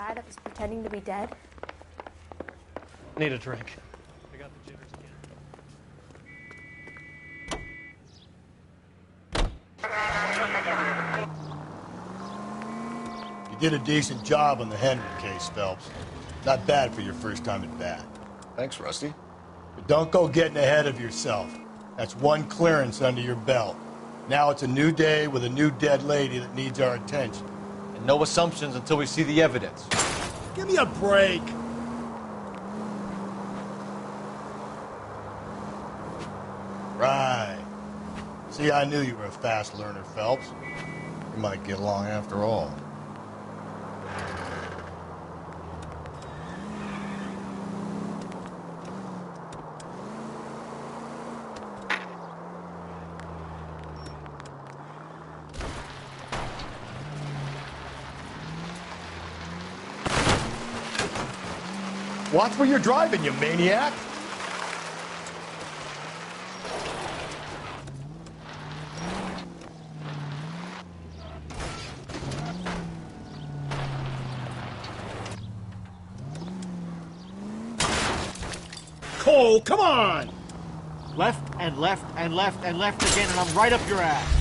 guy that was pretending to be dead? Need a drink. I got the jitters again. You did a decent job on the Henry case, Phelps. Not bad for your first time at bat. Thanks, Rusty. But don't go getting ahead of yourself. That's one clearance under your belt. Now it's a new day with a new dead lady that needs our attention. And no assumptions until we see the evidence. Give me a break. Right. See, I knew you were a fast learner, Phelps. We might get along after all. Watch where you're driving, you maniac! Cole, come on! Left and left and left and left again, and I'm right up your ass.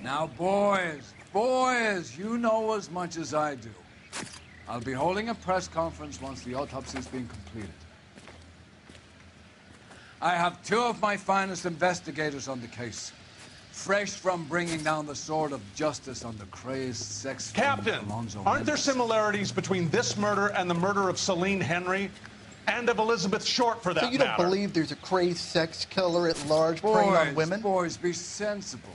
Now, boys, you know as much as I do. I'll be holding a press conference once the autopsy's been completed. I have two of my finest investigators on the case, fresh from bringing down the sword of justice on the crazed sex... Captain, aren't there similarities between this murder and the murder of Celine Henry? And of Elizabeth Short, for that matter? So you don't believe there's a crazed sex killer at large preying on women? Boys, be sensible.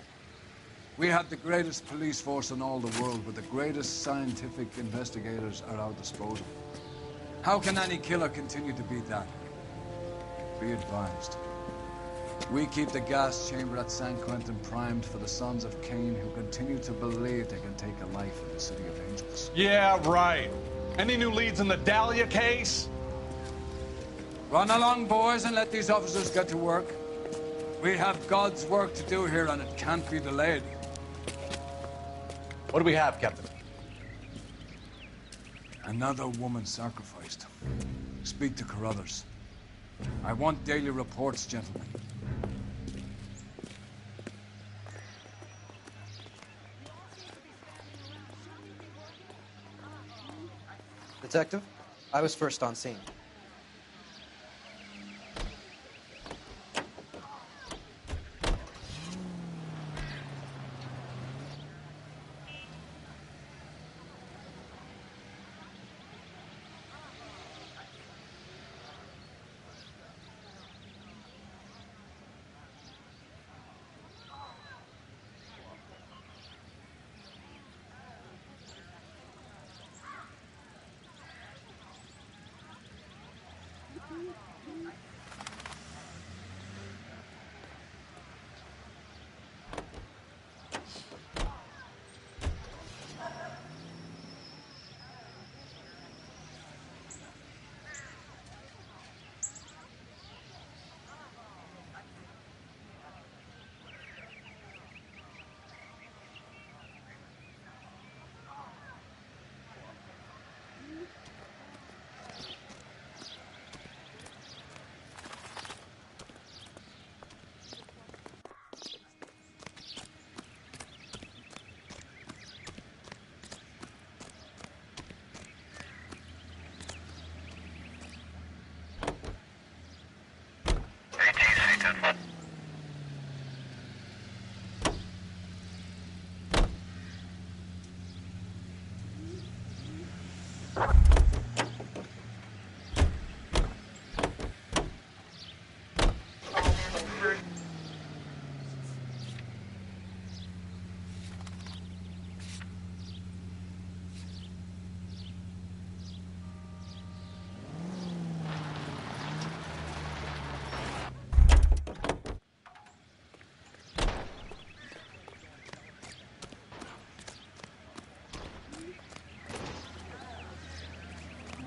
We have the greatest police force in all the world, with the greatest scientific investigators at our disposal. How can any killer continue to be that? Be advised. We keep the gas chamber at San Quentin primed for the sons of Cain who continue to believe they can take a life in the City of Angels. Yeah, right. Any new leads in the Dahlia case? Run along, boys, and let these officers get to work. We have God's work to do here, and it can't be delayed. What do we have, Captain? Another woman sacrificed. Speak to Carruthers. I want daily reports, gentlemen. Detective, I was first on scene.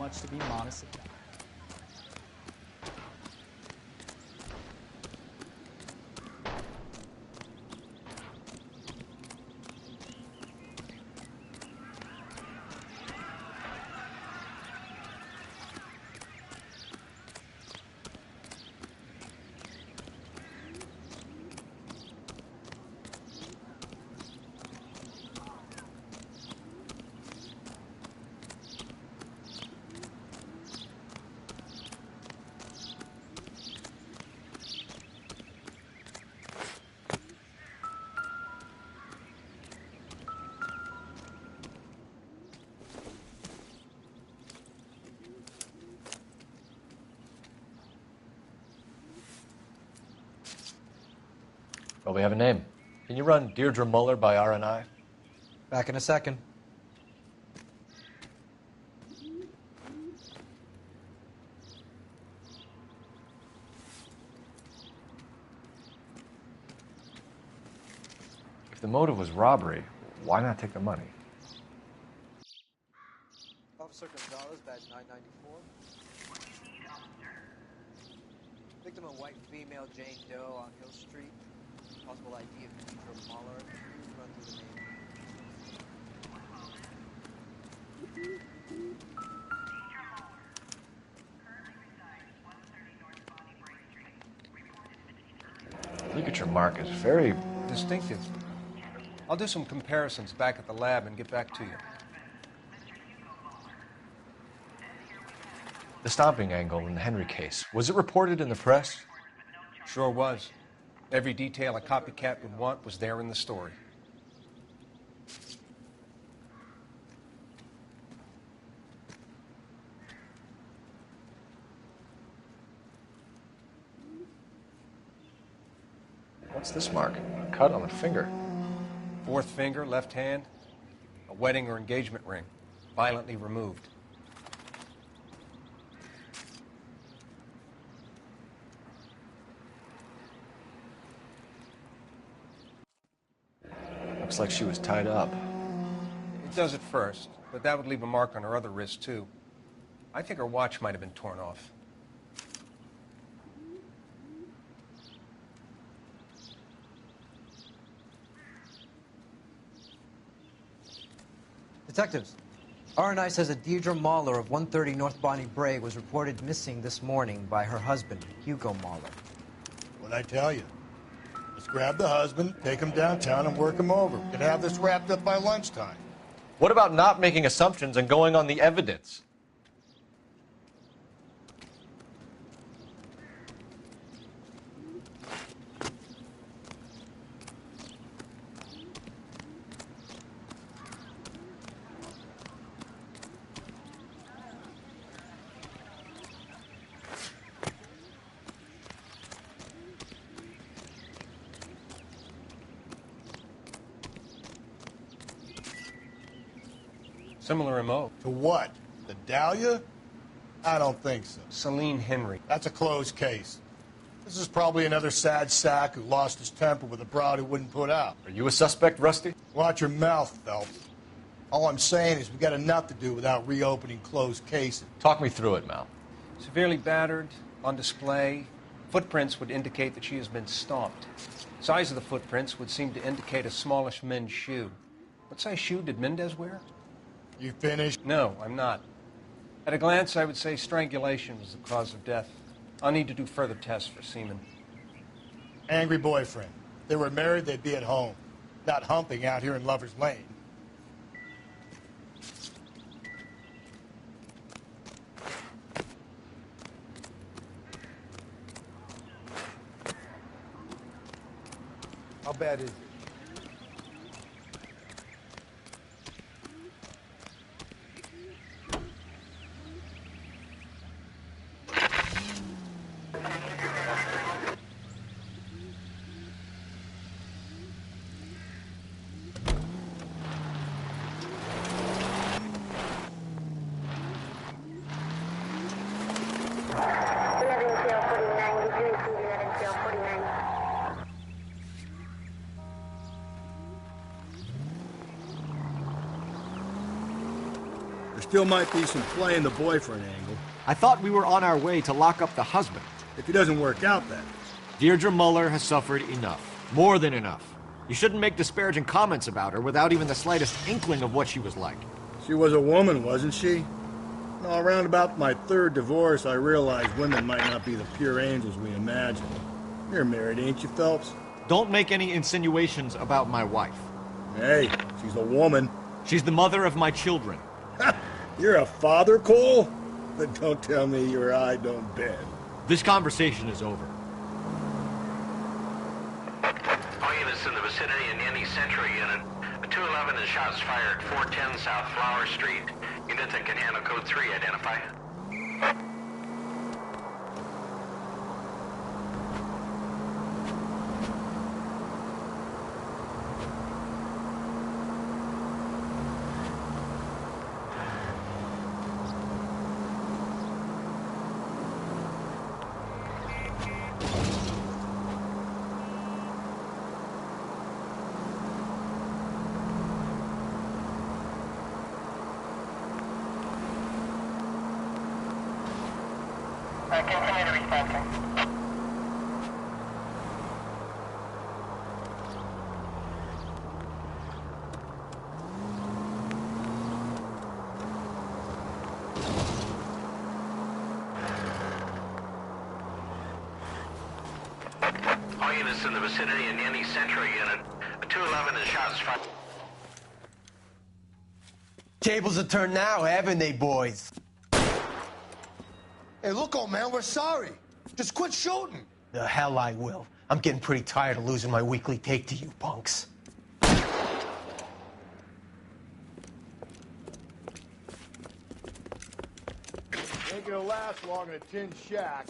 much to be modest about. Well, we have a name. Can you run Deirdre Muller by RNI? Back in a second. If the motive was robbery, why not take the money? Officer Gonzalez, badge 994. Victim a white female, Jane Doe, on Hill Street. Possible ID of Deidre Muller. Please run through the name. Ligature mark is very distinctive. I'll do some comparisons back at the lab and get back to you. The stomping angle in the Henry case. Was it reported in the press? Sure was. Every detail a copycat would want was there in the story. What's this mark? A cut on the finger. Fourth finger, left hand, a wedding or engagement ring, violently removed. Looks like she was tied up. It does at first, but that would leave a mark on her other wrist, too. I think her watch might have been torn off. Detectives, RNI says that Deirdre Muller of 130 North Bonnie Brae was reported missing this morning by her husband, Hugo Muller. What'd I tell you? Let's grab the husband, take him downtown, and work him over. We could have this wrapped up by lunchtime. What about not making assumptions and going on the evidence? Similar MO. To what? The Dahlia? I don't think so. Celine Henry. That's a closed case. This is probably another sad sack who lost his temper with a broad who wouldn't put out. Are you a suspect, Rusty? Watch your mouth, Phelps. All I'm saying is we got enough to do without reopening closed cases. Talk me through it, Mal. Severely battered, on display. Footprints would indicate that she has been stomped. Size of the footprints would seem to indicate a smallish men's shoe. What size shoe did Mendez wear? You finished? No, I'm not. At a glance, I would say strangulation was the cause of death. I'll need to do further tests for semen. Angry boyfriend. If they were married, they'd be at home, not humping out here in Lover's Lane. How bad is it? There still might be some playing the boyfriend angle. I thought we were on our way to lock up the husband. If he doesn't work out, then. Deirdre Muller has suffered enough. More than enough. You shouldn't make disparaging comments about her without even the slightest inkling of what she was like. She was a woman, wasn't she? No, around about my third divorce, I realized women might not be the pure angels we imagine. You're married, ain't you, Phelps? Don't make any insinuations about my wife. Hey, she's a woman. She's the mother of my children. You're a father, Cole? But don't tell me your eye don't bend. This conversation is over. All units in the vicinity in any Central unit. A 211 is shots fired, 410 South Flower Street. Units that can handle code 3, identify. Continue to respond, sir. All units in the vicinity in any Central unit. A 211 is shots fired. Tables have turned now, haven't they, boys? Hey, look, old man, we're sorry. Just quit shooting. The hell I will. I'm getting pretty tired of losing my weekly take to you punks. Ain't gonna last long in a tin shack.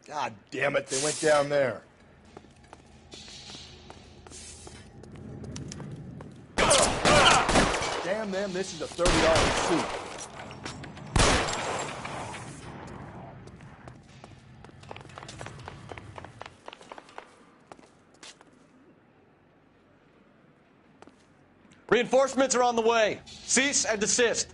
God damn it, they went down there. Damn them, this is a $30 suit. Reinforcements are on the way. Cease and desist.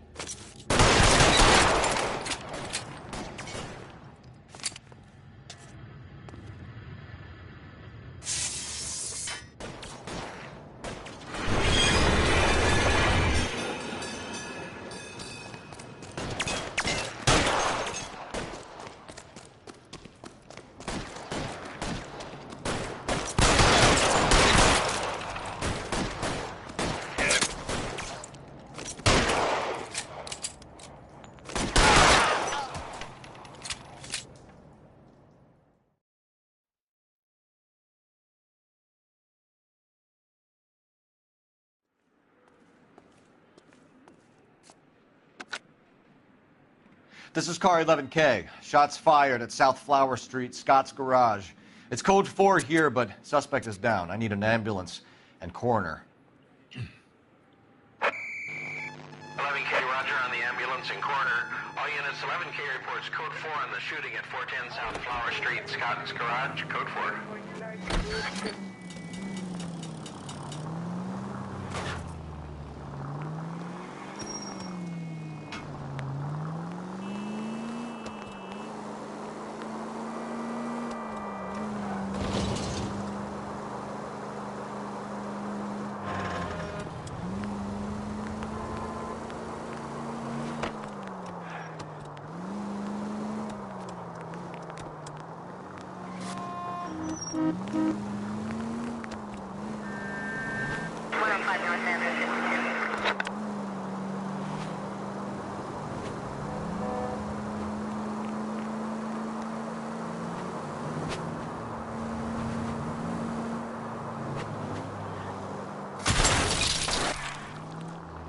This is car 11K. Shots fired at South Flower Street, Scott's Garage. It's code 4 here, but suspect is down. I need an ambulance and coroner. 11K, roger on the ambulance and coroner. All units, 11K reports code 4 on the shooting at 410 South Flower Street, Scott's Garage, code 4.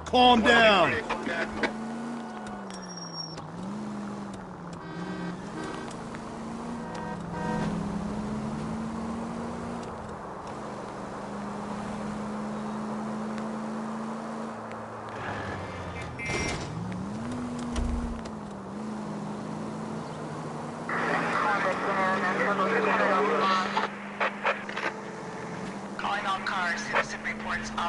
Calm down.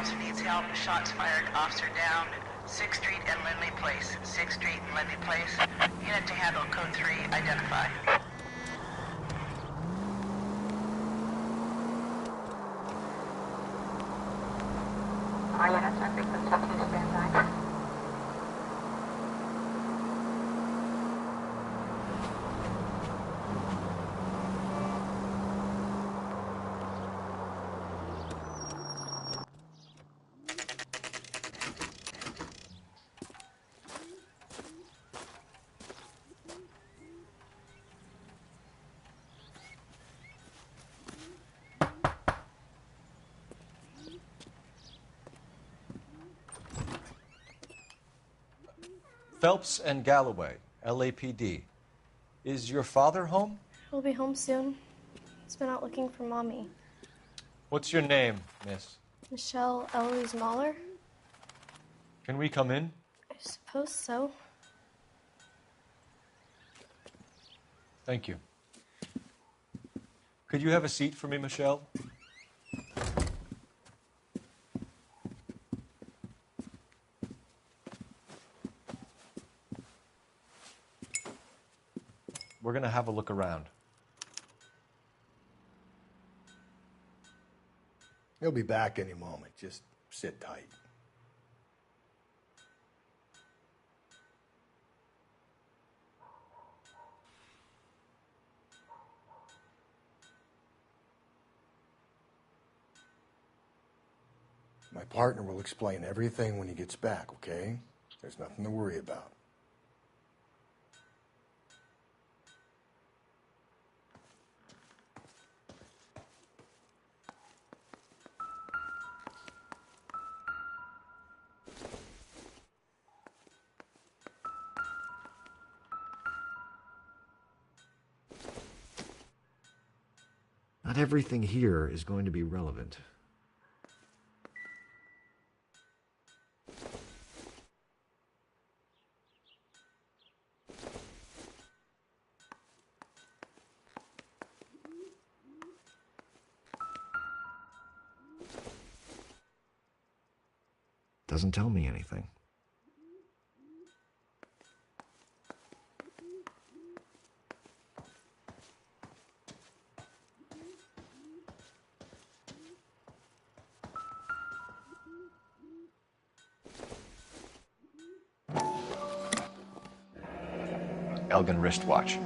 officer needs help. Shots fired. Officer down. 6th Street and Lindley Place. 6th Street and Lindley Place. Unit to handle. Code 3. Identify. All units are frequency 2 standby. Phelps and Galloway, LAPD. Is your father home? He'll be home soon. He's been out looking for Mommy. What's your name, miss? Michelle Eloise Mahler? Can we come in? I suppose so. Thank you. Could you have a seat for me, Michelle? We're going to have a look around. He'll be back any moment. Just sit tight. My partner will explain everything when he gets back, okay? There's nothing to worry about. Not everything here is going to be relevant. Doesn't tell me anything. Elgin wristwatch.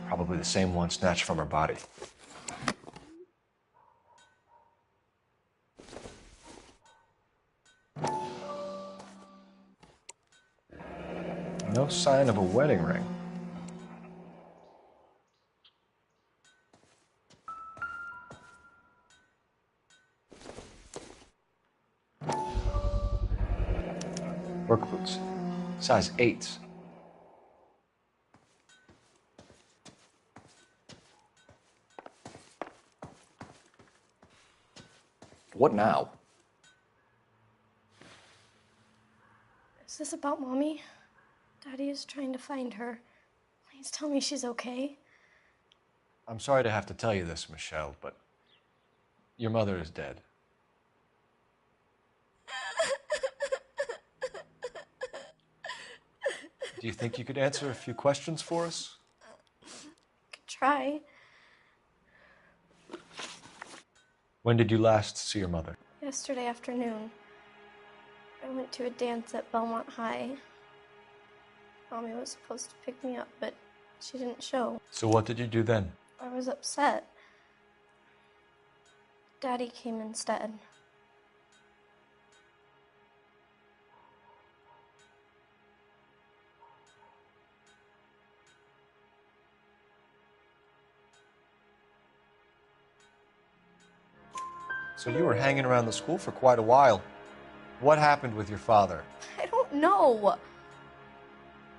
Probably the same one snatched from her body. No sign of a wedding ring. Work boots. Size 8s. What now? Is this about Mommy? Daddy is trying to find her. Please tell me she's okay. I'm sorry to have to tell you this, Michelle, but your mother is dead. Do you think you could answer a few questions for us? Could try. When did you last see your mother? Yesterday afternoon. I went to a dance at Belmont High. Mommy was supposed to pick me up, but she didn't show. So what did you do then? I was upset. Daddy came instead. So you were hanging around the school for quite a while. What happened with your father? I don't know.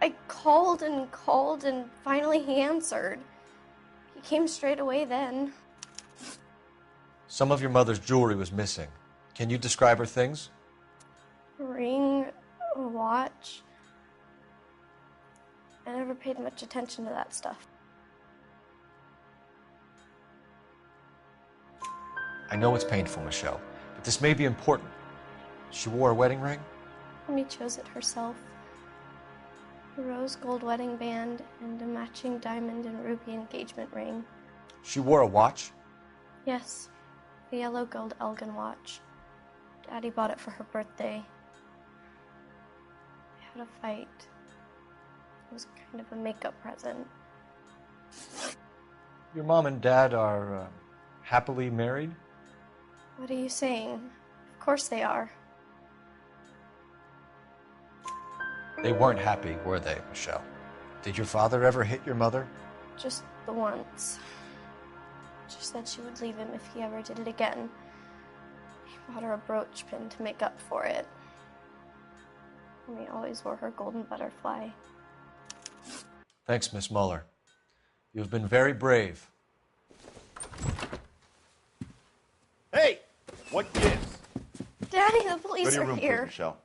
I called and finally he answered. He came straight away then. Some of your mother's jewelry was missing. Can you describe her things? A ring, a watch. I never paid much attention to that stuff. I know it's painful, Michelle, but this may be important. She wore a wedding ring? Mommy chose it herself. A rose gold wedding band and a matching diamond and ruby engagement ring. She wore a watch? Yes, a yellow gold Elgin watch. Daddy bought it for her birthday. We had a fight. It was kind of a makeup present. Your mom and dad are happily married? What are you saying? Of course they are. They weren't happy, were they, Michelle? Did your father ever hit your mother? Just the once. She said she would leave him if he ever did it again. He bought her a brooch pin to make up for it. Mommy always wore her golden butterfly. Thanks, Miss Muller. You've been very brave. Hey! What gives? Daddy, the police Go to your are room, here. please, Michelle.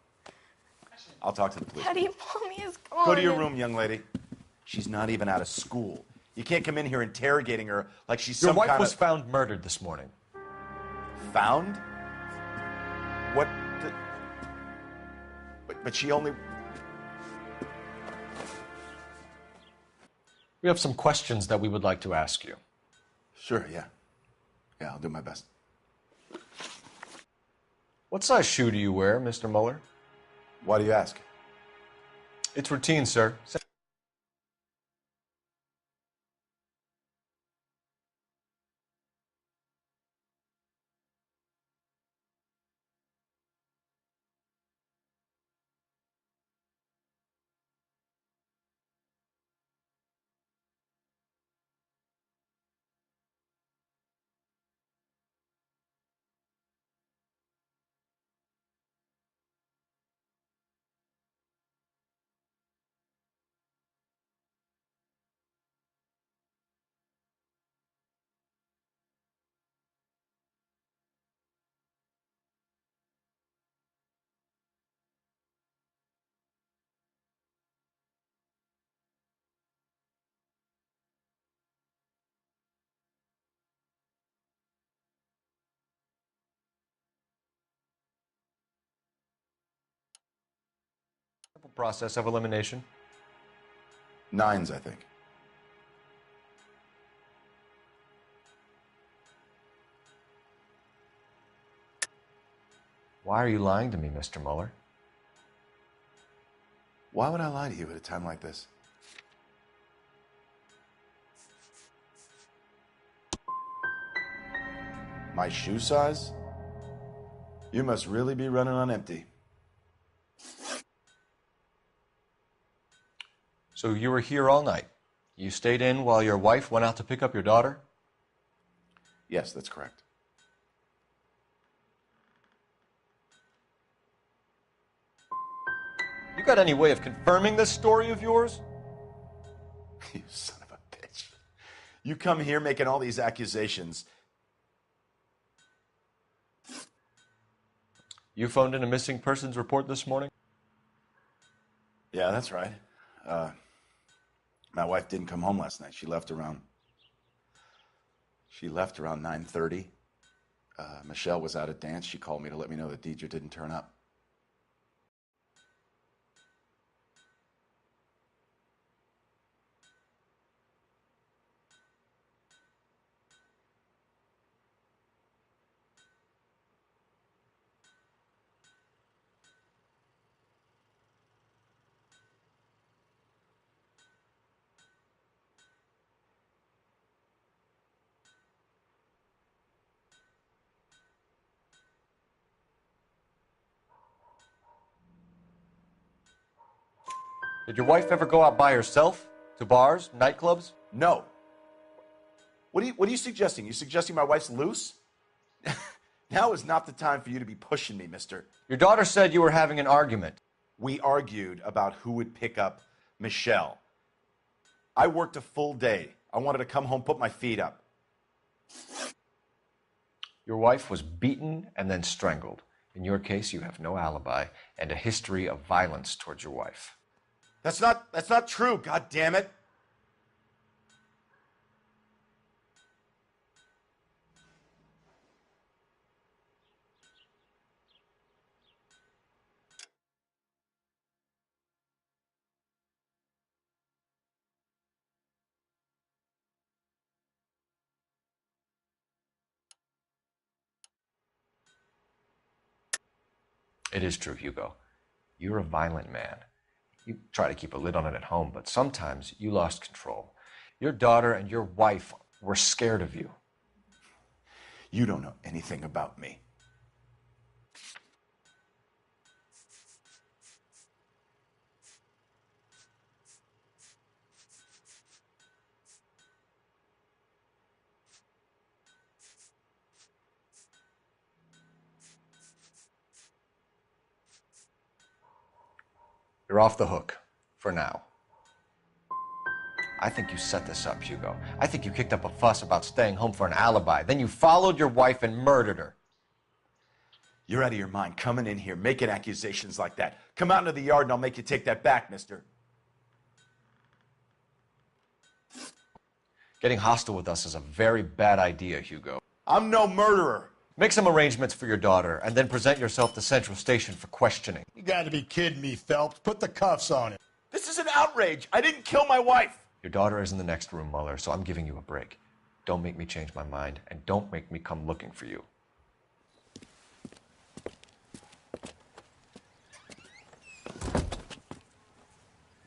I'll talk to the police. Daddy, Mommy is gone. Go to your room, young lady. She's not even out of school. You can't come in here interrogating her like she's Your some wife kind was of... found murdered this morning. Found? What the... But she only... We have some questions that we would like to ask you. Sure, yeah. Yeah, I'll do my best. What size shoe do you wear, Mr. Muller? Why do you ask? It's routine, sir. Simple process of elimination. 9s, I think. Why are you lying to me, Mr. Muller? Why would I lie to you at a time like this? My shoe size? You must really be running on empty. So you were here all night. You stayed in while your wife went out to pick up your daughter? Yes, that's correct. You got any way of confirming this story of yours? You son of a bitch. You come here making all these accusations. You phoned in a missing persons report this morning? Yeah, that's right. My wife didn't come home last night. She left around 9:30. Michelle was out at dance. She called me to let me know that Deidre didn't turn up. Did your wife ever go out by herself? To bars, nightclubs? No. What are you suggesting? You suggesting my wife's loose? Now is not the time for you to be pushing me, mister. Your daughter said you were having an argument. We argued about who would pick up Michelle. I worked a full day. I wanted to come home, put my feet up. Your wife was beaten and then strangled. In your case, you have no alibi and a history of violence towards your wife. That's not true, God damn it. It is true, Hugo. You're a violent man. You try to keep a lid on it at home, but sometimes you lost control. Your daughter and your wife were scared of you. You don't know anything about me. You're off the hook, for now. I think you set this up, Hugo. I think you kicked up a fuss about staying home for an alibi. Then you followed your wife and murdered her. You're out of your mind coming in here, making accusations like that. Come out into the yard and I'll make you take that back, mister. Getting hostile with us is a very bad idea, Hugo. I'm no murderer. Make some arrangements for your daughter, and then present yourself to Central Station for questioning. You gotta be kidding me, Phelps. Put the cuffs on him. This is an outrage. I didn't kill my wife. Your daughter is in the next room, Mueller, so I'm giving you a break. Don't make me change my mind, and don't make me come looking for you.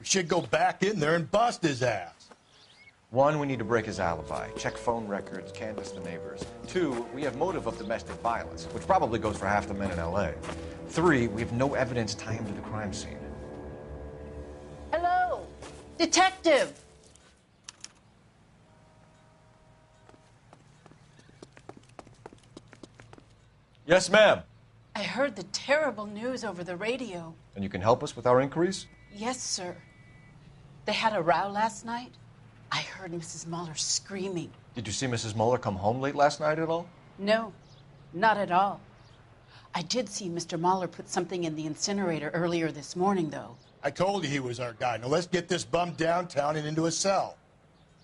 We should go back in there and bust his ass. 1, we need to break his alibi. Check phone records, canvass the neighbors. 2, we have motive of domestic violence, which probably goes for half the men in L.A. 3, we have no evidence tying him to the crime scene. Hello, detective. Yes, ma'am. I heard the terrible news over the radio. And you can help us with our inquiries? Yes, sir. They had a row last night. I heard Mrs. Mueller screaming. Did you see Mrs. Mueller come home late last night at all? No, not at all. I did see Mr. Mueller put something in the incinerator earlier this morning, though. I told you he was our guy. Now let's get this bum downtown and into a cell.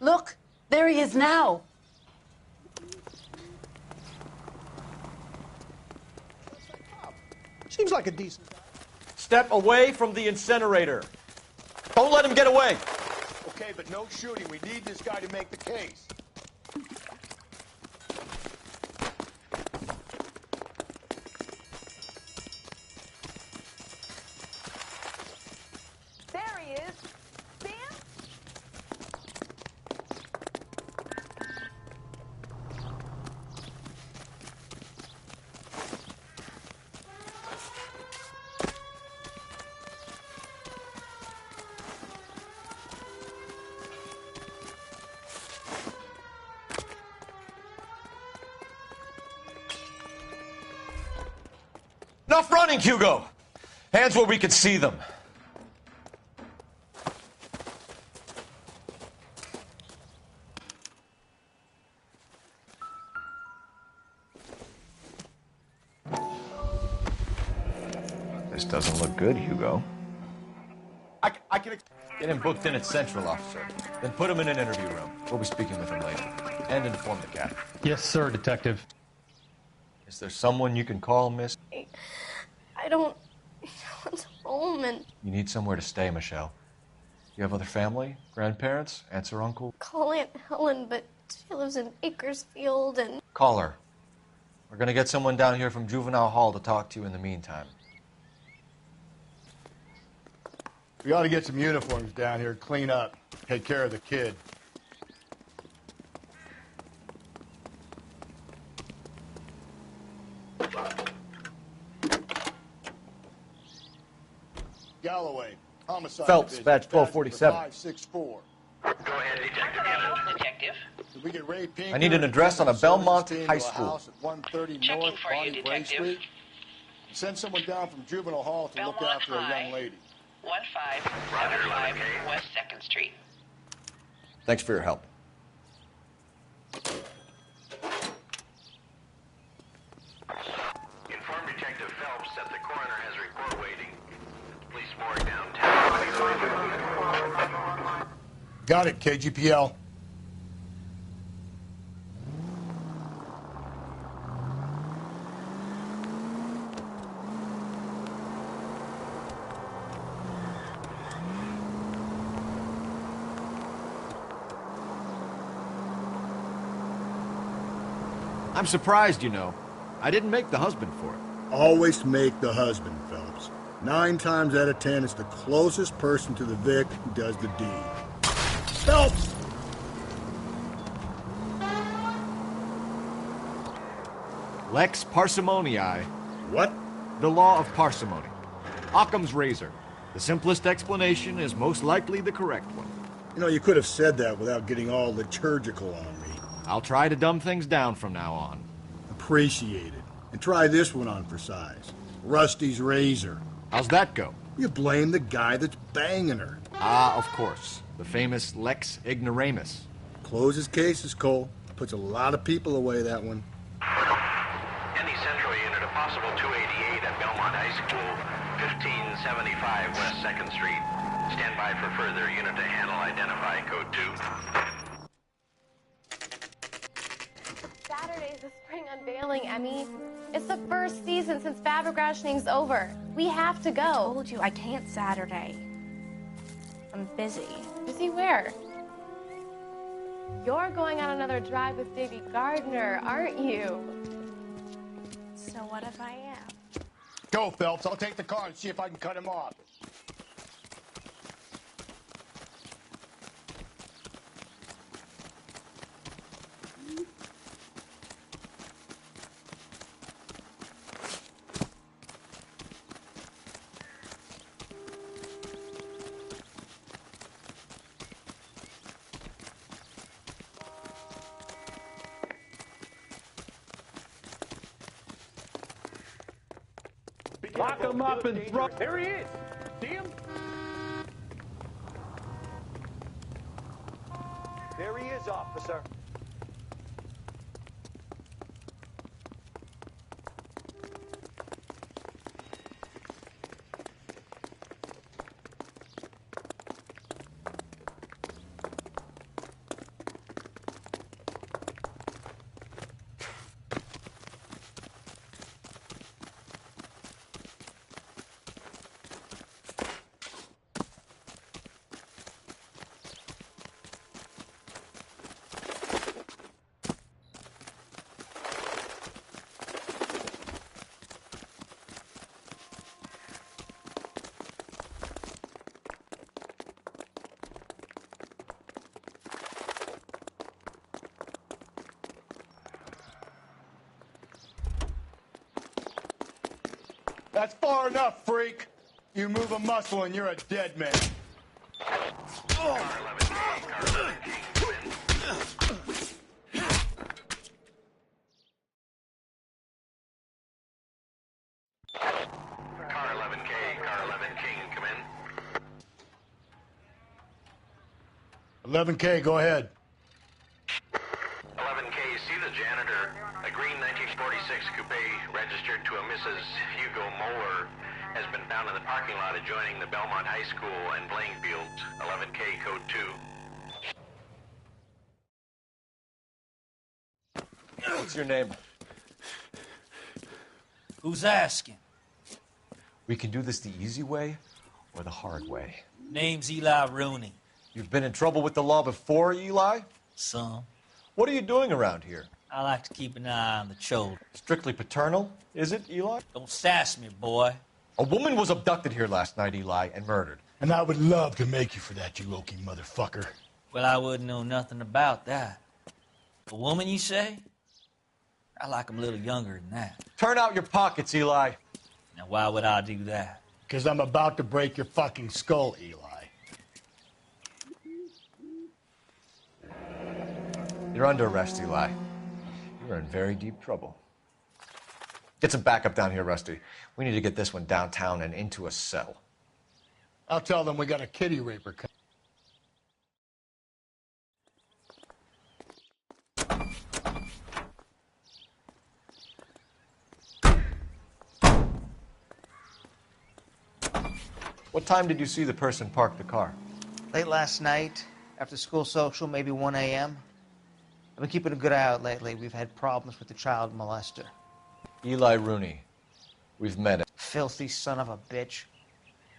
Look, there he is now. Seems like a decent guy. Step away from the incinerator. Don't let him get away. Okay, but no shooting. We need this guy to make the case. There he is. See him? Enough running, Hugo! Hands where we can see them. This doesn't look good, Hugo. I can... Get him booked in at Central, officer. Then put him in an interview room. We'll be speaking with him later. And inform the captain. Yes, sir, detective. Is there someone you can call, miss? I don't want home, and You need somewhere to stay, Michelle. You have other family? Grandparents? Aunts or uncle? call Aunt Helen, but she lives in Bakersfield, and Call her. We're gonna get someone down here from Juvenile Hall to talk to you in the meantime. We ought to get some uniforms down here, clean up, take care of the kid. Galloway, homicide Phelps, division, badge 1247. 564. Go ahead, detective. Detective. Did we get Ray Pinker? I need an address on a Belmont High School. House at 130 Checking North for you, Bonnie Bray detective. Street. Send someone down from Juvenile Hall to look Belmont after a High. young lady. 1575 West 2nd Street. Thanks for your help. Inform Detective Phelps that the coroner has a report waiting at the police morgue downtown. Got it, KGPL. I'm surprised, you know. I didn't make the husband for it. always make the husband, Phelps. 9 times out of 10, it's the closest person to the Vic who does the deed. Phelps! Lex parsimoniae. What? The law of parsimony. Occam's razor. The simplest explanation is most likely the correct one. You know, you could have said that without getting all liturgical on me. I'll try to dumb things down from now on. Appreciate it. And try this one on for size. Rusty's razor. How's that go? You blame the guy that's banging her. Ah, of course. The famous Lex ignoramus. Closes cases, Cole. Puts a lot of people away, that one. Any Central unit, a possible 288 at Belmont High School, 1575 West 2nd Street. Stand by for further unit to handle. Identify code 2. Saturday's the spring unveiling, Emmy. It's the first season since fabric rationing's over. We have to go. I told you I can't Saturday. I'm busy. Busy where? You're going on another drive with Davy Gardner, aren't you? So what if I am? Go, Phelps. I'll take the car and see if I can cut him off. Lock him up and throw. There he is. See him? There he is, officer. That's far enough, freak. You move a muscle and you're a dead man. Car 11K, car 11K, come in. Car 11K, car 11 King, come in. 11K, go ahead. 11K, see the janitor. A green 1946 coupe registered to a Mrs. Hugo Moeller has been found in the parking lot adjoining the Belmont High School and playing fields. 11K, code 2. What's your name? Who's asking? We can do this the easy way or the hard way. Name's Eli Rooney. You've been in trouble with the law before, Eli? Some. What are you doing around here? I like to keep an eye on the children. Strictly paternal, is it, Eli? Don't sass me, boy. A woman was abducted here last night, Eli, and murdered. And I would love to make you for that, you low-key motherfucker. Well, I wouldn't know nothing about that. A woman, you say? I like 'em a little younger than that. Turn out your pockets, Eli. Now, why would I do that? Because I'm about to break your fucking skull, Eli. You're under arrest, Eli. You're in very deep trouble. Get some backup down here, Rusty. We need to get this one downtown and into a cell. I'll tell them we got a kitty raper coming. What time did you see the person park the car? Late last night, after school social, maybe 1 a.m. I've been keeping a good eye out lately. We've had problems with the child molester. Eli Rooney. We've met him. Filthy son of a bitch.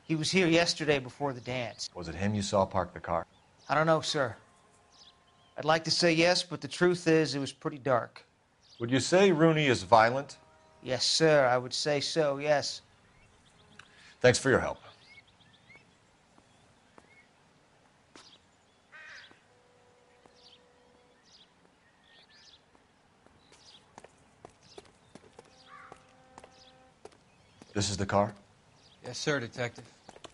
He was here yesterday before the dance. Was it him you saw park the car? I don't know, sir. I'd like to say yes, but the truth is it was pretty dark. Would you say Rooney is violent? Yes, sir, I would say so, yes. Thanks for your help. This is the car? Yes, sir, Detective.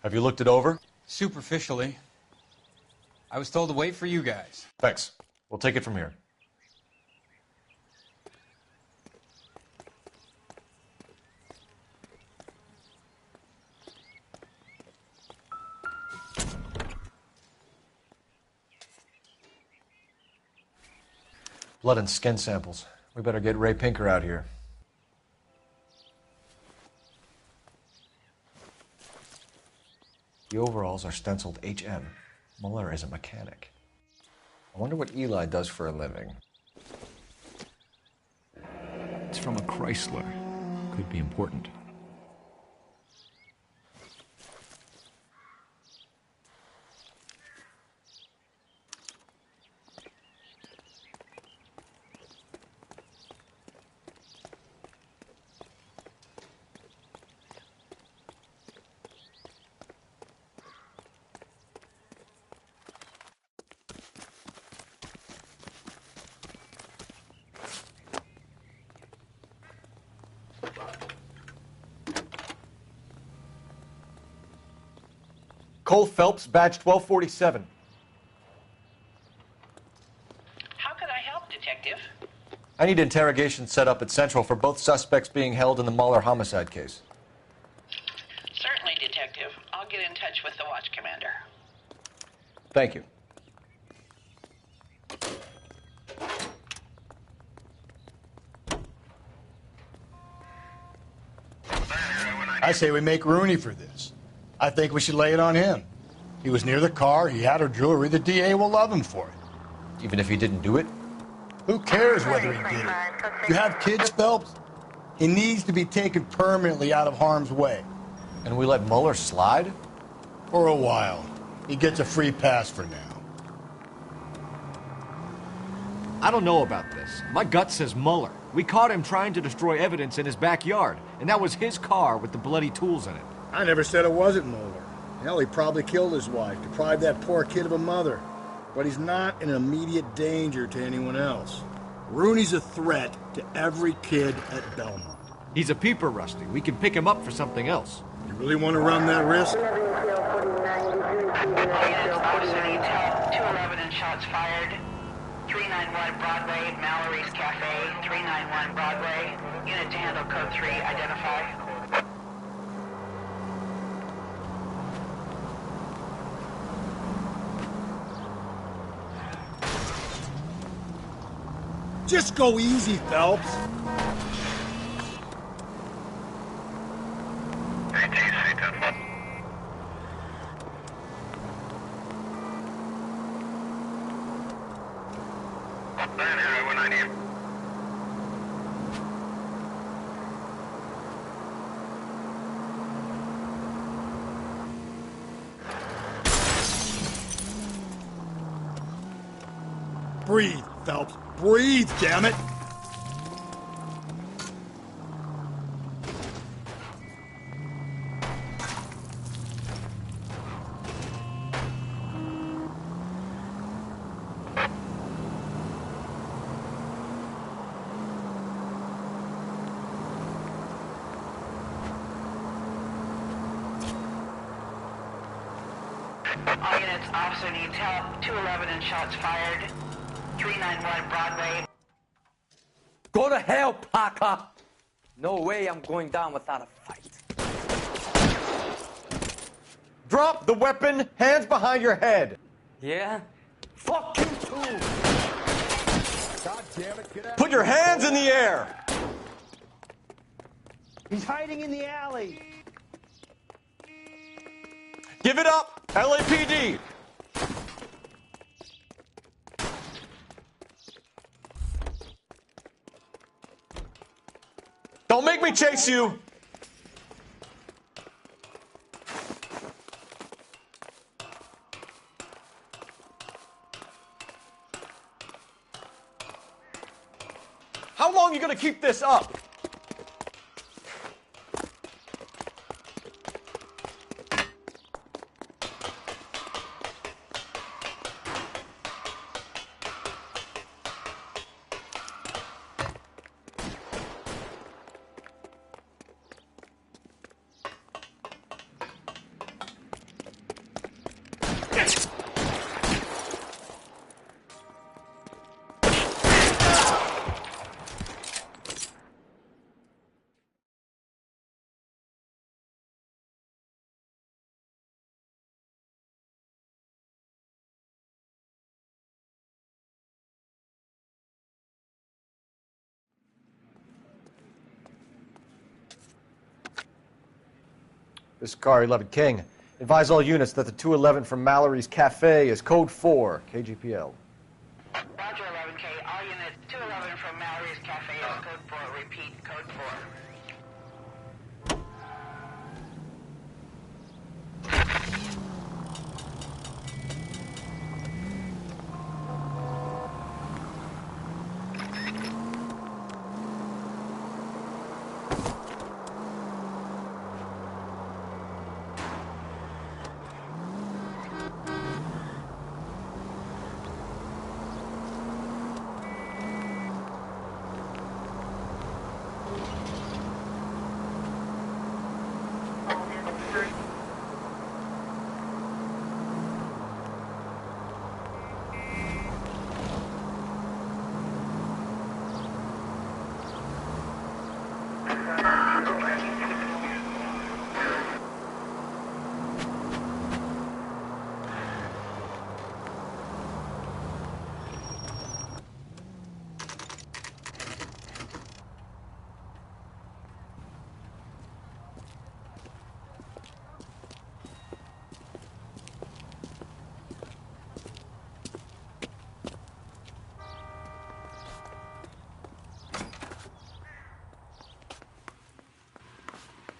Have you looked it over? Superficially. I was told to wait for you guys. Thanks. We'll take it from here. Blood and skin samples. We better get Ray Pinker out here. The overalls are stenciled HM. Muller is a mechanic. I wonder what Eli does for a living. It's from a Chrysler. Could be important. Cole Phelps, badge 1247. How can I help, Detective? I need interrogation set up at Central for both suspects being held in the Muller homicide case. Certainly, Detective. I'll get in touch with the watch commander. Thank you. I say we make Rooney for this. I think we should lay it on him. He was near the car, he had her jewelry, the DA will love him for it. Even if he didn't do it? Who cares whether he did it? You have kids, Phelps? He needs to be taken permanently out of harm's way. And we let Muller slide? For a while. He gets a free pass for now. I don't know about this. My gut says Muller. We caught him trying to destroy evidence in his backyard, and that was his car with the bloody tools in it. I never said it wasn't Muller. Hell, he probably killed his wife, deprived that poor kid of a mother. But he's not an immediate danger to anyone else. Rooney's a threat to every kid at Belmont. He's a peeper, Rusty. We can pick him up for something else. You really want to run that risk? All units, officer needs help. 211 and shots fired. 391 Broadway, Mallory's Cafe. 391 Broadway. Unit to handle code 3, identify. Just go easy, Phelps. Breathe, Phelps. Breathe, damn it! All units, officer needs help. 211 and shots fired. 391 Broadway. Go to hell, Parker! No way I'm going down without a fight. Drop the weapon, hands behind your head. Yeah? Fuck you too! God damn it, get out. Put your hands in the air! He's hiding in the alley! Give it up, LAPD! Don't make me chase you! How long are you gonna keep this up? This is Car 11 King. Advise all units that the 211 from Mallory's Cafe is code 4, KGPL. Roger, 11K. All units, 211 from Mallory's Cafe is code 4. Repeat, code 4.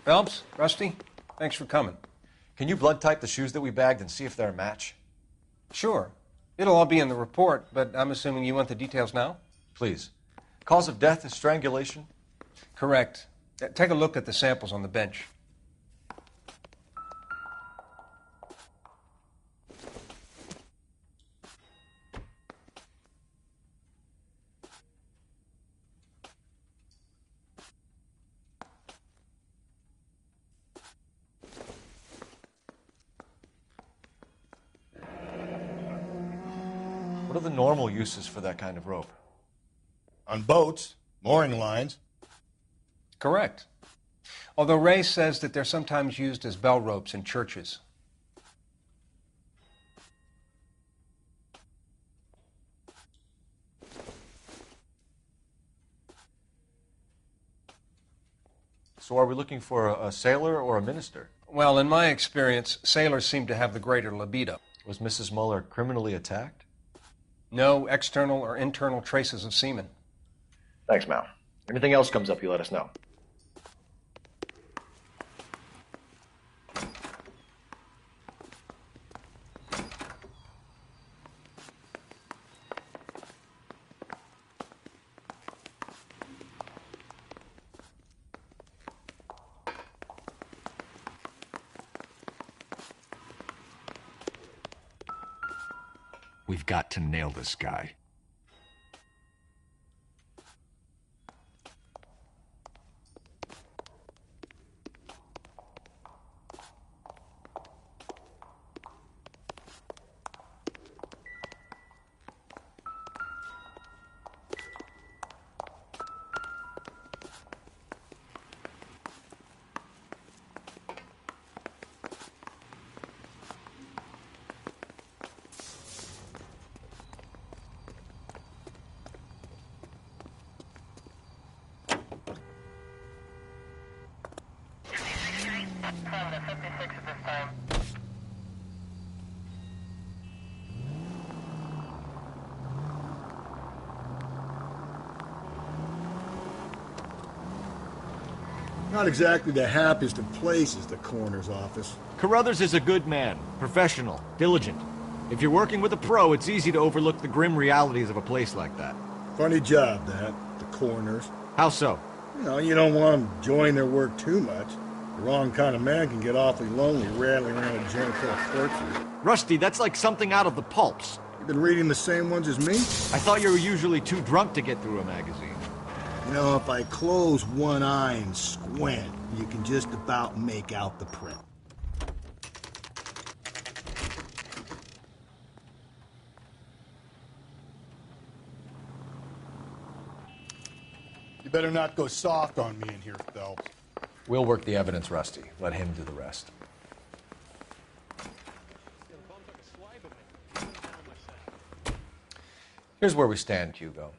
Phelps, Rusty, thanks for coming. Can you blood type the shoes that we bagged and see if they're a match? Sure. It'll all be in the report, but I'm assuming you want the details now? Please. Cause of death is strangulation? Correct. Take a look at the samples on the bench. What are the normal uses for that kind of rope? On boats, mooring lines. Correct. Although Ray says that they're sometimes used as bell ropes in churches. So are we looking for a sailor or a minister? Well, in my experience, sailors seem to have the greater libido. Was Mrs. Muller criminally attacked? No external or internal traces of semen. Thanks, Mal. Anything else comes up, you let us know. We've got to nail this guy. Not exactly the happiest of places, the coroner's office. Carruthers is a good man, professional, diligent. If you're working with a pro, it's easy to overlook the grim realities of a place like that. Funny job, that, the coroner's. How so? You don't want them enjoying their work too much. The wrong kind of man can get awfully lonely rattling around a gen full of corpses. Rusty, that's like something out of the pulps. You been reading the same ones as me? I thought you were usually too drunk to get through a magazine. If I close one eye and squint, you can just about make out the print. You better not go soft on me in here, Phelps. We'll work the evidence, Rusty. Let him do the rest. Here's where we stand, Hugo.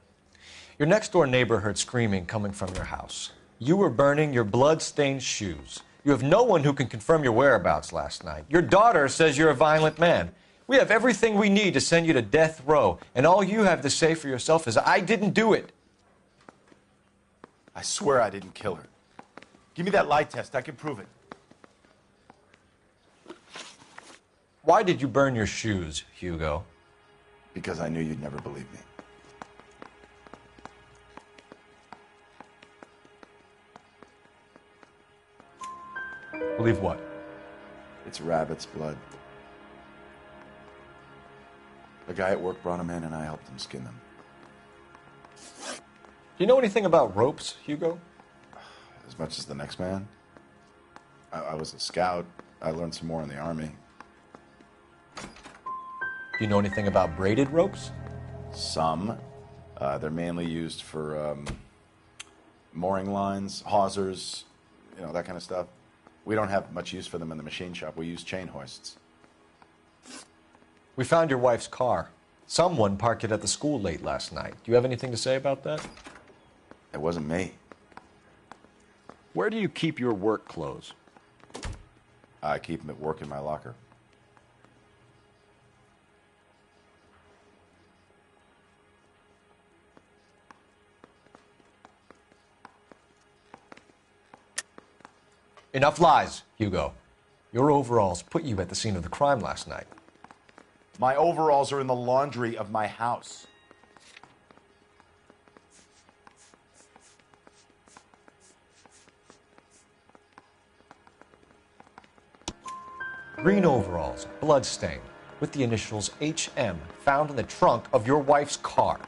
Your next-door neighbor heard screaming coming from your house. You were burning your blood-stained shoes. You have no one who can confirm your whereabouts last night. Your daughter says you're a violent man. We have everything we need to send you to death row, and all you have to say for yourself is, I didn't do it. I swear I didn't kill her. Give me that lie test. I can prove it. Why did you burn your shoes, Hugo? Because I knew you'd never believe me. Believe what? It's rabbit's blood. A guy at work brought him in and I helped him skin them. Do you know anything about ropes, Hugo? As much as the next man. I was a scout. I learned some more in the Army. Do you know anything about braided ropes? Some. They're mainly used for mooring lines, hawsers, that kind of stuff. We don't have much use for them in the machine shop. We use chain hoists. We found your wife's car. Someone parked it at the school late last night. Do you have anything to say about that? It wasn't me. Where do you keep your work clothes? I keep them at work in my locker. Enough lies, Hugo. Your overalls put you at the scene of the crime last night. My overalls are in the laundry of my house. Green overalls, bloodstained, with the initials HM found in the trunk of your wife's car.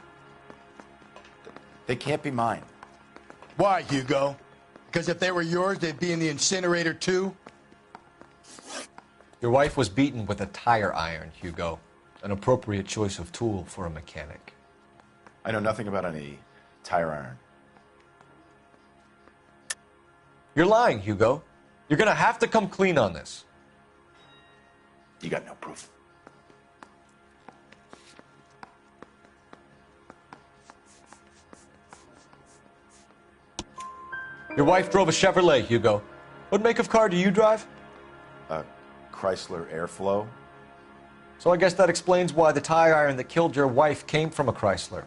They can't be mine. Why, Hugo? Because if they were yours, they'd be in the incinerator too? Your wife was beaten with a tire iron, Hugo. An appropriate choice of tool for a mechanic. I know nothing about any tire iron. You're lying, Hugo. You're gonna have to come clean on this. You got no proof. Your wife drove a Chevrolet, Hugo. What make of car do you drive? A Chrysler Airflow. So I guess that explains why the tire iron that killed your wife came from a Chrysler.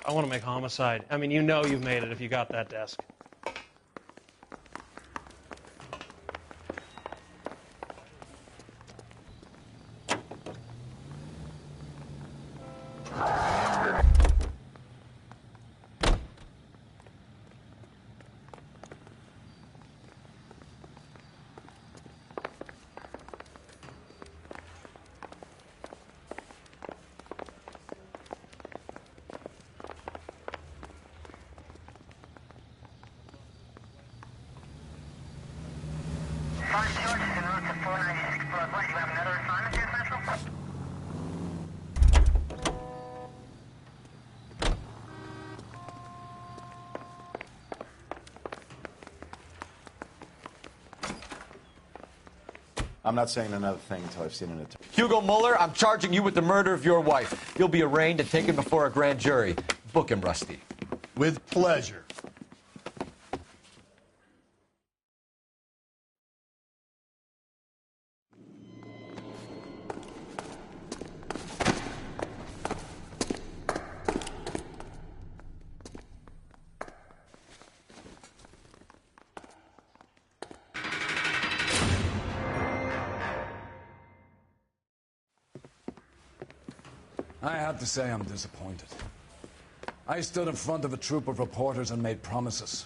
I want to make homicide. I mean, you know you've made it if you got that desk. I'm not saying another thing until I've seen an attorney. Hugo Muller, I'm charging you with the murder of your wife. You'll be arraigned and taken before a grand jury. Book him, Rusty. With pleasure. I have to say I'm disappointed. I stood in front of a troop of reporters and made promises.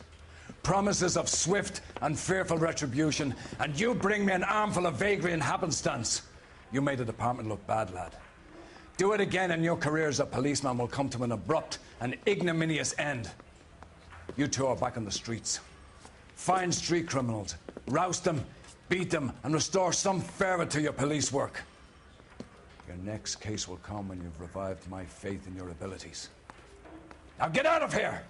Promises of swift and fearful retribution, and you bring me an armful of vagary and happenstance. You made the department look bad, lad. Do it again and your career as a policeman will come to an abrupt and ignominious end. You two are back on the streets. Find street criminals, roust them, beat them, and restore some fervor to your police work. Your next case will come when you've revived my faith in your abilities. Now get out of here!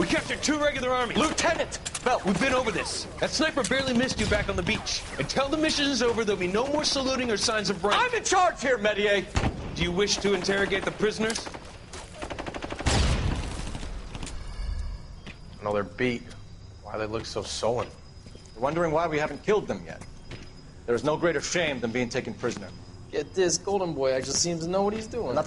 captured 2 regular army. Lieutenant! Phelps, we've been over this. That sniper barely missed you back on the beach. Until the mission is over, there'll be no more saluting or signs of rank. I'm in charge here, Medier! Do you wish to interrogate the prisoners? No, they're beat. Why they look so sullen? You're wondering why we haven't killed them yet. There is no greater shame than being taken prisoner. Get this, Golden Boy actually seems to know what he's doing. See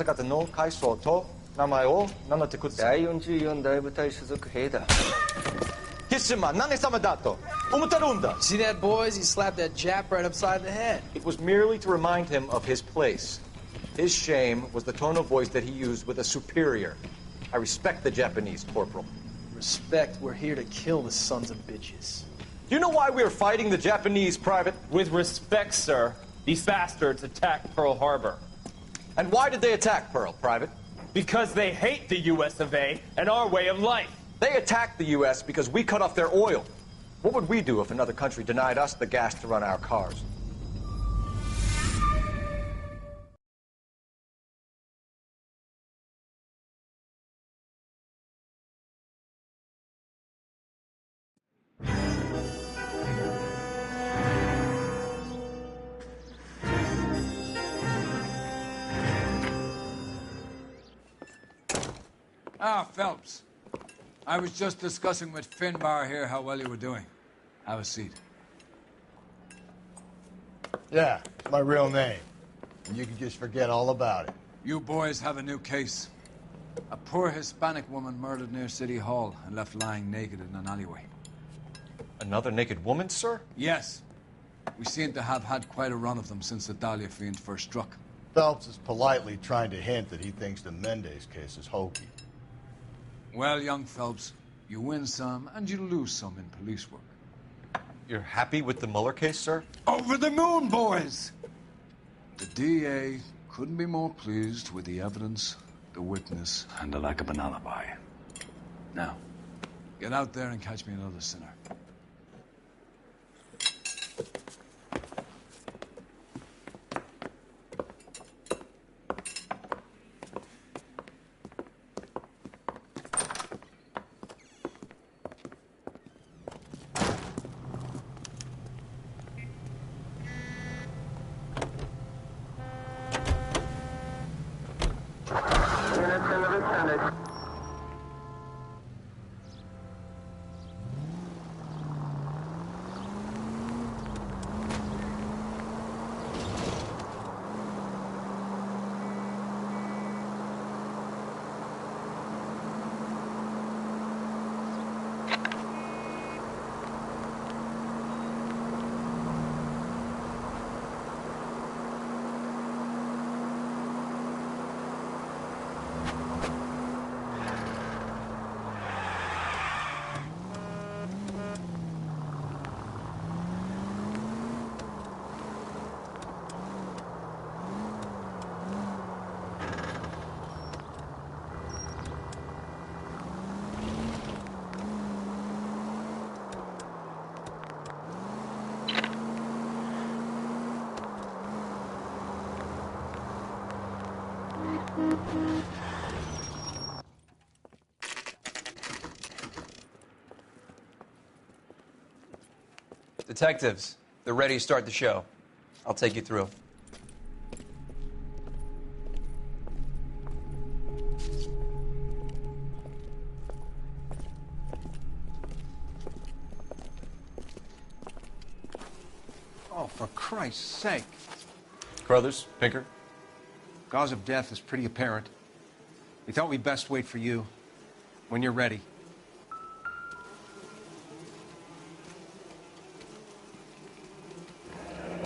that, boys? He slapped that Jap right upside the head. It was merely to remind him of his place. His shame was the tone of voice that he used with a superior. I respect the Japanese, Corporal. Respect, we're here to kill the sons of bitches. Do you know why we are fighting the Japanese, Private? With respect, sir, these bastards attacked Pearl Harbor. And why did they attack Pearl, Private? Because they hate the US of A and our way of life. They attacked the US because we cut off their oil. What would we do if another country denied us the gas to run our cars? Ah, Phelps. I was just discussing with Finbar here how well you were doing. Have a seat. Yeah, it's my real name. And you can just forget all about it. You boys have a new case. A poor Hispanic woman murdered near City Hall and left lying naked in an alleyway. Another naked woman, sir? Yes. We seem to have had quite a run of them since the Dahlia fiend first struck. Phelps is politely trying to hint that he thinks the Mendez case is hokey. Well, young Phelps, you win some and you lose some in police work. You're happy with the Mueller case, sir? Over the moon, boys! The DA couldn't be more pleased with the evidence, the witness, and the lack of an alibi. Now, get out there and catch me another sinner. Detectives, they're ready to start the show. I'll take you through. Oh, for Christ's sake. Crothers, Pinker. Cause of death is pretty apparent. We thought we'd best wait for you when you're ready.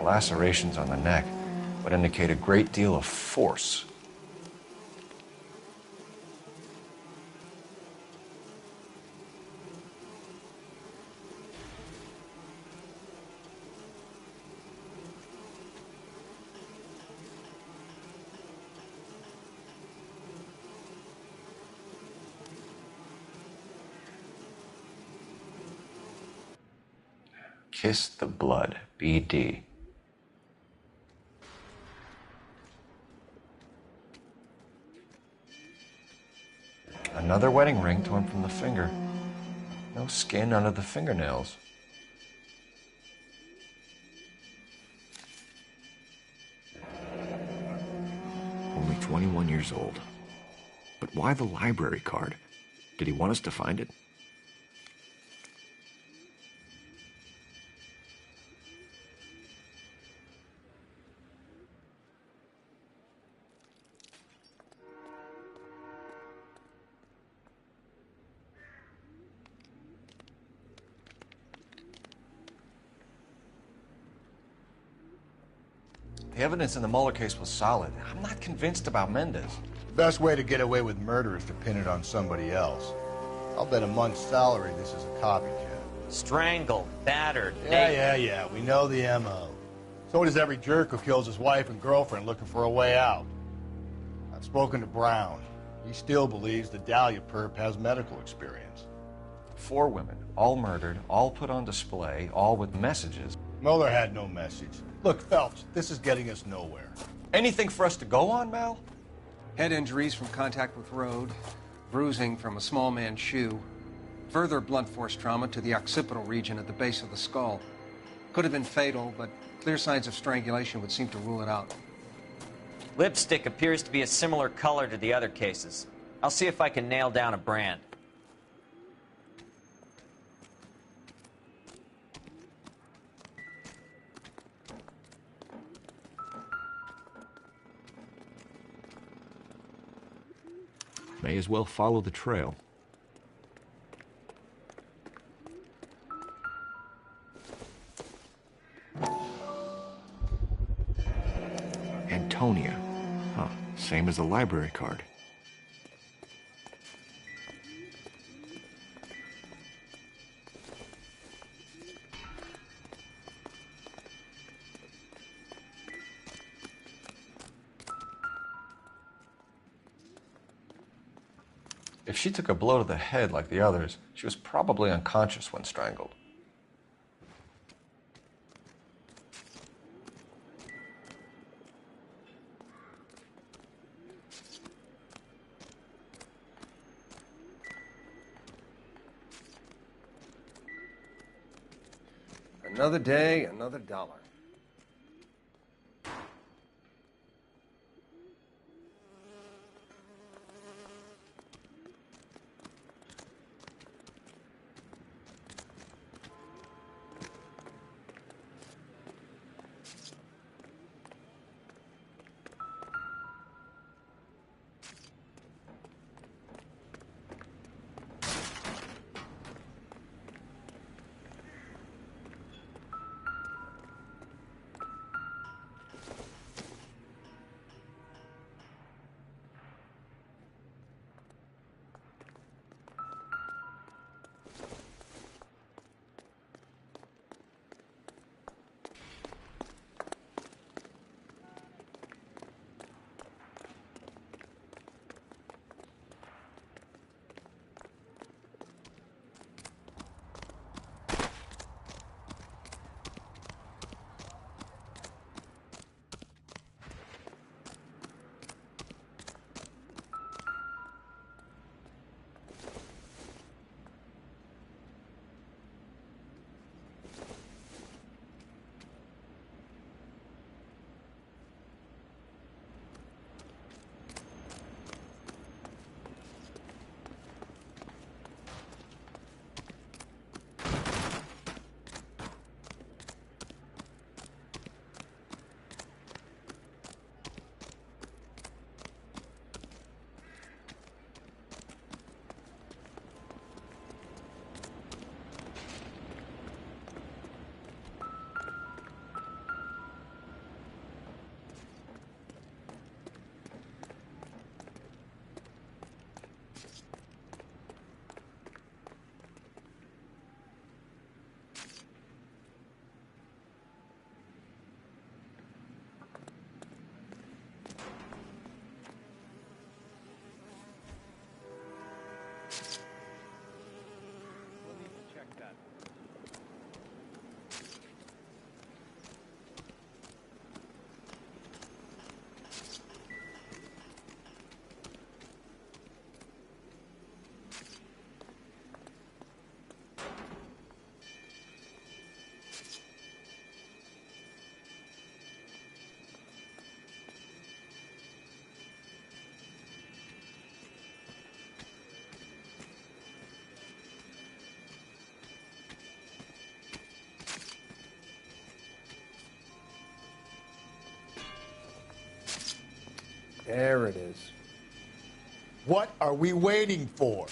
Lacerations on the neck would indicate a great deal of force. Kiss the blood, BD. Another wedding ring torn from the finger. No skin under the fingernails. Only 21 years old. But why the library card? Did he want us to find it? The evidence in the Mueller case was solid. I'm not convinced about Mendez. The best way to get away with murder is to pin it on somebody else. I'll bet a month's salary this is a copycat. Strangled, battered, Yeah, we know the M.O. So does every jerk who kills his wife and girlfriend looking for a way out. I've spoken to Brown. He still believes the Dahlia perp has medical experience. 4 women, all murdered, all put on display, all with messages. Mueller had no message. Look, Phelps, this is getting us nowhere. Anything for us to go on, Mal? Head injuries from contact with road, bruising from a small man's shoe, further blunt force trauma to the occipital region at the base of the skull. Could have been fatal, but clear signs of strangulation would seem to rule it out. Lipstick appears to be a similar color to the other cases. I'll see if I can nail down a brand. May as well follow the trail. Antonia. Huh, same as the library card. If she took a blow to the head like the others, she was probably unconscious when strangled. Another day, another dollar. There it is. What are we waiting for?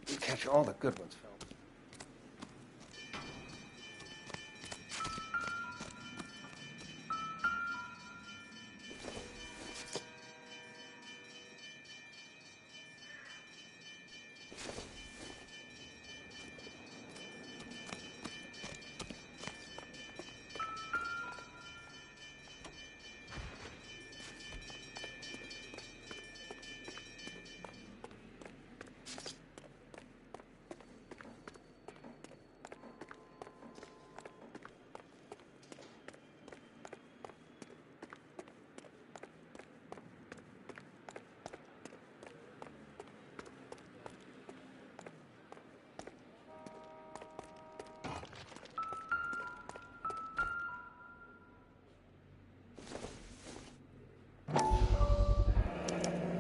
You catch all the good ones, Phil.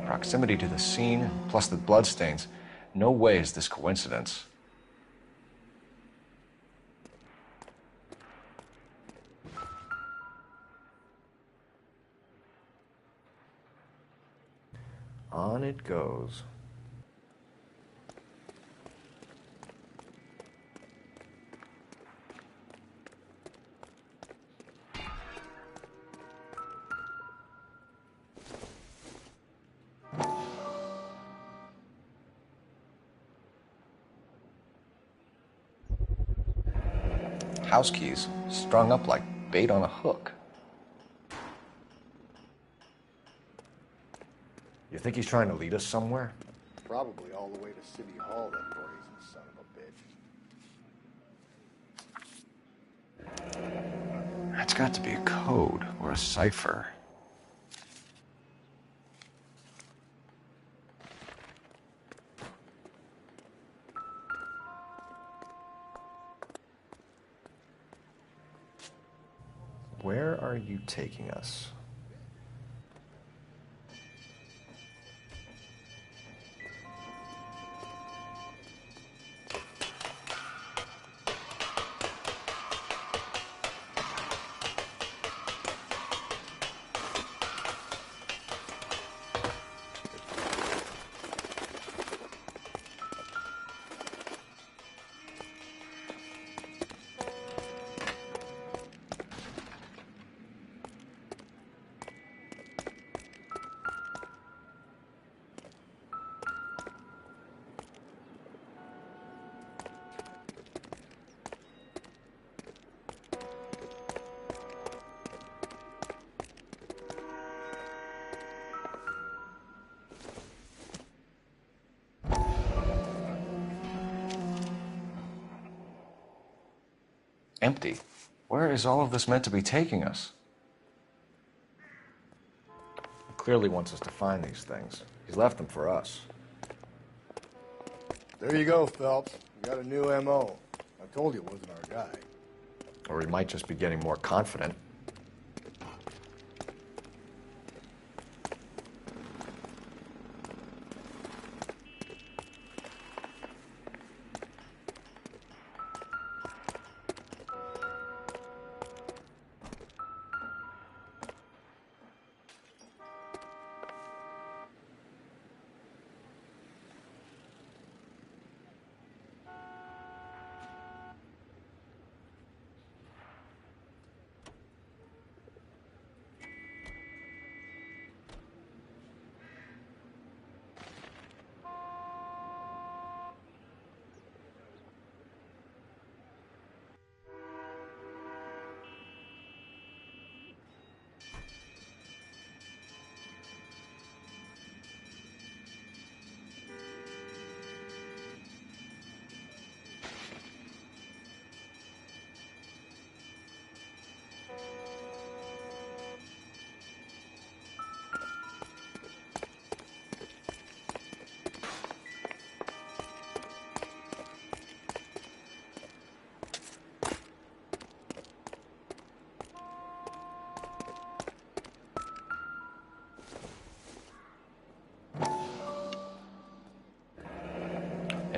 Proximity to the scene, plus the bloodstains. No way is this coincidence. On it goes. House keys, strung up like bait on a hook. You think he's trying to lead us somewhere? Probably all the way to City Hall, that brazen son of a bitch. That's got to be a code or a cipher. Where are you taking us? Empty. Where is all of this meant to be taking us? He clearly wants us to find these things. He's left them for us. There you go, Phelps. You got a new M.O. I told you it wasn't our guy. Or he might just be getting more confident.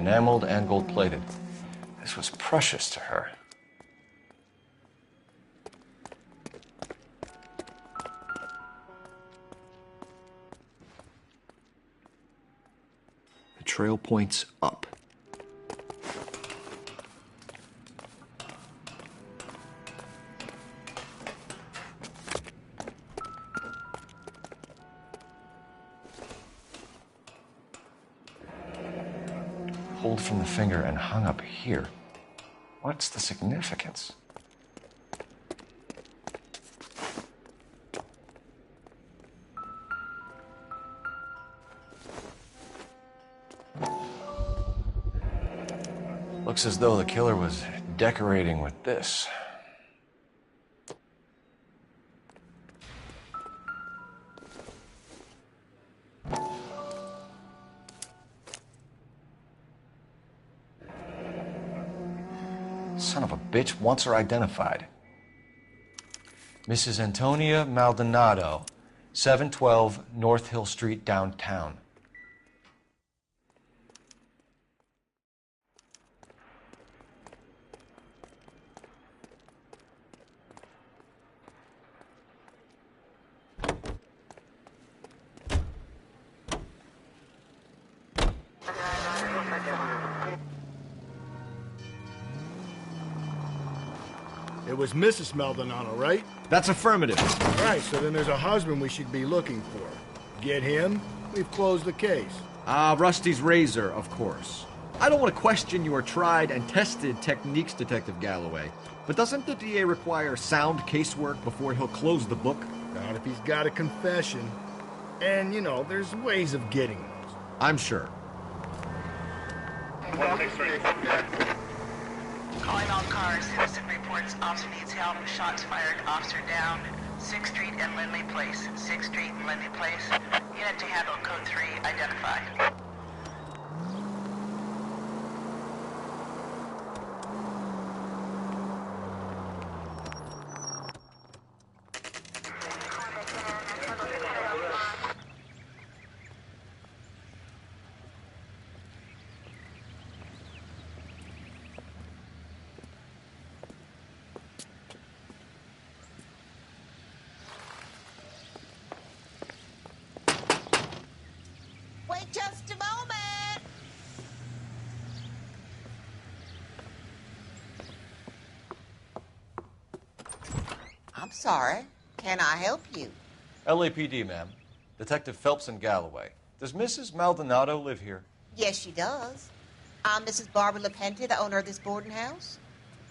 enameled and gold-plated. This was precious to her. The trail points up. Pulled from the finger and hung up here. What's the significance? Looks as though the killer was decorating with this. Son of a bitch wants her identified. Mrs. Antonia Maldonado, 712 North Hill Street, downtown. It was Mrs. Maldonado, right? That's affirmative. Right, so then there's a husband we should be looking for. Get him, we've closed the case. Rusty's razor, of course. I don't want to question your tried and tested techniques, Detective Galloway, but doesn't the DA require sound casework before he'll close the book? Not if he's got a confession. And, you know, there's ways of getting those. I'm sure. Calling all cars. Citizen reports officer needs help. Shots fired. Officer down. 6th Street and Lindley Place. 6th Street and Lindley Place. Unit to handle code 3 identified. Wait just a moment. I'm sorry. Can I help you? LAPD, ma'am. Detective Phelps and Galloway. Does Mrs. Maldonado live here? Yes, she does. I'm Mrs. Barbara LaPente, the owner of this boarding house.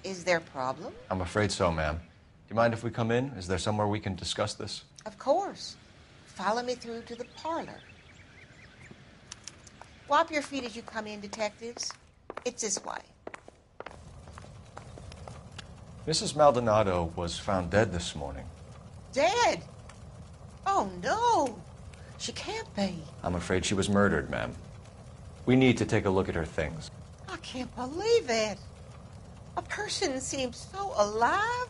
Is there a problem? I'm afraid so, ma'am. Do you mind if we come in? Is there somewhere we can discuss this? Of course. Follow me through to the parlor. Wipe your feet as you come in, detectives. It's this way. Mrs. Maldonado was found dead this morning. Dead? Oh, no. She can't be. I'm afraid she was murdered, ma'am. We need to take a look at her things. I can't believe it. A person seems so alive,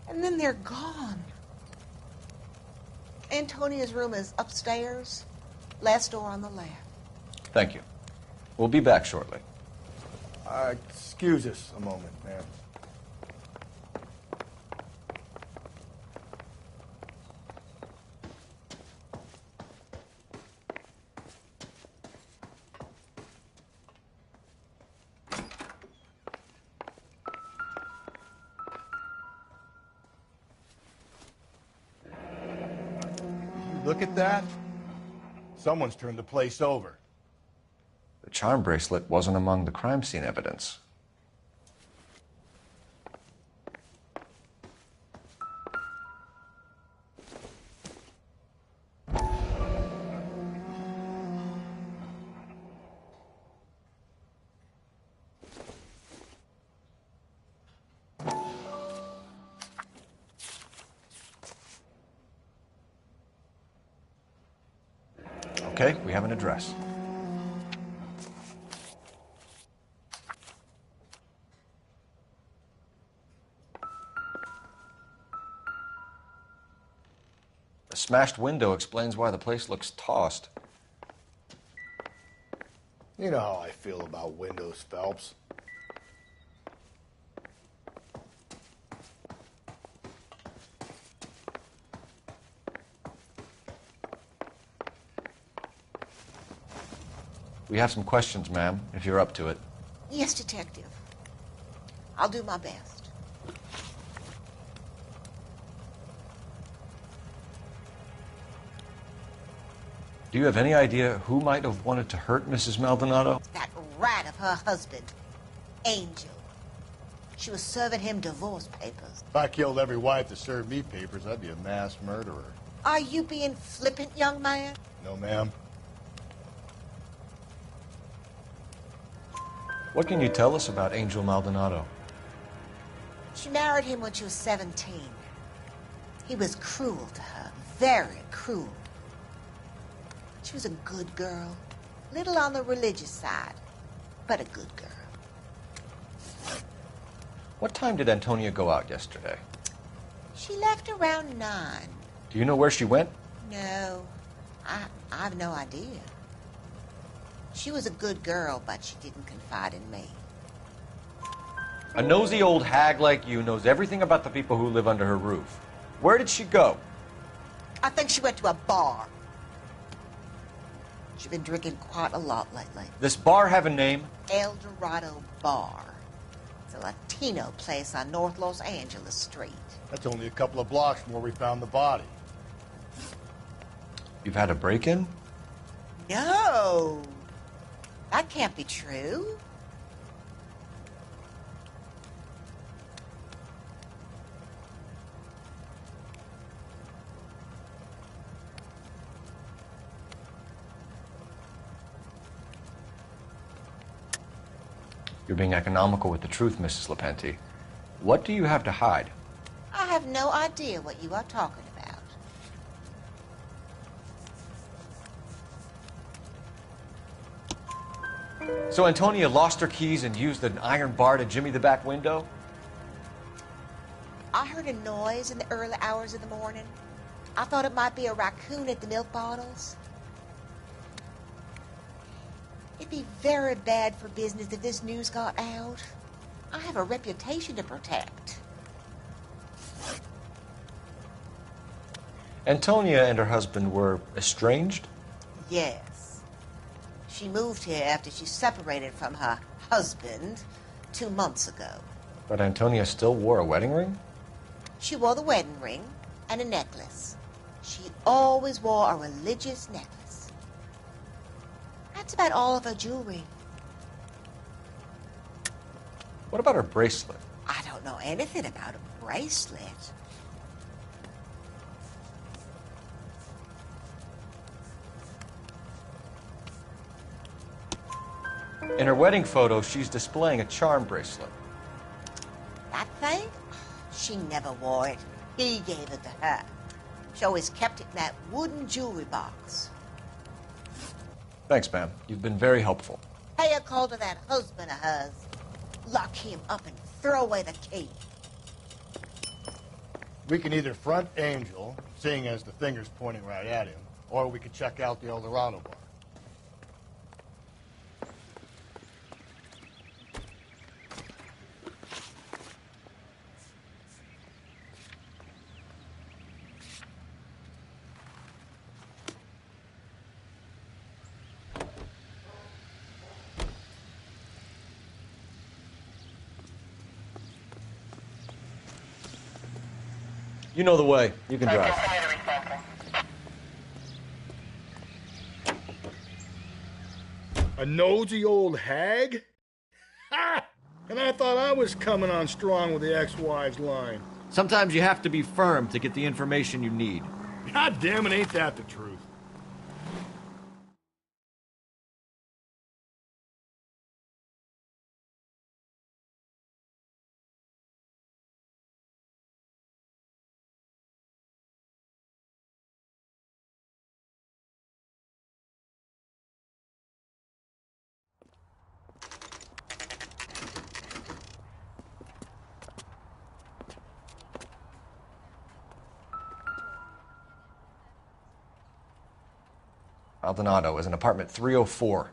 and then they're gone. Antonia's room is upstairs, last door on the left. Thank you. We'll be back shortly. Excuse us a moment, ma'am. Look at that. Someone's turned the place over. The charm bracelet wasn't among the crime scene evidence. Okay, we have an address. The smashed window explains why the place looks tossed. You know how I feel about windows, Phelps. We have some questions, ma'am, if you're up to it. Yes, Detective. I'll do my best. Do you have any idea who might have wanted to hurt Mrs. Maldonado? That rat of her husband, Angel. She was serving him divorce papers. If I killed every wife that served me papers, I'd be a mass murderer. Are you being flippant, young man? No, ma'am. What can you tell us about Angel Maldonado? She married him when she was 17. He was cruel to her, very cruel. She was a good girl, little on the religious side, but a good girl. What time did Antonia go out yesterday? She left around 9. Do you know where she went? No, I have no idea. She was a good girl, but she didn't confide in me. A nosy old hag like you knows everything about the people who live under her roof. Where did she go? I think she went to a bar. She's been drinking quite a lot lately. This bar have a name? El Dorado Bar. It's a Latino place on North Los Angeles Street. That's only a couple of blocks from where we found the body. You've had a break-in? No. That can't be true. You're being economical with the truth, Mrs. Lepenti. What do you have to hide? I have no idea what you are talking about. So Antonia lost her keys and used an iron bar to jimmy the back window? I heard a noise in the early hours of the morning. I thought it might be a raccoon at the milk bottles. It'd be very bad for business if this news got out. I have a reputation to protect. Antonia and her husband were estranged? Yes. She moved here after she separated from her husband 2 months ago. But Antonia still wore a wedding ring? She wore the wedding ring and a necklace. She always wore a religious necklace. That's about all of her jewelry. What about her bracelet? I don't know anything about a bracelet. In her wedding photo, she's displaying a charm bracelet. That thing? She never wore it. He gave it to her. She always kept it in that wooden jewelry box. Thanks, ma'am. You've been very helpful. Pay a call to that husband of hers. Lock him up and throw away the key. We can either front Angel, seeing as the finger's pointing right at him, or we could check out the El Dorado bar. You know the way. You can drive. A nosy old hag? Ha! And I thought I was coming on strong with the ex-wives line. Sometimes you have to be firm to get the information you need. God damn it, ain't that the truth? Maldonado is in apartment 304.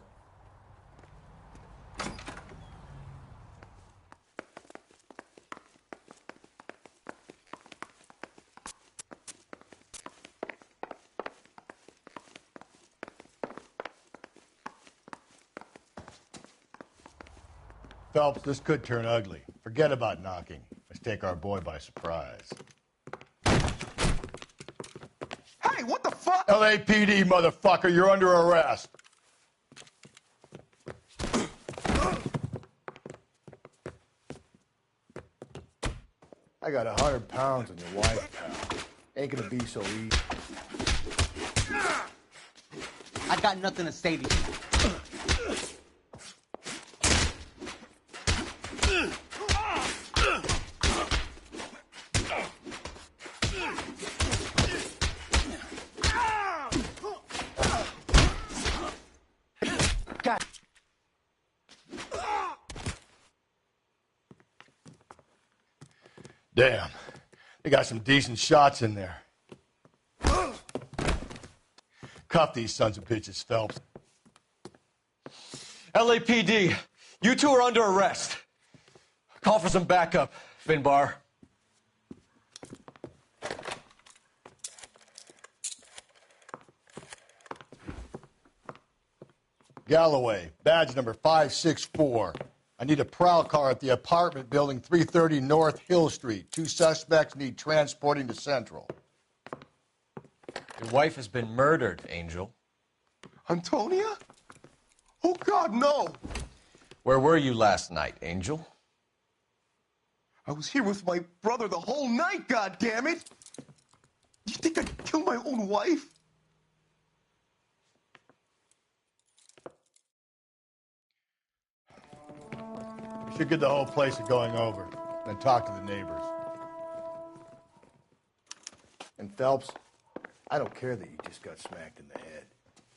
Phelps, this could turn ugly. Forget about knocking. Let's take our boy by surprise. Hey, what the fuck? LAPD, motherfucker, you're under arrest. I got 100 pounds on your wife, pal. Ain't gonna be so easy. I got nothing to say to you. Damn, they got some decent shots in there. Cuff these sons of bitches, Phelps. LAPD, you two are under arrest. Call for some backup, Finbar. Galloway, badge number 564. I need a prowl car at the apartment building 330 North Hill Street. 2 suspects need transporting to Central. Your wife has been murdered, Angel. Antonia? Oh, God, no. Where were you last night, Angel? I was here with my brother the whole night, goddammit! You think I'd kill my own wife? We should get the whole place a going over, then talk to the neighbors. And Phelps, I don't care that you just got smacked in the head.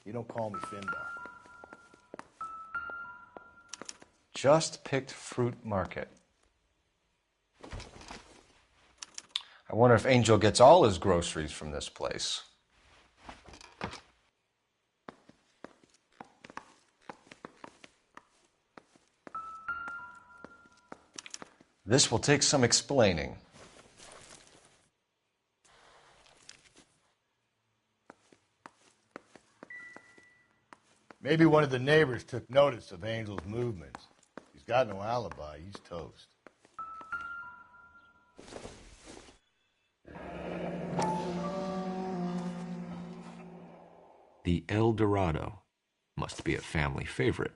You don't call me Finbar. Just picked Fruit Market. I wonder if Angel gets all his groceries from this place. This will take some explaining. Maybe one of the neighbors took notice of Angel's movements. He's got no alibi. He's toast. The El Dorado must be a family favorite.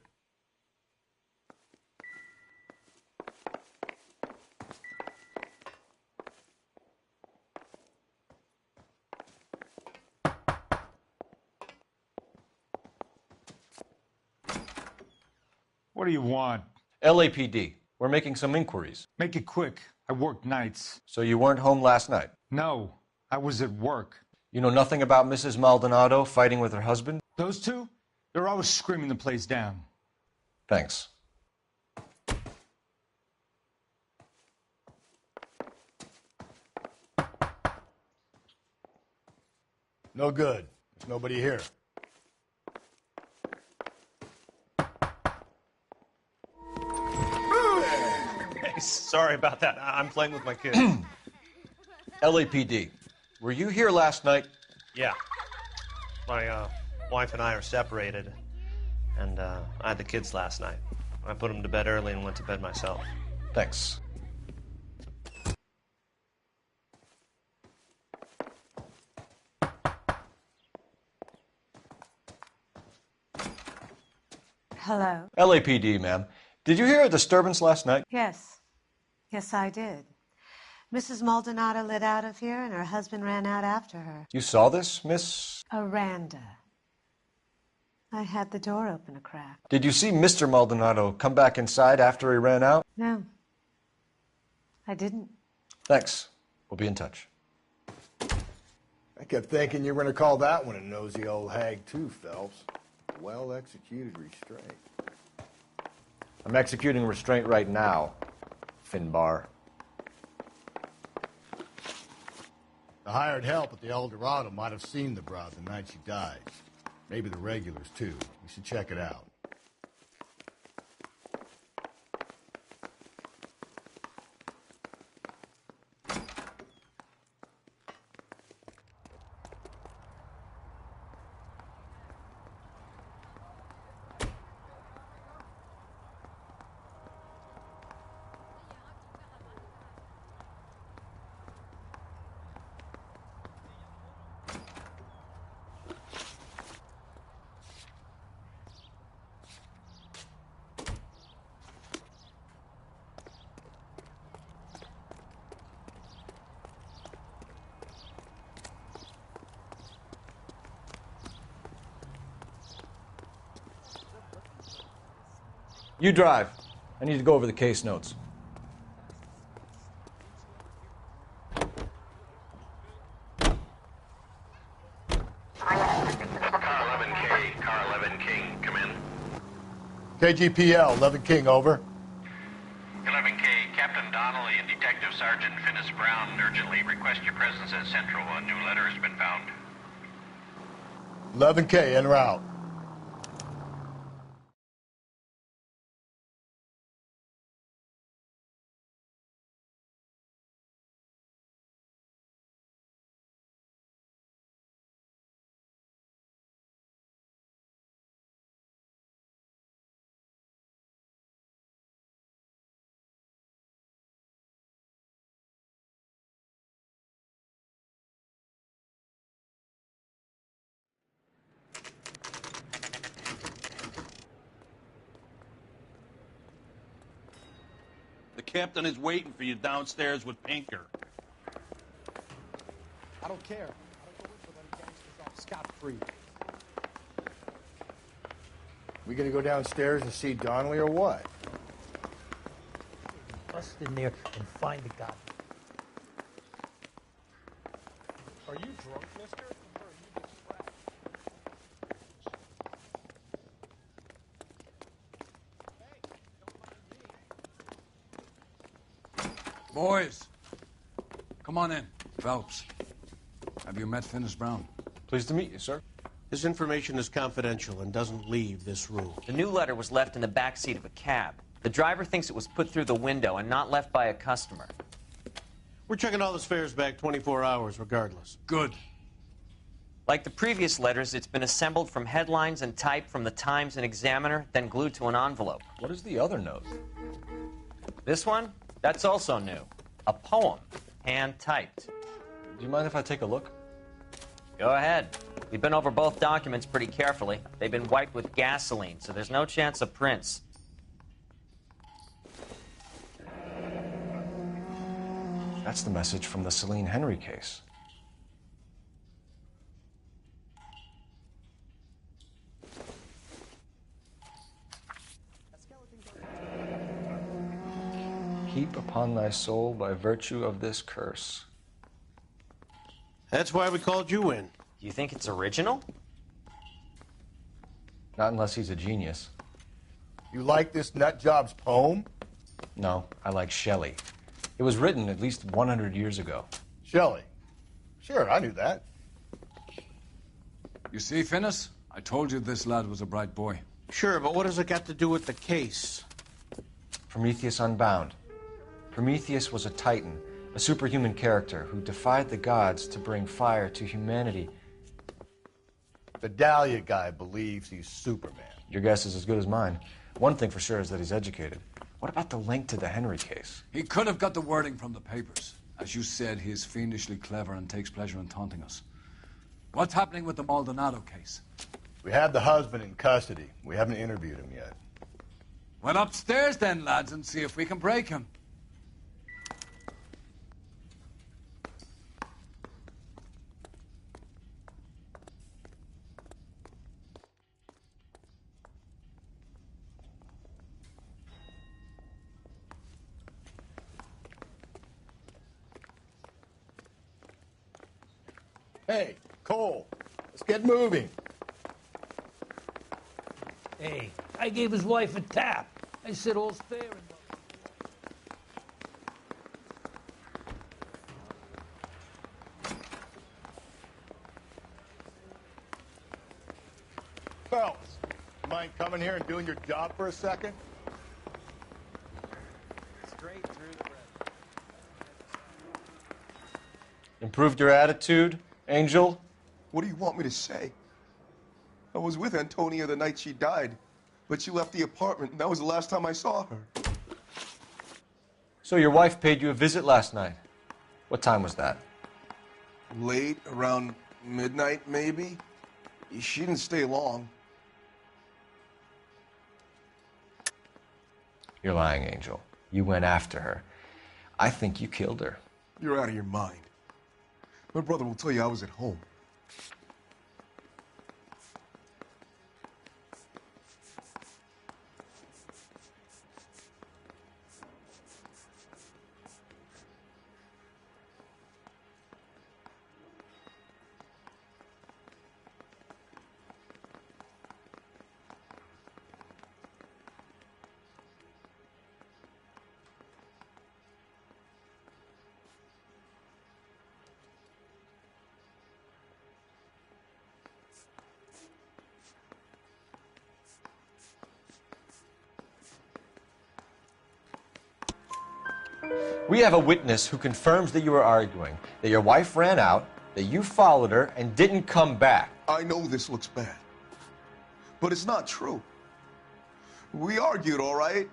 What do you want? LAPD. We're making some inquiries. Make it quick. I work nights. So you weren't home last night? No, I was at work. You know nothing about Mrs. Maldonado fighting with her husband? Those two? They're always screaming the place down. Thanks. No good. There's nobody here. Hey, sorry about that. I'm playing with my kid. LAPD. Were you here last night? Yeah. My wife and I are separated, and I had the kids last night. I put them to bed early and went to bed myself. Thanks. Hello? LAPD, ma'am. Did you hear a disturbance last night? Yes. Yes, I did. Mrs. Maldonado lit out of here, and her husband ran out after her. You saw this, Miss? Aranda. I had the door open a crack. Did you see Mr. Maldonado come back inside after he ran out? No. I didn't. Thanks. We'll be in touch. I kept thinking you were going to call that one a nosy old hag, too, Phelps. Well-executed restraint. I'm executing restraint right now, Finbar. The hired help at the El Dorado might have seen the broad the night she died. Maybe the regulars, too. We should check it out. You drive. I need to go over the case notes. Car 11K, Car 11 King, come in. KGPL, 11 King, over. 11K, Captain Donnelly and Detective Sergeant Finnis Brown urgently request your presence at Central. A new letter has been found. 11K, en route. The captain is waiting for you downstairs with Pinker. I don't care. I don't go in for letting gangsters off scot-free. We gonna go downstairs and see Donnelly or what? Bust in there and find the guy. Are you drunk, mister? Or are you distracted? Boys, come on in. Phelps, have you met Finnis Brown? Pleased to meet you, sir. This information is confidential and doesn't leave this room. The new letter was left in the back seat of a cab. The driver thinks it was put through the window and not left by a customer. We're checking all the fares back 24 hours regardless. Good. Like the previous letters, it's been assembled from headlines and typed from the Times and Examiner, then glued to an envelope. What is the other note? This one? That's also new. A poem, hand-typed. Do you mind if I take a look? Go ahead. We've been over both documents pretty carefully. They've been wiped with gasoline, so there's no chance of prints. That's the message from the Celine Henry case. Heap upon thy soul by virtue of this curse. That's why we called you in. Do you think it's original? Not unless he's a genius. You like this nutjob's poem? No, I like Shelley. It was written at least 100 years ago. Shelley? Sure, I knew that. You see, Finnis? I told you this lad was a bright boy. Sure, but what has it got to do with the case? Prometheus Unbound. Prometheus was a titan, a superhuman character who defied the gods to bring fire to humanity. The Dahlia guy believes he's Superman. Your guess is as good as mine. One thing for sure is that he's educated. What about the link to the Henry case? He could have got the wording from the papers. As you said, he is fiendishly clever and takes pleasure in taunting us. What's happening with the Maldonado case? We have the husband in custody. We haven't interviewed him yet. Well, upstairs then, lads, and see if we can break him. Hey, Cole, let's get moving. Hey, I gave his wife a tap. I said all's fair in love. Phelps, mind coming here and doing your job for a second? Straight through the red. Improved your attitude, Angel? What do you want me to say? I was with Antonia the night she died, but she left the apartment, and that was the last time I saw her. So your wife paid you a visit last night. What time was that? Late, around midnight, maybe? She didn't stay long. You're lying, Angel. You went after her. I think you killed her. You're out of your mind. My brother will tell you I was at home. We have a witness who confirms that you were arguing, that your wife ran out, that you followed her, and didn't come back. I know this looks bad, but it's not true. We argued, all right,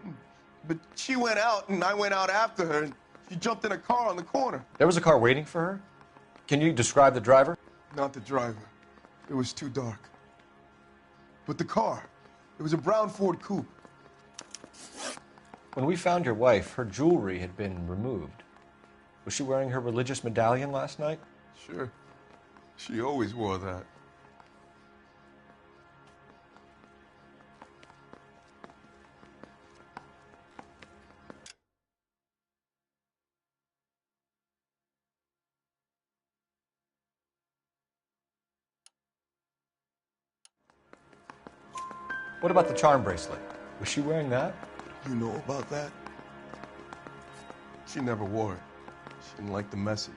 but she went out and I went out after her and she jumped in a car on the corner. There was a car waiting for her? Can you describe the driver? Not the driver. It was too dark. But the car, it was a brown Ford coupe. When we found your wife, her jewelry had been removed. Was she wearing her religious medallion last night? Sure. She always wore that. What about the charm bracelet? Was she wearing that? You know about that? She never wore it. She didn't like the message.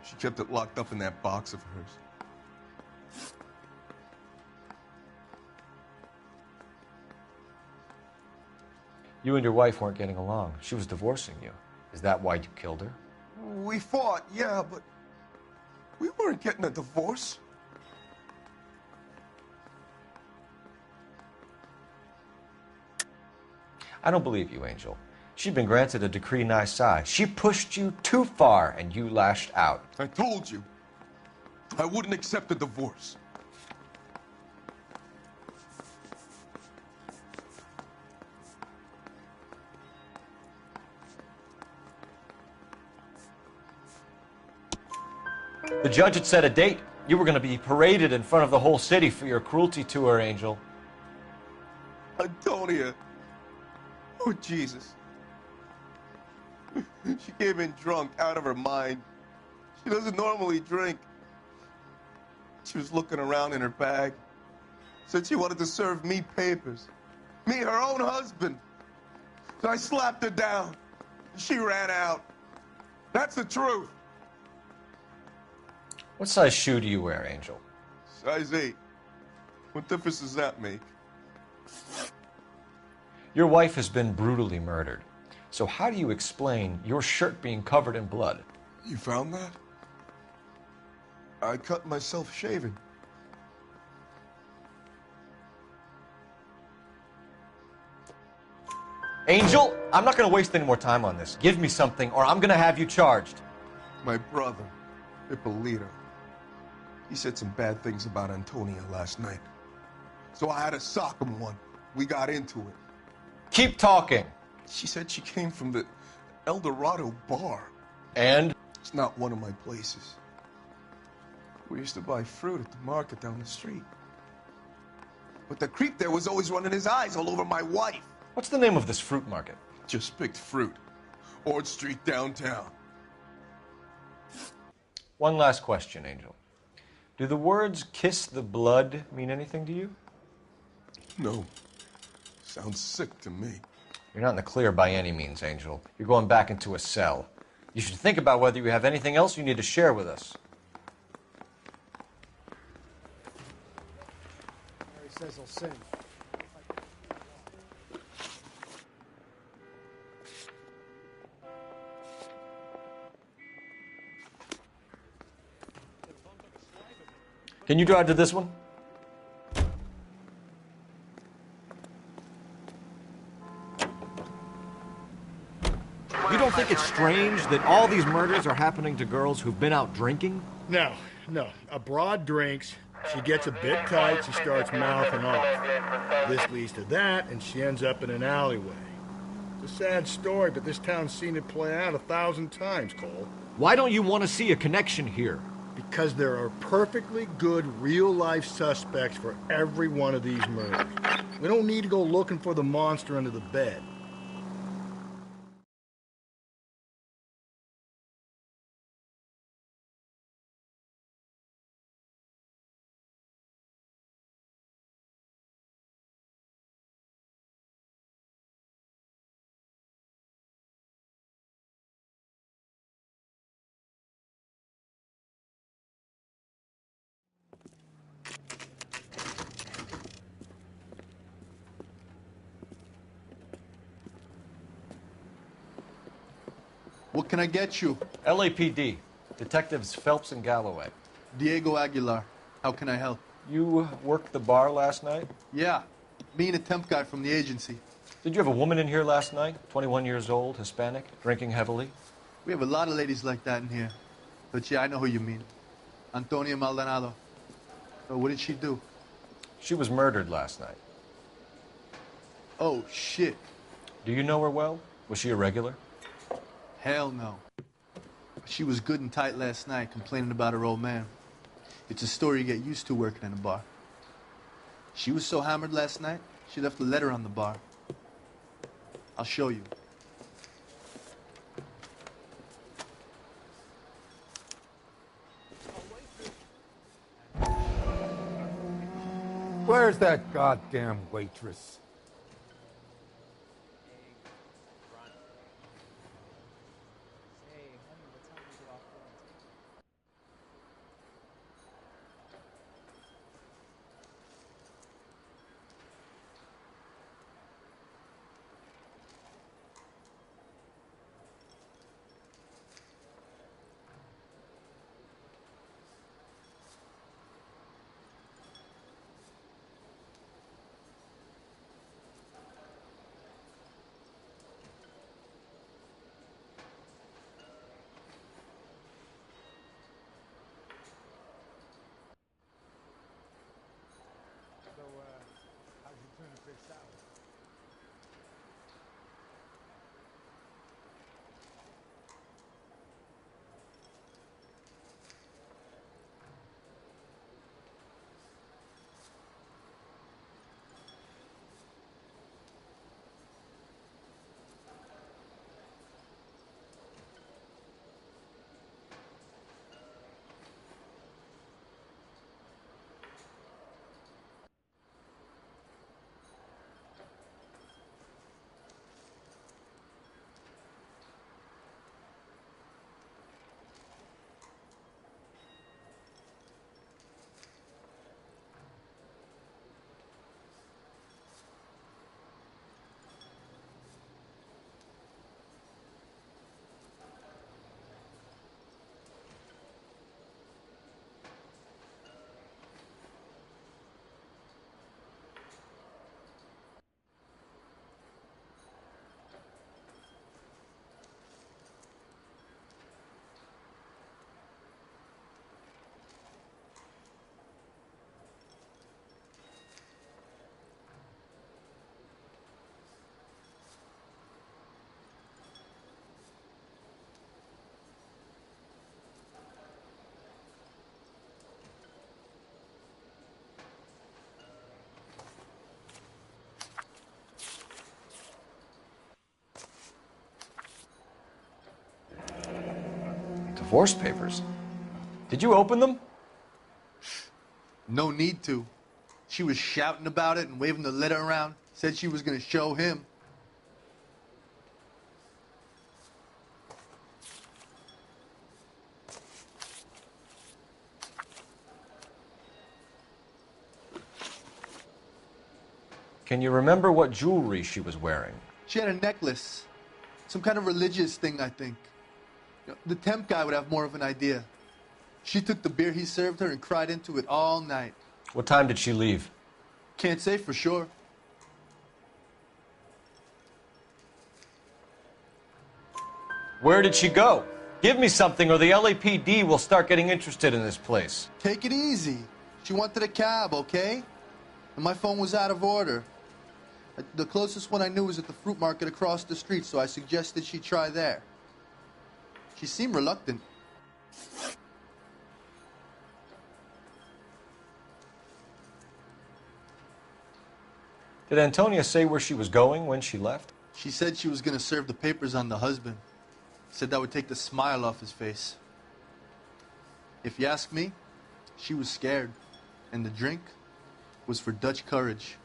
She kept it locked up in that box of hers. You and your wife weren't getting along. She was divorcing you. Is that why you killed her? We fought, yeah, but we weren't getting a divorce. I don't believe you, Angel. She'd been granted a decree nisi. She pushed you too far, and you lashed out. I told you, I wouldn't accept a divorce. The judge had set a date. You were going to be paraded in front of the whole city for your cruelty to her, Angel. Antonia. Oh, Jesus. She came in drunk, out of her mind. She doesn't normally drink. She was looking around in her bag. Said she wanted to serve me papers. Me, her own husband. So I slapped her down. She ran out. That's the truth. What size shoe do you wear, Angel? Size 8. What difference does that make? Your wife has been brutally murdered. So how do you explain your shirt being covered in blood? You found that? I cut myself shaving. Angel, I'm not going to waste any more time on this. Give me something or I'm going to have you charged. My brother, Ippolito, he said some bad things about Antonia last night. So I had to sock him one. We got into it. Keep talking. She said she came from the El Dorado bar. And? It's not one of my places. We used to buy fruit at the market down the street. But the creep there was always running his eyes all over my wife. What's the name of this fruit market? Just picked fruit. Ord Street downtown. One last question, Angel. Do the words kiss the blood mean anything to you? No. Sounds sick to me. You're not in the clear by any means, Angel. You're going back into a cell. You should think about whether you have anything else you need to share with us. Mary says he'll sing. Can you drive to this one? You don't think it's strange that all these murders are happening to girls who've been out drinking? No. A broad drinks, she gets a bit tight, she starts mouthing off. This leads to that, and she ends up in an alleyway. It's a sad story, but this town's seen it play out 1,000 times, Cole. Why don't you want to see a connection here? Because there are perfectly good real-life suspects for every one of these murders. We don't need to go looking for the monster under the bed. What can I get you? LAPD. Detectives Phelps and Galloway. Diego Aguilar. How can I help? You worked the bar last night? Yeah. Me and a temp guy from the agency. Did you have a woman in here last night? 21 years old, Hispanic, drinking heavily? We have a lot of ladies like that in here. But yeah, I know who you mean. Antonia Maldonado. So what did she do? She was murdered last night. Oh, shit. Do you know her well? Was she a regular? Hell no. She was good and tight last night, complaining about her old man. It's a story you get used to working in a bar. She was so hammered last night, she left a letter on the bar. I'll show you. Where's that goddamn waitress? How'd you turn a fish sour? Divorce papers? Did you open them? No need to. She was shouting about it and waving the letter around. Said she was going to show him. Can you remember what jewelry she was wearing? She had a necklace. Some kind of religious thing, I think. The temp guy would have more of an idea. She took the beer he served her and cried into it all night. What time did she leave? Can't say for sure. Where did she go? Give me something or the LAPD will start getting interested in this place. Take it easy. She wanted a cab, okay? And my phone was out of order. The closest one I knew was at the fruit market across the street, so I suggested she try there. She seemed reluctant. Did Antonia say where she was going when she left? She said she was going to serve the papers on the husband. Said that would take the smile off his face. If you ask me, she was scared. And the drink was for Dutch courage.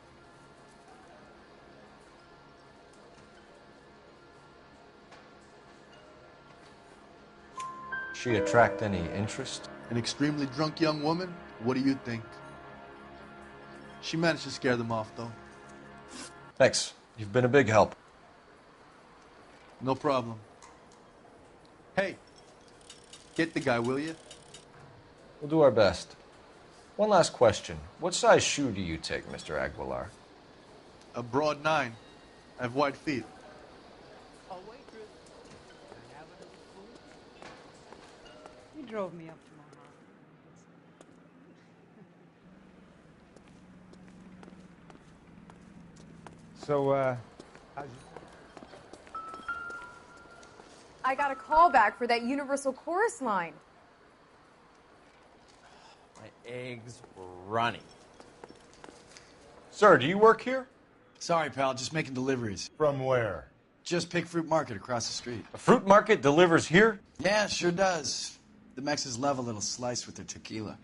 She attract any interest? An extremely drunk young woman? What do you think? She managed to scare them off, though. Thanks. You've been a big help. No problem. Hey, get the guy, will you? We'll do our best. One last question. What size shoe do you take, Mr. Aguilar? A broad 9. I have wide feet. He drove me up to my house. So, I got a call back for that Universal Chorus line. My eggs were running. Sir, do you work here? Sorry, pal, just making deliveries. From where? Just Pick Fruit Market across the street. A fruit market delivers here? Yeah, sure does. The Mexes love a little slice with their tequila.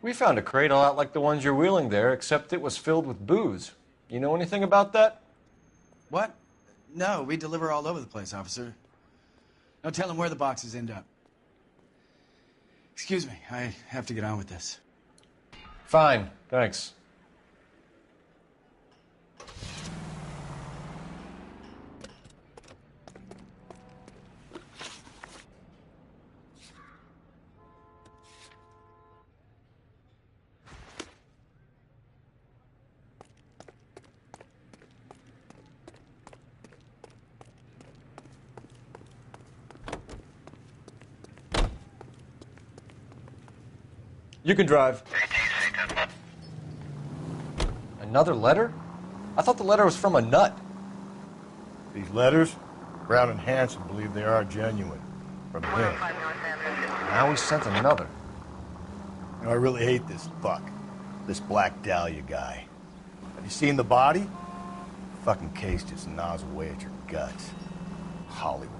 We found a crate a lot like the ones you're wheeling there, except it was filled with booze. You know anything about that? What? No, we deliver all over the place, officer. No telling where the boxes end up. Excuse me, I have to get on with this. Fine, thanks. You can drive. Another letter? I thought the letter was from a nut. These letters, Brown and Hanson believe they are genuine. From him. Now he sent another. You know, I really hate this fuck. This Black Dahlia guy. Have you seen the body? The fucking case just gnaws away at your guts. Hollywood.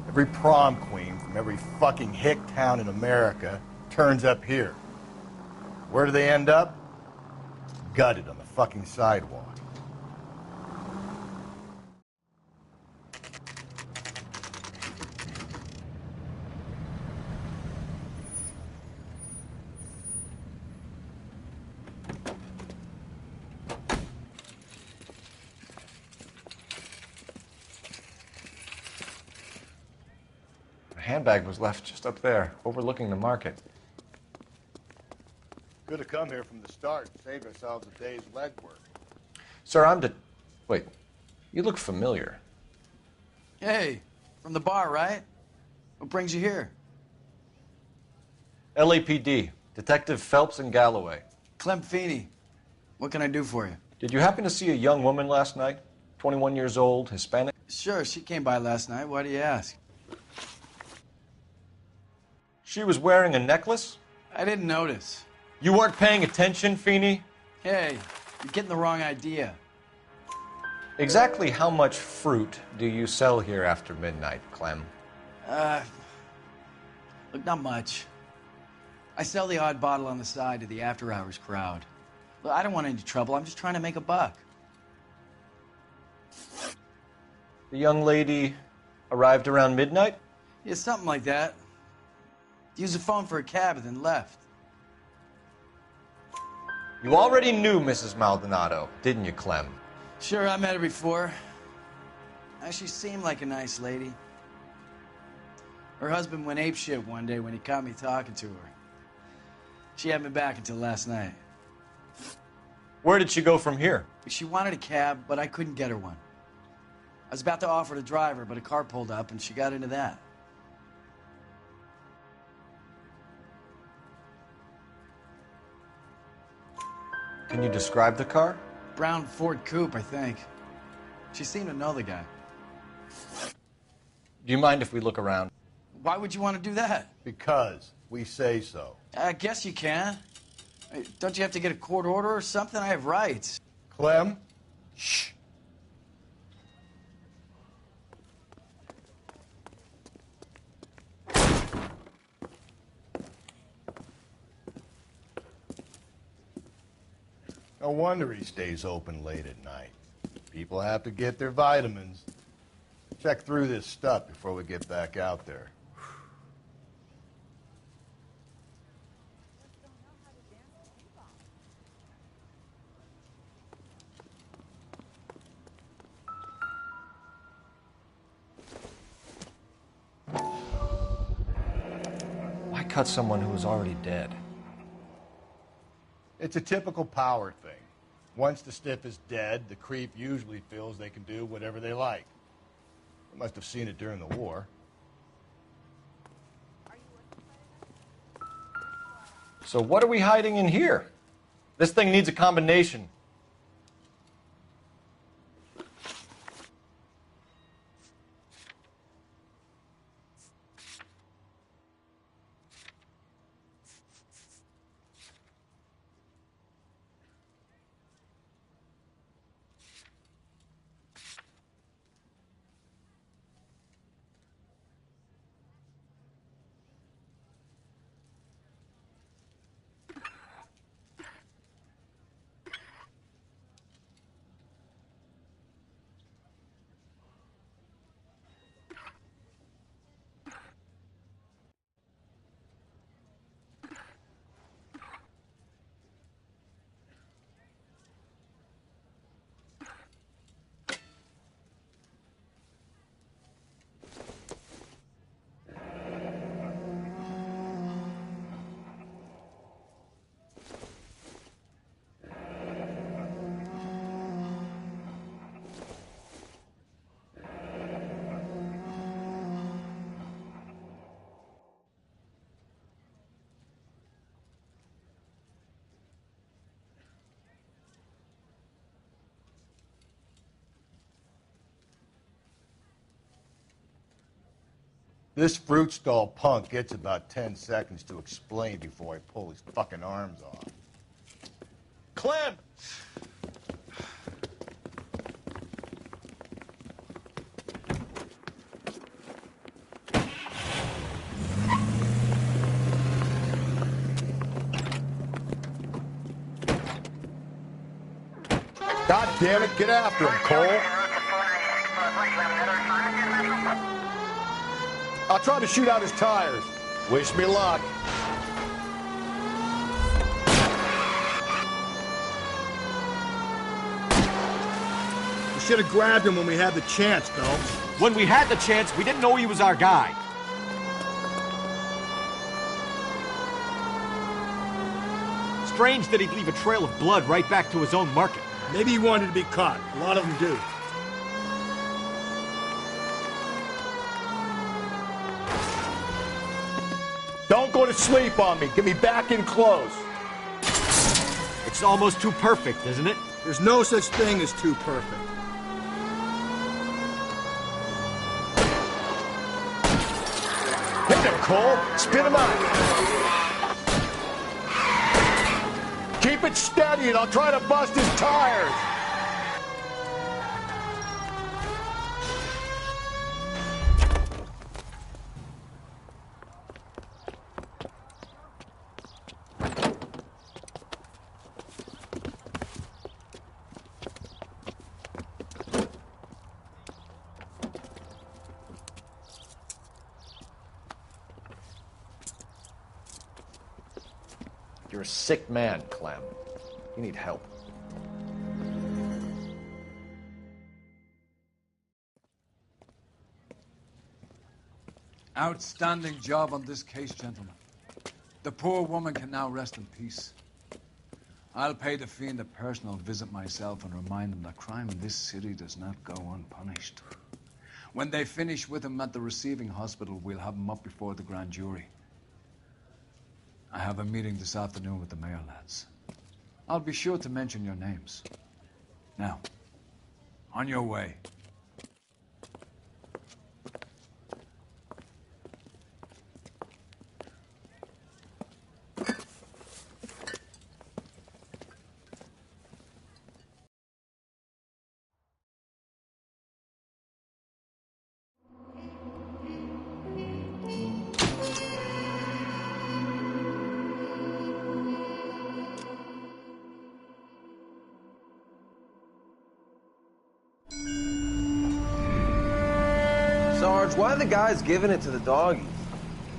Every prom queen from every fucking hick town in America turns up here. Where do they end up? Gutted on the fucking sidewalk. The handbag was left just up there, overlooking the market. Could have come here from the start and saved ourselves a day's legwork. Sir, Wait, you look familiar. Hey, from the bar, right? What brings you here? LAPD, Detective Phelps and Galloway. Clem Feeney. What can I do for you? Did you happen to see a young woman last night? 21 years old, Hispanic? Sure, she came by last night. Why do you ask? She was wearing a necklace? I didn't notice. You weren't paying attention, Feeney? Hey, you're getting the wrong idea. Exactly how much fruit do you sell here after midnight, Clem? Look, not much. I sell the odd bottle on the side to the after-hours crowd. Look, I don't want any trouble. I'm just trying to make a buck. The young lady arrived around midnight? Yeah, something like that. Used the phone for a cab and then left. You already knew Mrs. Maldonado, didn't you, Clem? Sure, I met her before. She seemed like a nice lady. Her husband went apeshit one day when he caught me talking to her. She had me back until last night. Where did she go from here? She wanted a cab, but I couldn't get her one. I was about to offer to drive her, but a car pulled up and she got into that. Can you describe the car? Brown Ford Coupe, I think. She seemed to know the guy. Do you mind if we look around? Why would you want to do that? Because we say so. I guess you can. Don't you have to get a court order or something? I have rights. Clem? Shh. No wonder he stays open late at night. People have to get their vitamins. Check through this stuff before we get back out there. cut someone who was already dead? It's a typical power thing. Once the stiff is dead, the creep usually feels they can do whatever they like. They must have seen it during the war. So what are we hiding in here? This thing needs a combination. This fruit stall punk gets about 10 seconds to explain before I pull his fucking arms off. Clem! God damn it, get after him, Cole. I'll try to shoot out his tires. Wish me luck. We should have grabbed him when we had the chance, Phelps. When we had the chance, we didn't know he was our guy. Strange that he'd leave a trail of blood right back to his own market. Maybe he wanted to be caught. A lot of them do. Don't go to sleep on me. Get me back in close. It's almost too perfect, isn't it? There's no such thing as too perfect. Hit him, Cole. Spin him out. Keep it steady and I'll try to bust his tires. You're a sick man, Clem. You need help. Outstanding job on this case, gentlemen. The poor woman can now rest in peace. I'll pay the fiend a personal visit myself and remind him that crime in this city does not go unpunished. When they finish with him at the receiving hospital, we'll have him up before the grand jury. I have a meeting this afternoon with the mayor lads. I'll be sure to mention your names. Now, on your way. Sarge, why are the guys giving it to the doggies?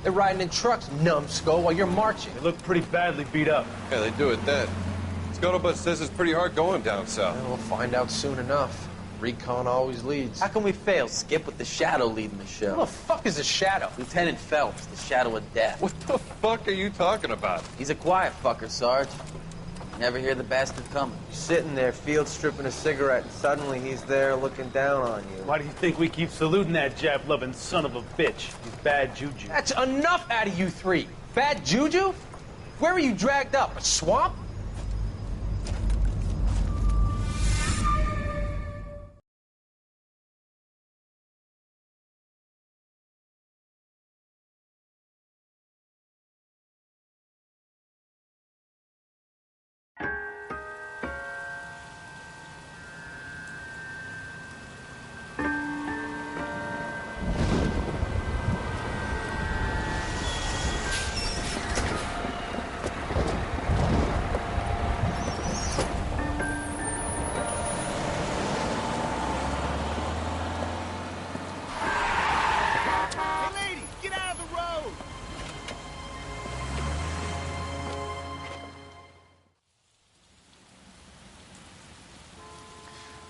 They're riding in trucks, numbskull, while you're marching. They look pretty badly beat up. Yeah, they do it then. Scuttlebutt says it's pretty hard going down south. Well, we'll find out soon enough. Recon always leads. How can we fail? Skip with the Shadow leading the show. Who the fuck is a Shadow? Lieutenant Phelps, the Shadow of Death. What the fuck are you talking about? He's a quiet fucker, Sarge. Never hear the bastard coming. You're sitting there, field stripping a cigarette, and suddenly he's there looking down on you. Why do you think we keep saluting that Jap-loving son of a bitch? He's bad juju. That's enough out of you three. Bad juju? Where were you dragged up? A swamp?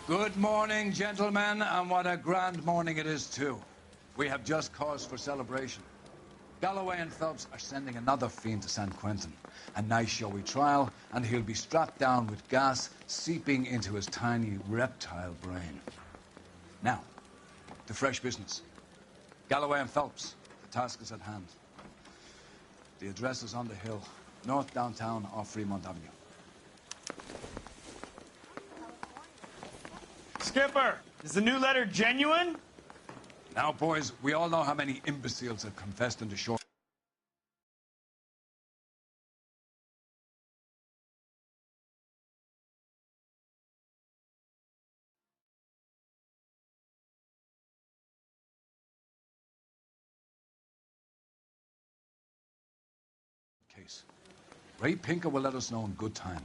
Good morning, gentlemen, and what a grand morning it is, too. We have just cause for celebration. Galloway and Phelps are sending another fiend to San Quentin. A nice showy trial, and he'll be strapped down with gas seeping into his tiny reptile brain. Now, to fresh business. Galloway and Phelps, the task is at hand. The address is on the hill, north downtown off Fremont Avenue. Skipper, is the new letter genuine? Now, boys, we all know how many imbeciles have confessed in the short case. Ray Pinker will let us know in good time.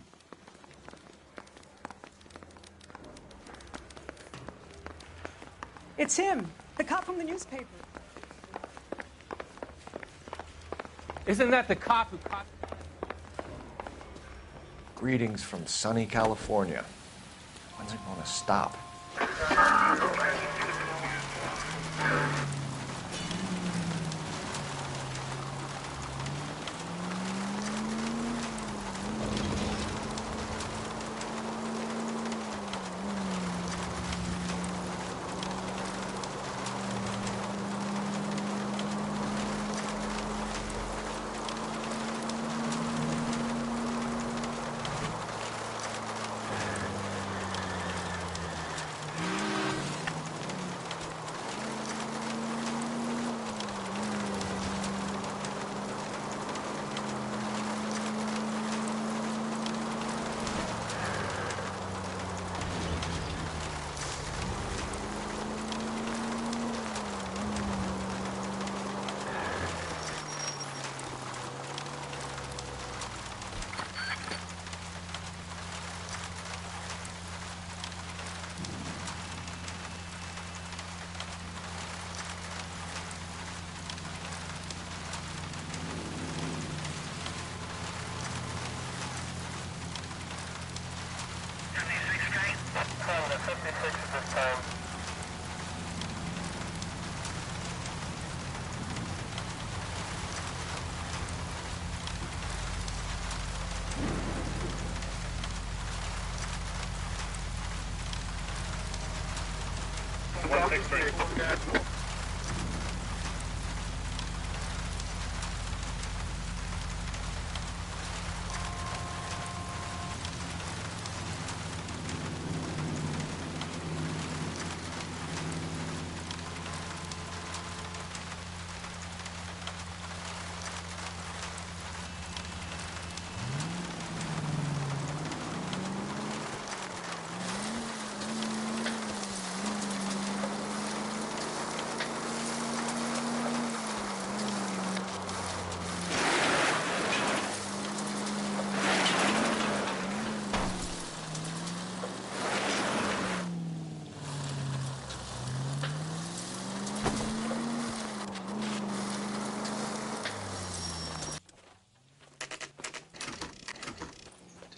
It's him, the cop from the newspaper. Isn't that the cop who caught... Greetings from sunny California. When's it gonna stop?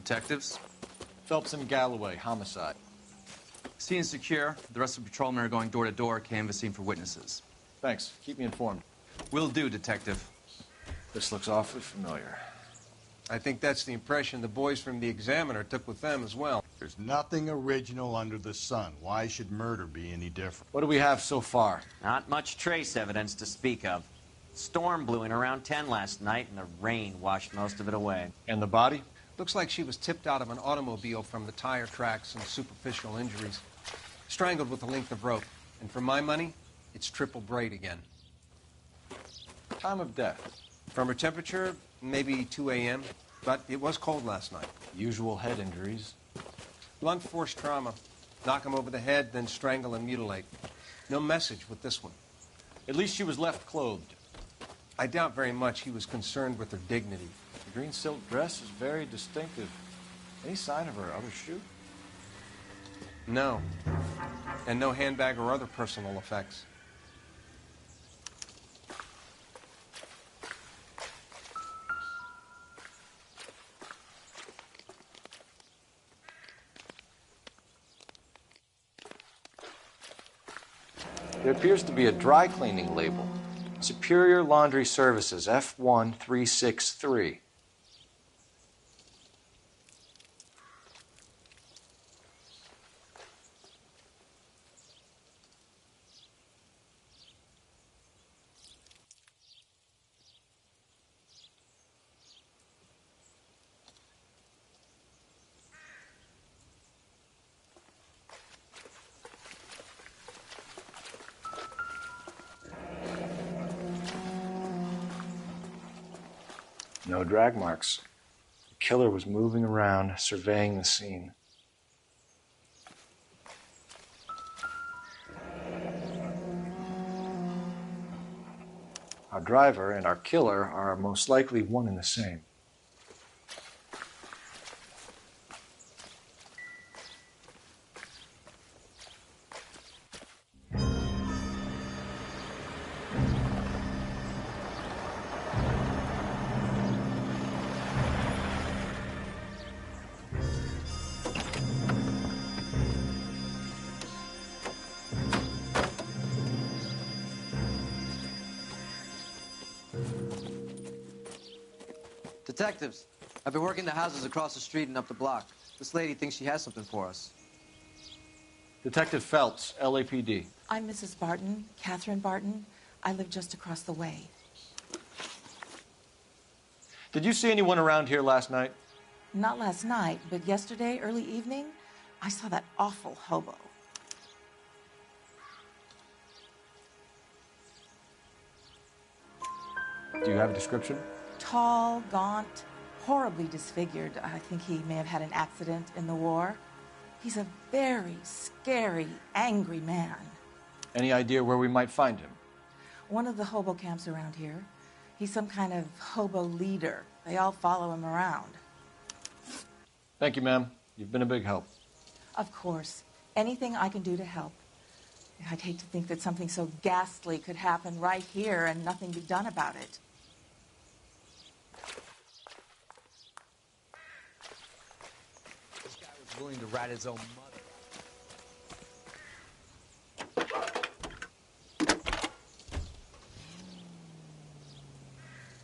Detectives? Phelps and Galloway, homicide. Scene is secure. The rest of the patrolmen are going door to door, canvassing for witnesses. Thanks. Keep me informed. Will do, Detective. This looks awfully familiar. I think that's the impression the boys from the Examiner took with them as well. There's nothing original under the sun. Why should murder be any different? What do we have so far? Not much trace evidence to speak of. Storm blew in around 10 last night, and the rain washed most of it away. And the body? Looks like she was tipped out of an automobile from the tire tracks and superficial injuries. Strangled with a length of rope. And for my money, it's triple braid again. Time of death? From her temperature, maybe 2 a.m., but it was cold last night. Usual head injuries? Blunt force trauma. Knock him over the head, then strangle and mutilate. No message with this one. At least she was left clothed. I doubt very much he was concerned with her dignity. The green silk dress is very distinctive. Any sign of her other shoe? No. And no handbag or other personal effects. There appears to be a dry cleaning label. Superior Laundry Services, F1363. No drag marks. The killer was moving around, surveying the scene. Our driver and our killer are most likely one and the same. Detectives, I've been working the houses across the street and up the block. This lady thinks she has something for us. Detective Phelps, LAPD. I'm Mrs. Barton, Catherine Barton. I live just across the way. Did you see anyone around here last night? Not last night, but yesterday, early evening, I saw that awful hobo. Do you have a description? Tall, gaunt, horribly disfigured. I think he may have had an accident in the war. He's a very scary, angry man. Any idea where we might find him? One of the hobo camps around here. He's some kind of hobo leader. They all follow him around. Thank you, ma'am. You've been a big help. Of course. Anything I can do to help. I'd hate to think that something so ghastly could happen right here and nothing be done about it. This guy was willing to rat his own mother.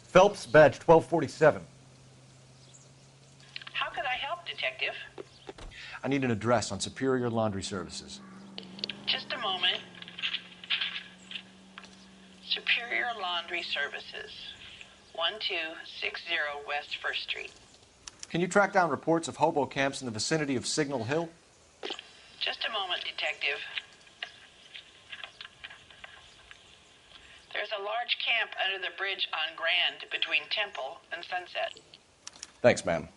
Phelps, badge 1247. How can I help, Detective? I need an address on Superior Laundry Services. Just a moment. Superior Laundry Services, 1260 West 1st Street. Can you track down reports of hobo camps in the vicinity of Signal Hill? Just a moment, Detective. There's a large camp under the bridge on Grand between Temple and Sunset. Thanks, ma'am.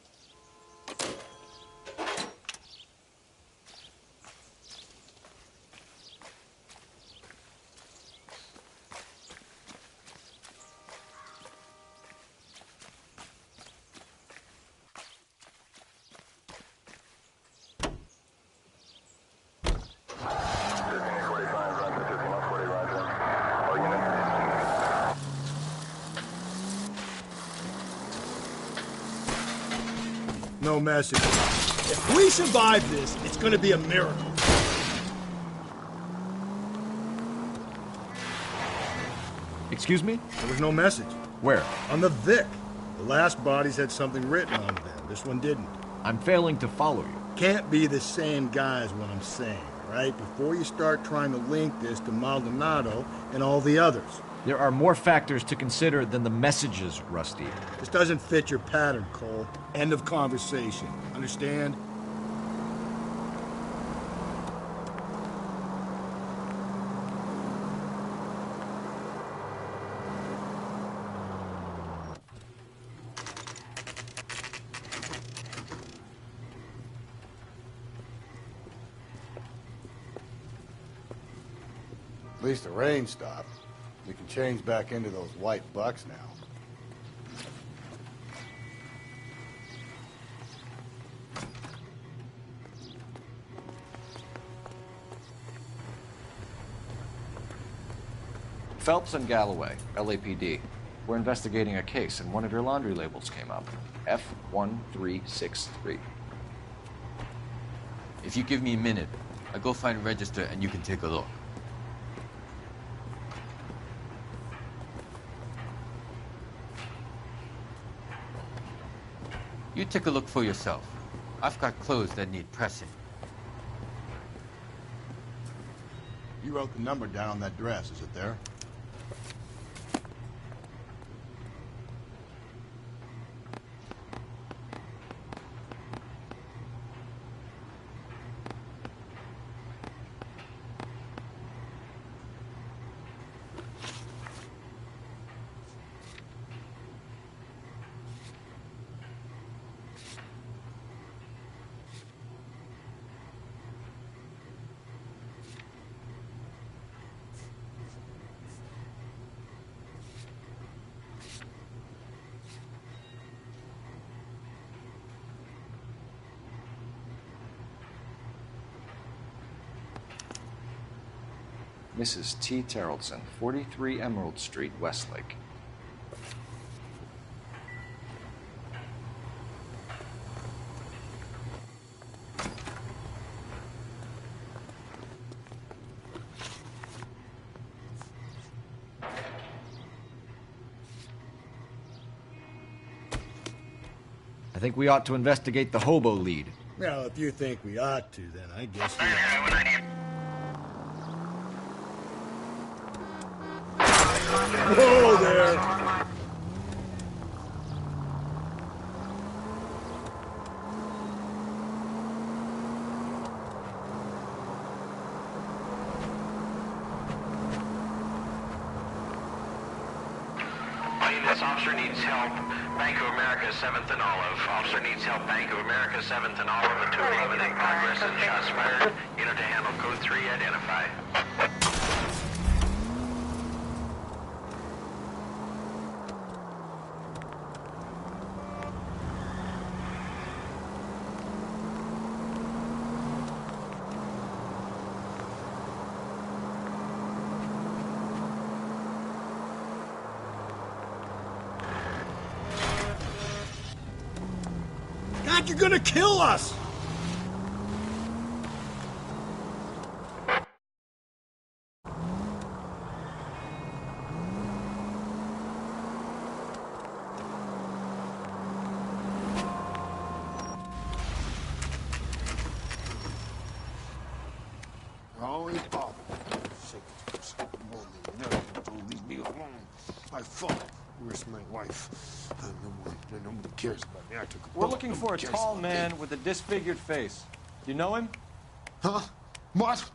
No message. If we survive this, it's gonna be a miracle. Excuse me? There was no message. Where? On the Vic. The last bodies had something written on them. This one didn't. I'm failing to follow you. Can't be the same guy is what I'm saying, right? Before you start trying to link this to Maldonado and all the others. There are more factors to consider than the messages, Rusty. This doesn't fit your pattern, Cole. End of conversation. Understand? At least the rain stopped. We can change back into those white bucks now. Phelps and Galloway, LAPD. We're investigating a case, and one of your laundry labels came up. F1363. If you give me a minute, I'll go find a register and you can take a look. You take a look for yourself. I've got clothes that need pressing. You wrote the number down on that dress, is it there? Mrs. T. Terrellson, 43 Emerald Street, Westlake. I think we ought to investigate the hobo lead. Well, if you think we ought to, then I guess we Whoa there! This officer needs help. Bank of America, 7th and Olive. Officer needs help. Bank of America, 7th and Olive. A 211 in progress and shots fired. Unit to handle code 3, identify. God, you're gonna kill us! Holy pop. Leave me alone. I fought. Where's my wife? Nobody cares about me. I took a We're looking for a tall man with a disfigured face. You know him? Huh? What?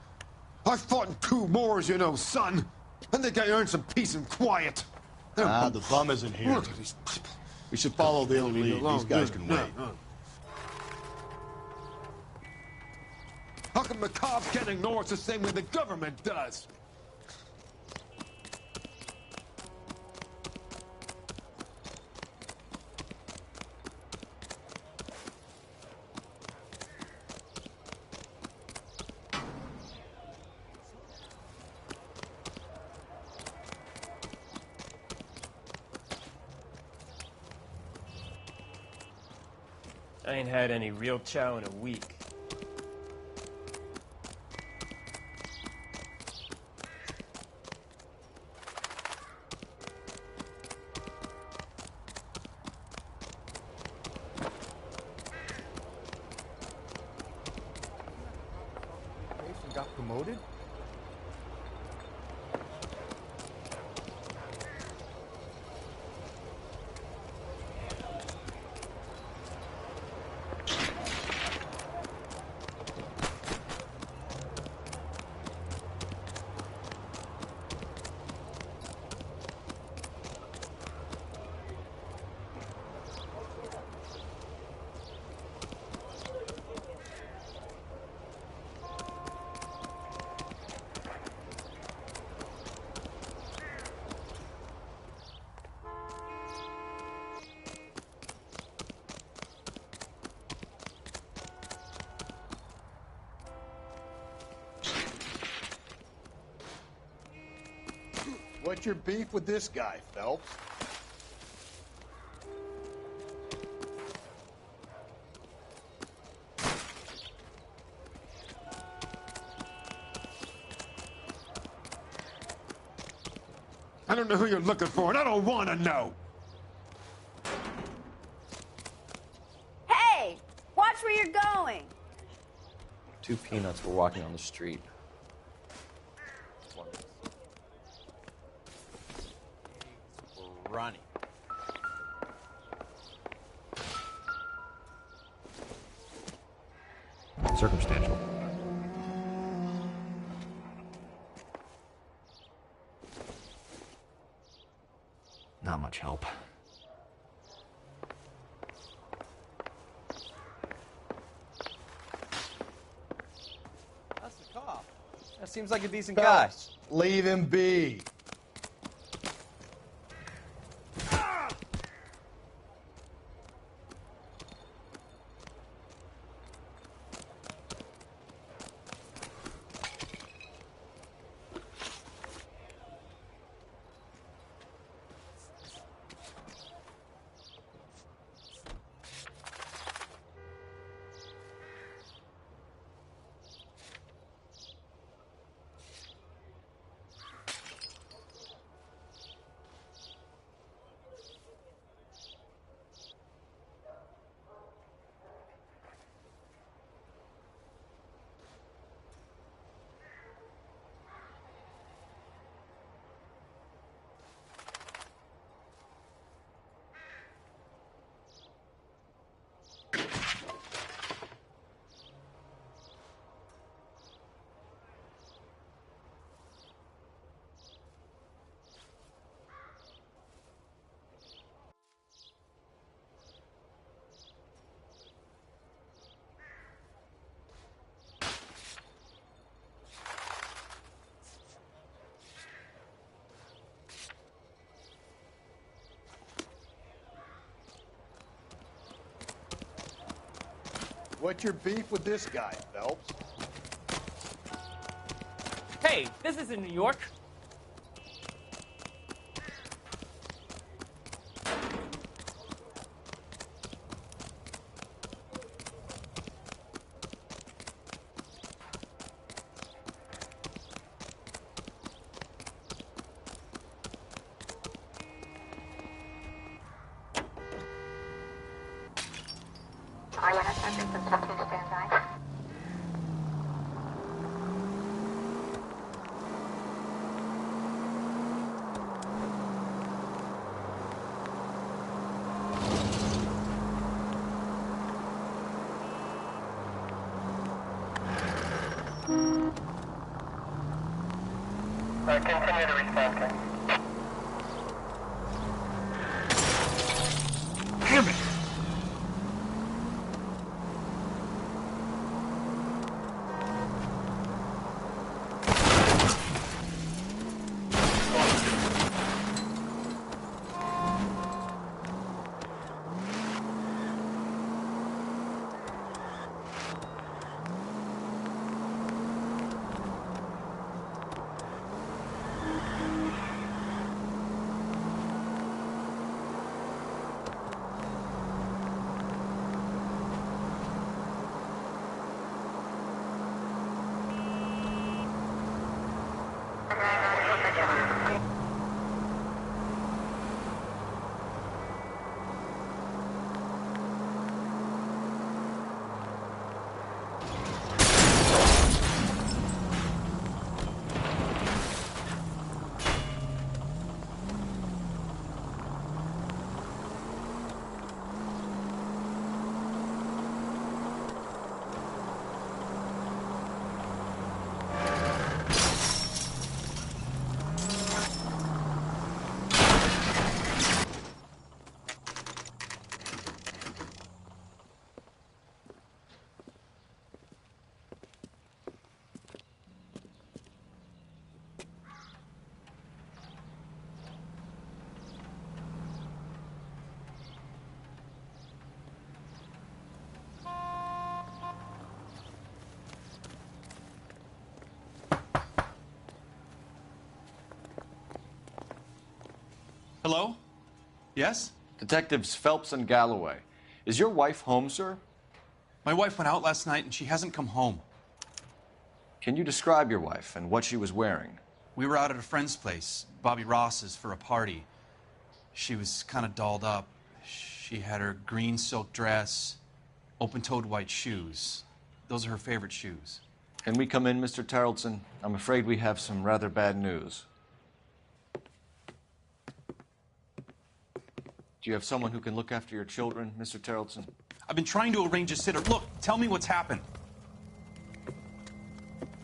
I fought in 2 wars, you know, son. I think I earned some peace and quiet. The bum isn't here. Look at these people. We should follow the lead. These guys can wait. How come the cops can't ignore us the same way the government does? I ain't had any real chow in a week. promoted? What's your beef with this guy, Phelps? I don't know who you're looking for, and I don't want to know. Hey! Watch where you're going! Two peanuts were walking on the street. Running. Circumstantial. Not much help. That's the cop. That seems like a decent guy. Leave him be. What's your beef with this guy, Phelps? Hey, this isn't New York. Continue to respond, sir. Damn it! Hello? Yes? Detectives Phelps and Galloway. Is your wife home, sir? My wife went out last night and she hasn't come home. Can you describe your wife and what she was wearing? We were out at a friend's place, Bobby Ross's, for a party. She was kind of dolled up. She had her green silk dress, open-toed white shoes. Those are her favorite shoes. Can we come in, Mr. Tarleton? I'm afraid we have some rather bad news. Do you have someone who can look after your children, Mr. Tarleton? I've been trying to arrange a sitter. Look, tell me what's happened.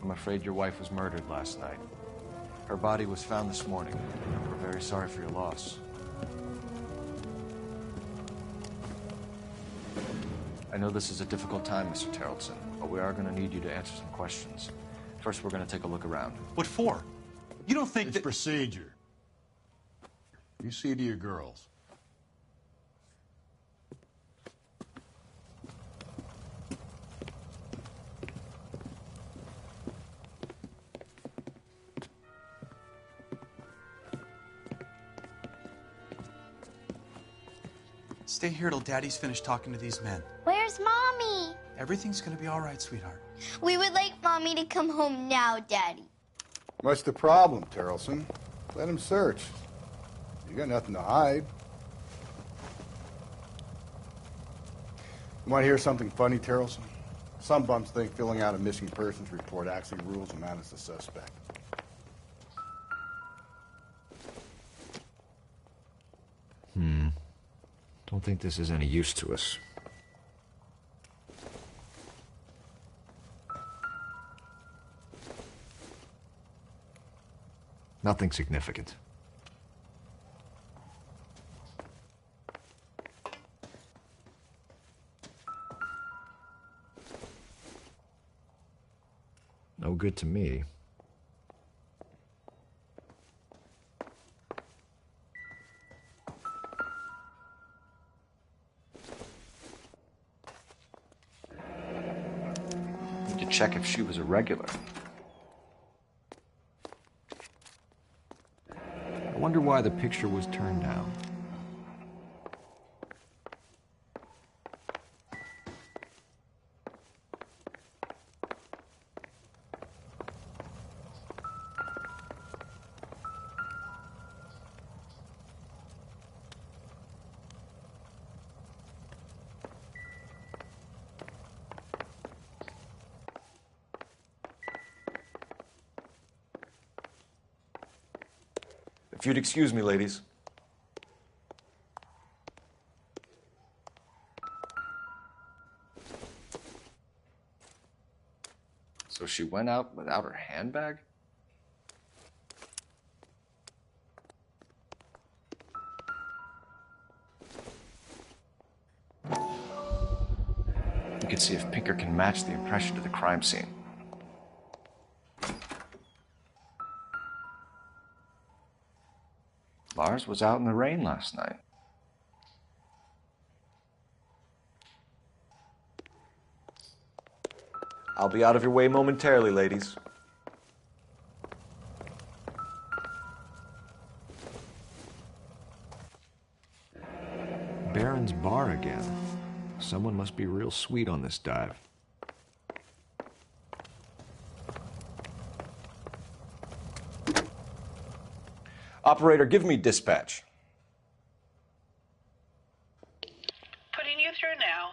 I'm afraid your wife was murdered last night. Her body was found this morning. We're very sorry for your loss. I know this is a difficult time, Mr. Tarleton, but we are going to need you to answer some questions. First, we're going to take a look around. What for? You don't think it's procedure. You see to your girls. Stay here till Daddy's finished talking to these men. Where's Mommy? Everything's gonna be all right, sweetheart. We would like Mommy to come home now, Daddy. What's the problem, Tarleton? Let him search. You got nothing to hide. You want to hear something funny, Tarleton? Some bums think filling out a missing persons report actually rules them out as a suspect. Don't think this is any use to us. Nothing significant. No good to me. Need to check if she was a regular. I wonder why the picture was turned down. If you'd excuse me, ladies. So she went out without her handbag? We could see if Pinker can match the impression to the crime scene. Lars was out in the rain last night. I'll be out of your way momentarily, ladies. Baron's bar again. Someone must be real sweet on this dive. Operator, give me dispatch. Putting you through now.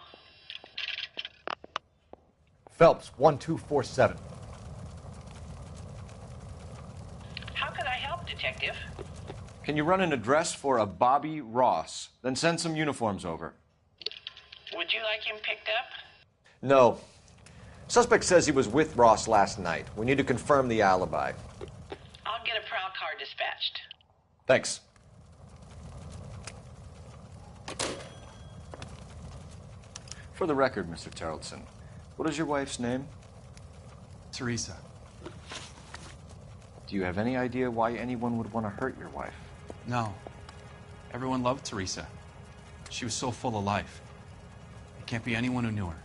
Phelps, 1247. How could I help, Detective? Can you run an address for a Bobby Ross? Then send some uniforms over. Would you like him picked up? No. Suspect says he was with Ross last night. We need to confirm the alibi. I'll get a prowl car dispatched. Thanks. For the record, Mr. Tarleton, what is your wife's name? Teresa. Do you have any idea why anyone would want to hurt your wife? No. Everyone loved Teresa. She was so full of life. It can't be anyone who knew her.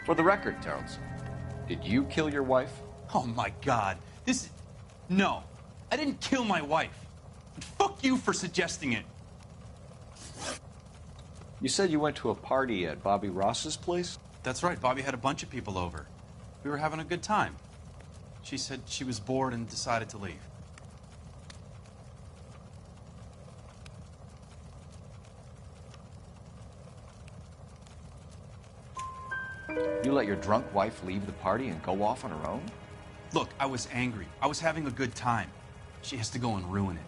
For the record, Terrelson, did you kill your wife? Oh my God. No. I didn't kill my wife. And fuck you for suggesting it. You said you went to a party at Bobby Ross's place? That's right. Bobby had a bunch of people over. We were having a good time. She said she was bored and decided to leave. You let your drunk wife leave the party and go off on her own? Look, I was angry. I was having a good time. She has to go and ruin it.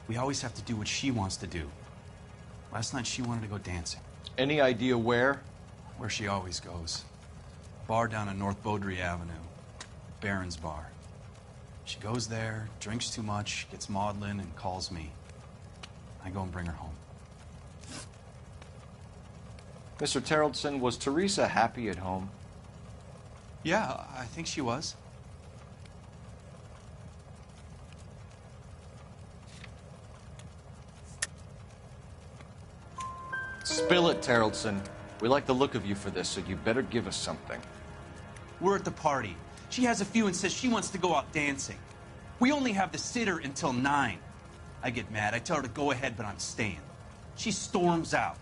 We always have to do what she wants to do. Last night she wanted to go dancing. Any idea where? Where she always goes. Bar down on North Beaudry Avenue. Barron's Bar. She goes there, drinks too much, gets maudlin, and calls me. I go and bring her home. Mr. Terrelson, was Teresa happy at home? Yeah, I think she was. Spill it, Terrelson. We like the look of you for this, so you better give us something. We're at the party. She has a few and says she wants to go out dancing. We only have the sitter until 9. I get mad. I tell her to go ahead, but I'm staying. She storms out.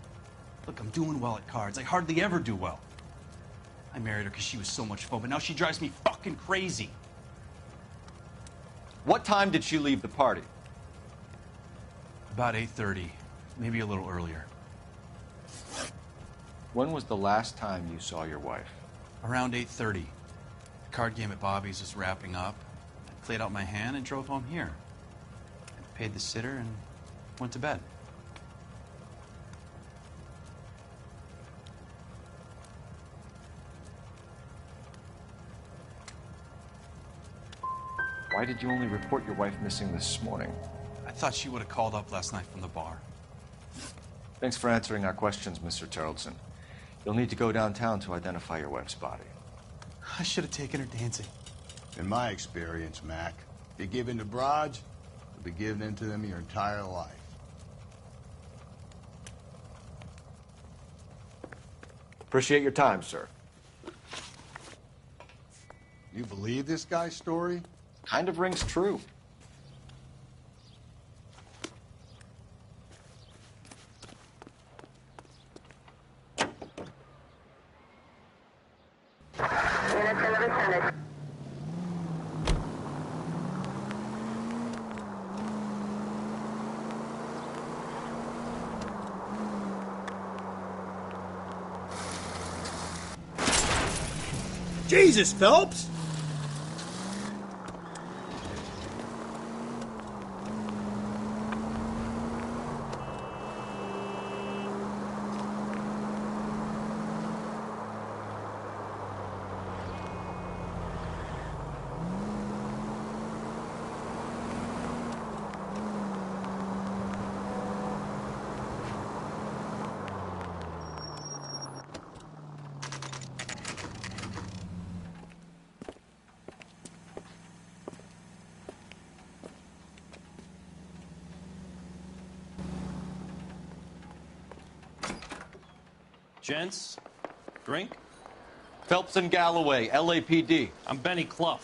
Look, I'm doing well at cards. I hardly ever do well. I married her because she was so much fun, but now she drives me fucking crazy. What time did she leave the party? About 8:30, maybe a little earlier. When was the last time you saw your wife? Around 8:30. The card game at Bobby's was wrapping up. I played out my hand and drove home here. I paid the sitter and went to bed. Why did you only report your wife missing this morning? I thought she would have called up last night from the bar. Thanks for answering our questions, Mr. Terrelson. You'll need to go downtown to identify your wife's body. I should have taken her dancing. In my experience, Mac, if you give in to broads, you'll be giving in to them your entire life. Appreciate your time, sir. You believe this guy's story? Kind of rings true. Jesus, Phelps! Gents, drink? Phelps and Galloway, LAPD. I'm Benny Clough.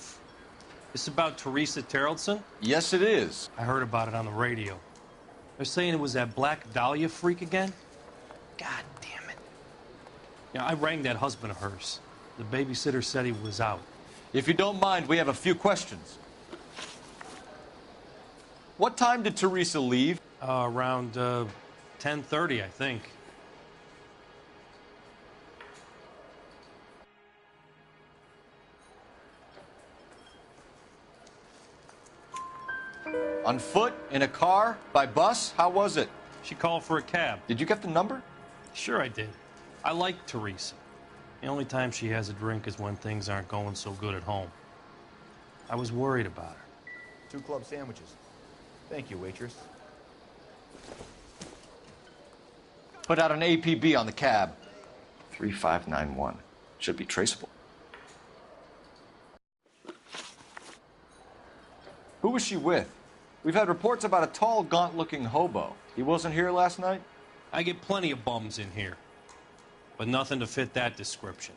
This about Teresa Terrelson? Yes, it is. I heard about it on the radio. They're saying it was that Black Dahlia freak again? God damn it. Yeah, I rang that husband of hers. The babysitter said he was out. If you don't mind, we have a few questions. What time did Teresa leave? Around 10:30, I think. On foot? In a car? By bus? How was it? She called for a cab. Did you get the number? Sure I did. I like Teresa. The only time she has a drink is when things aren't going so good at home. I was worried about her. 2 club sandwiches. Thank you, waitress. Put out an APB on the cab. 3591. Should be traceable. Who was she with? We've had reports about a tall, gaunt-looking hobo. He wasn't here last night? I get plenty of bums in here, but nothing to fit that description.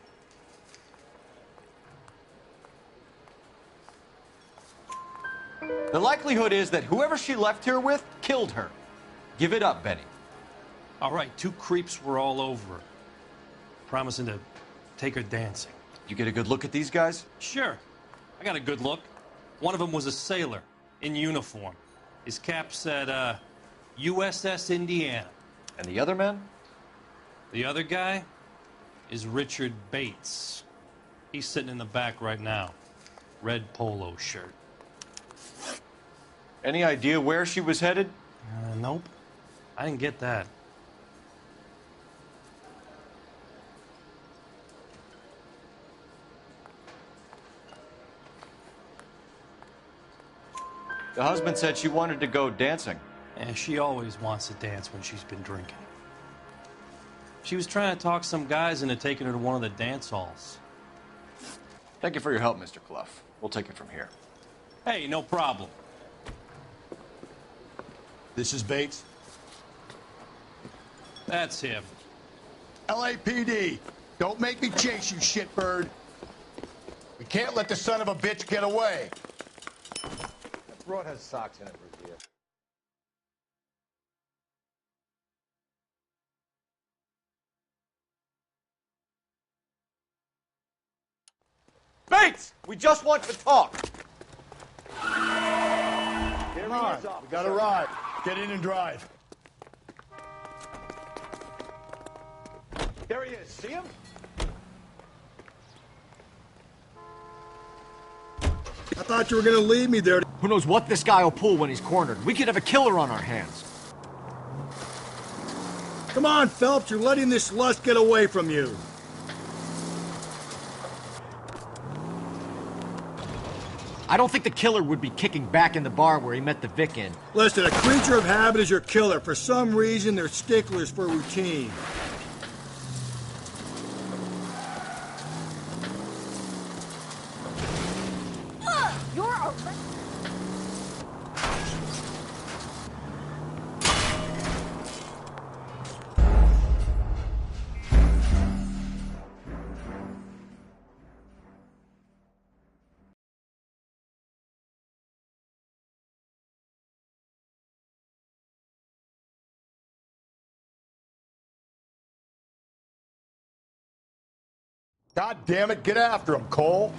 The likelihood is that whoever she left here with killed her. Give it up, Benny. All right, 2 creeps were all over her, promising to take her dancing. You get a good look at these guys? Sure. I got a good look. One of them was a sailor in uniform. His cap said, USS Indiana. And the other man? The other guy is Richard Bates. He's sitting in the back right now. Red polo shirt. Any idea where she was headed? Nope. I didn't get that. The husband said she wanted to go dancing. And she always wants to dance when she's been drinking. She was trying to talk some guys into taking her to one of the dance halls. Thank you for your help, Mr. Clough. We'll take it from here. Hey, no problem. This is Bates. That's him. LAPD, don't make me chase you, shitbird. We can't let the son of a bitch get away. That broad has socks in it, Ruzia. Bates! We just want to talk! Come on, we got a ride. Get in and drive. There he is. See him? I thought you were gonna leave me there. Who knows what this guy will pull when he's cornered? We could have a killer on our hands. Come on, Phelps, you're letting this lust get away from you. I don't think the killer would be kicking back in the bar where he met the Vic in. Listen, a creature of habit is your killer. For some reason, they're sticklers for routine. You're a... God damn it, get after him, Cole.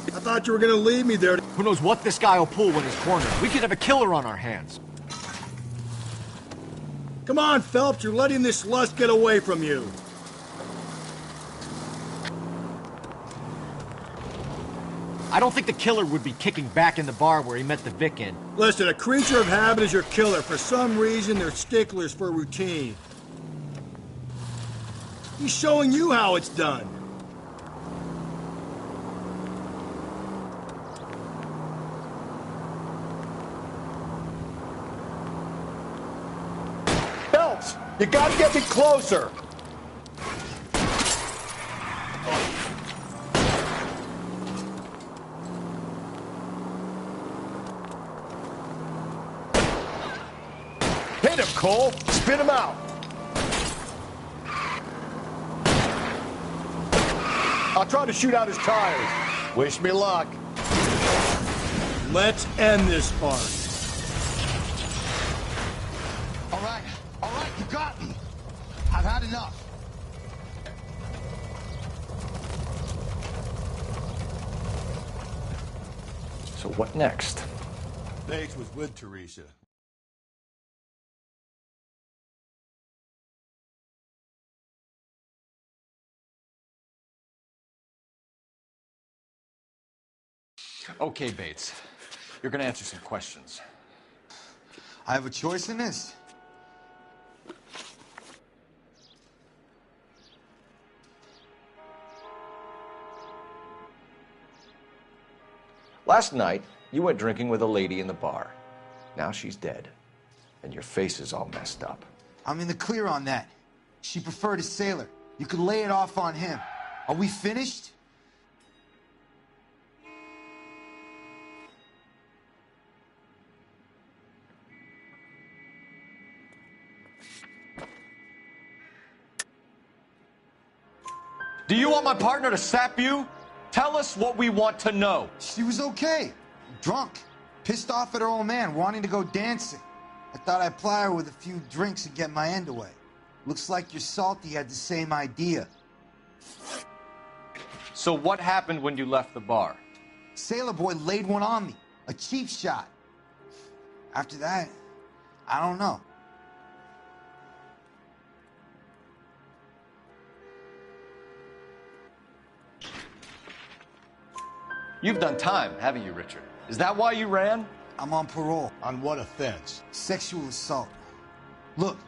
I thought you were gonna leave me there. Who knows what this guy will pull when he's cornered? We could have a killer on our hands. Come on, Phelps, you're letting this lust get away from you. I don't think the killer would be kicking back in the bar where he met the Vic in. Listen, a creature of habit is your killer. For some reason, they're sticklers for routine. He's showing you how it's done. Phelps, you gotta get me closer. Hit him, Cole. Spin him out. I'll try to shoot out his tires. Wish me luck. Let's end this part. All right, you got me. I've had enough. So what next? Bates was with Teresa. Okay, Bates. You're gonna answer some questions. I have a choice in this. Last night, you went drinking with a lady in the bar. Now she's dead. And your face is all messed up. I'm in the clear on that. She preferred a sailor. You could lay it off on him. Are we finished? Do you want my partner to sap you? Tell us what we want to know. She was okay. Drunk. Pissed off at her old man, wanting to go dancing. I thought I'd ply her with a few drinks and get my end away. Looks like your Salty had the same idea. So what happened when you left the bar? Sailor Boy laid one on me. A cheap shot. After that, I don't know. You've done time, haven't you, Richard? Is that why you ran? I'm on parole. On what offense? Sexual assault. Look,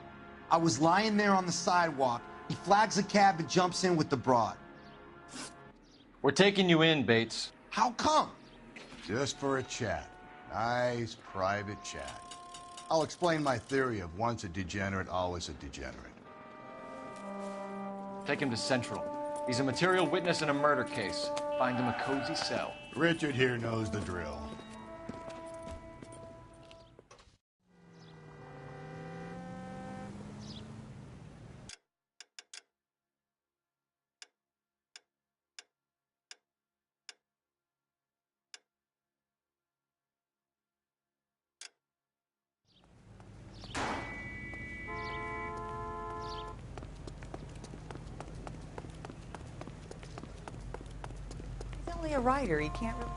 I was lying there on the sidewalk. He flags a cab and jumps in with the broad. We're taking you in, Bates. How come? Just for a chat. Nice private chat. I'll explain my theory of once a degenerate, always a degenerate. Take him to Central. He's a material witness in a murder case. Find him a cozy cell. Richard here knows the drill. He's only a writer. He can't really...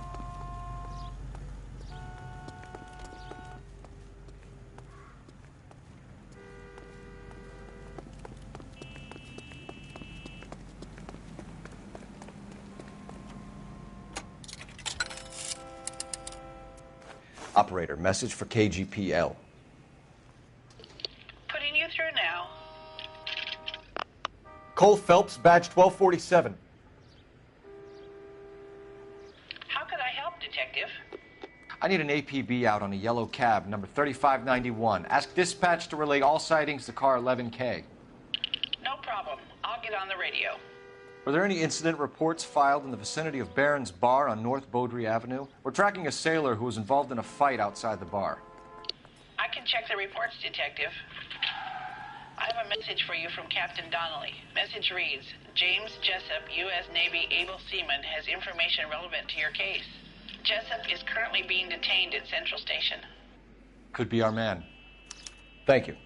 Operator, message for KGPL. Putting you through now. Cole Phelps, badge 1247. How could I help, Detective? I need an APB out on a yellow cab, number 3591. Ask dispatch to relay all sightings to car 11K. No problem. I'll get on the radio. Were there any incident reports filed in the vicinity of Barron's Bar on North Beaudry Avenue? We're tracking a sailor who was involved in a fight outside the bar. I can check the reports, Detective. I have a message for you from Captain Donnelly. Message reads, James Jessup, U.S. Navy able seaman, has information relevant to your case. Jessup is currently being detained at Central Station. Could be our man. Thank you.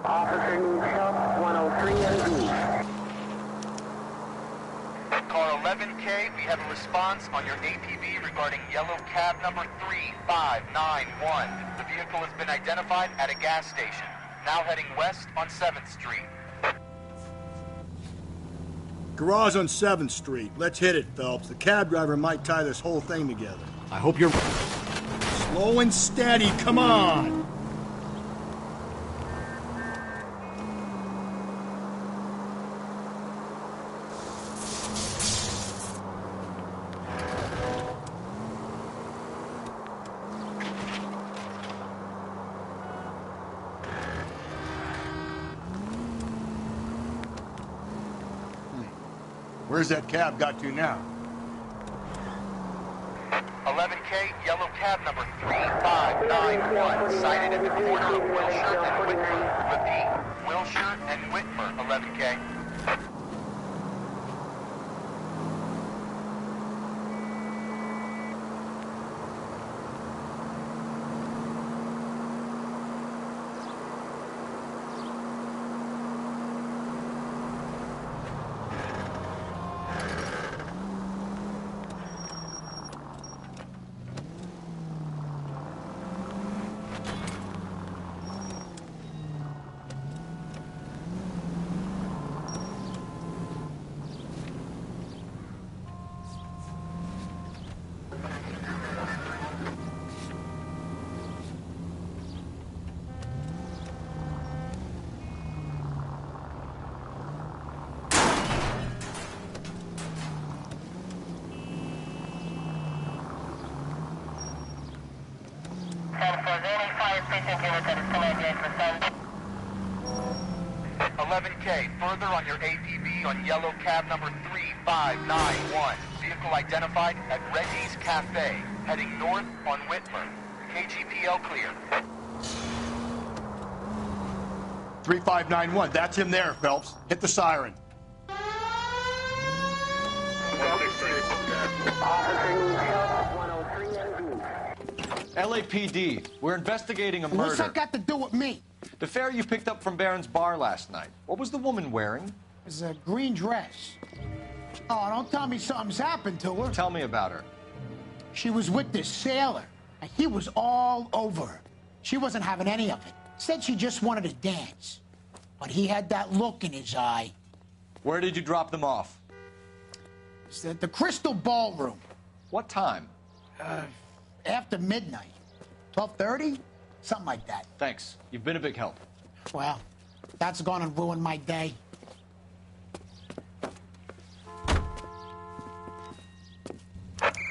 Officer needs help, 103 MD. Car 11K, we have a response on your APB regarding yellow cab number 3591. The vehicle has been identified at a gas station, now heading west on 7th Street. Garage on 7th Street. Let's hit it, Phelps. The cab driver might tie this whole thing together. I hope you're... Slow and steady, come on! Where's that cab got to now? 11K, yellow cab number 3591, sighted at the corner of Wilshire and Whitmer. Repeat, Wilshire and Whitmer, 11K. 11K, further on your APB on yellow cab number 3591. Vehicle identified at Reggie's Cafe, heading north on Whitmer. KGPL clear. 3591, that's him there, Phelps. Hit the siren. LAPD, we're investigating a murder. What's that got to do with me? The fare you picked up from Barron's bar last night. What was the woman wearing? It was a green dress. Oh, don't tell me something's happened to her. Tell me about her. She was with this sailor, and he was all over her. She wasn't having any of it. Said she just wanted to dance. But he had that look in his eye. Where did you drop them off? It's at the Crystal Ballroom. What time? After midnight. 12:30? Something like that. Thanks. You've been a big help. Well, that's gonna ruin my day.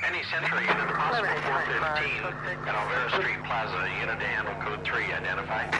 Any Century unit, possible 415 at Alvera Street Plaza, unit to handle code 3, identify.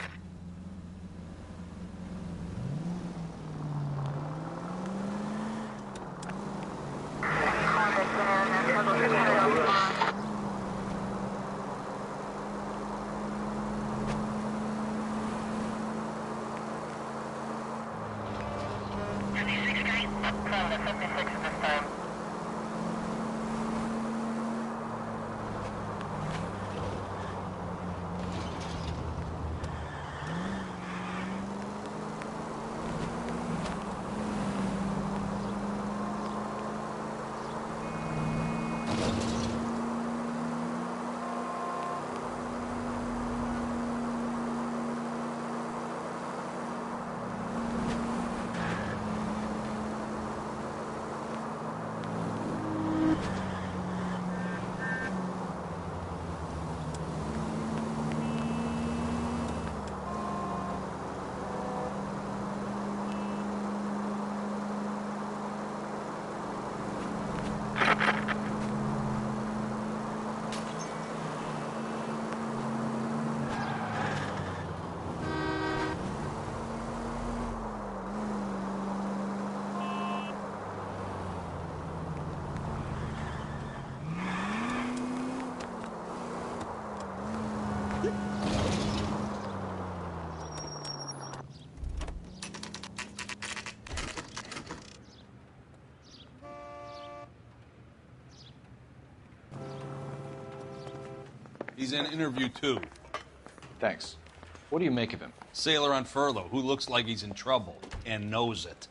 He's in interview 2. Thanks. What do you make of him? Sailor on furlough who looks like he's in trouble and knows it.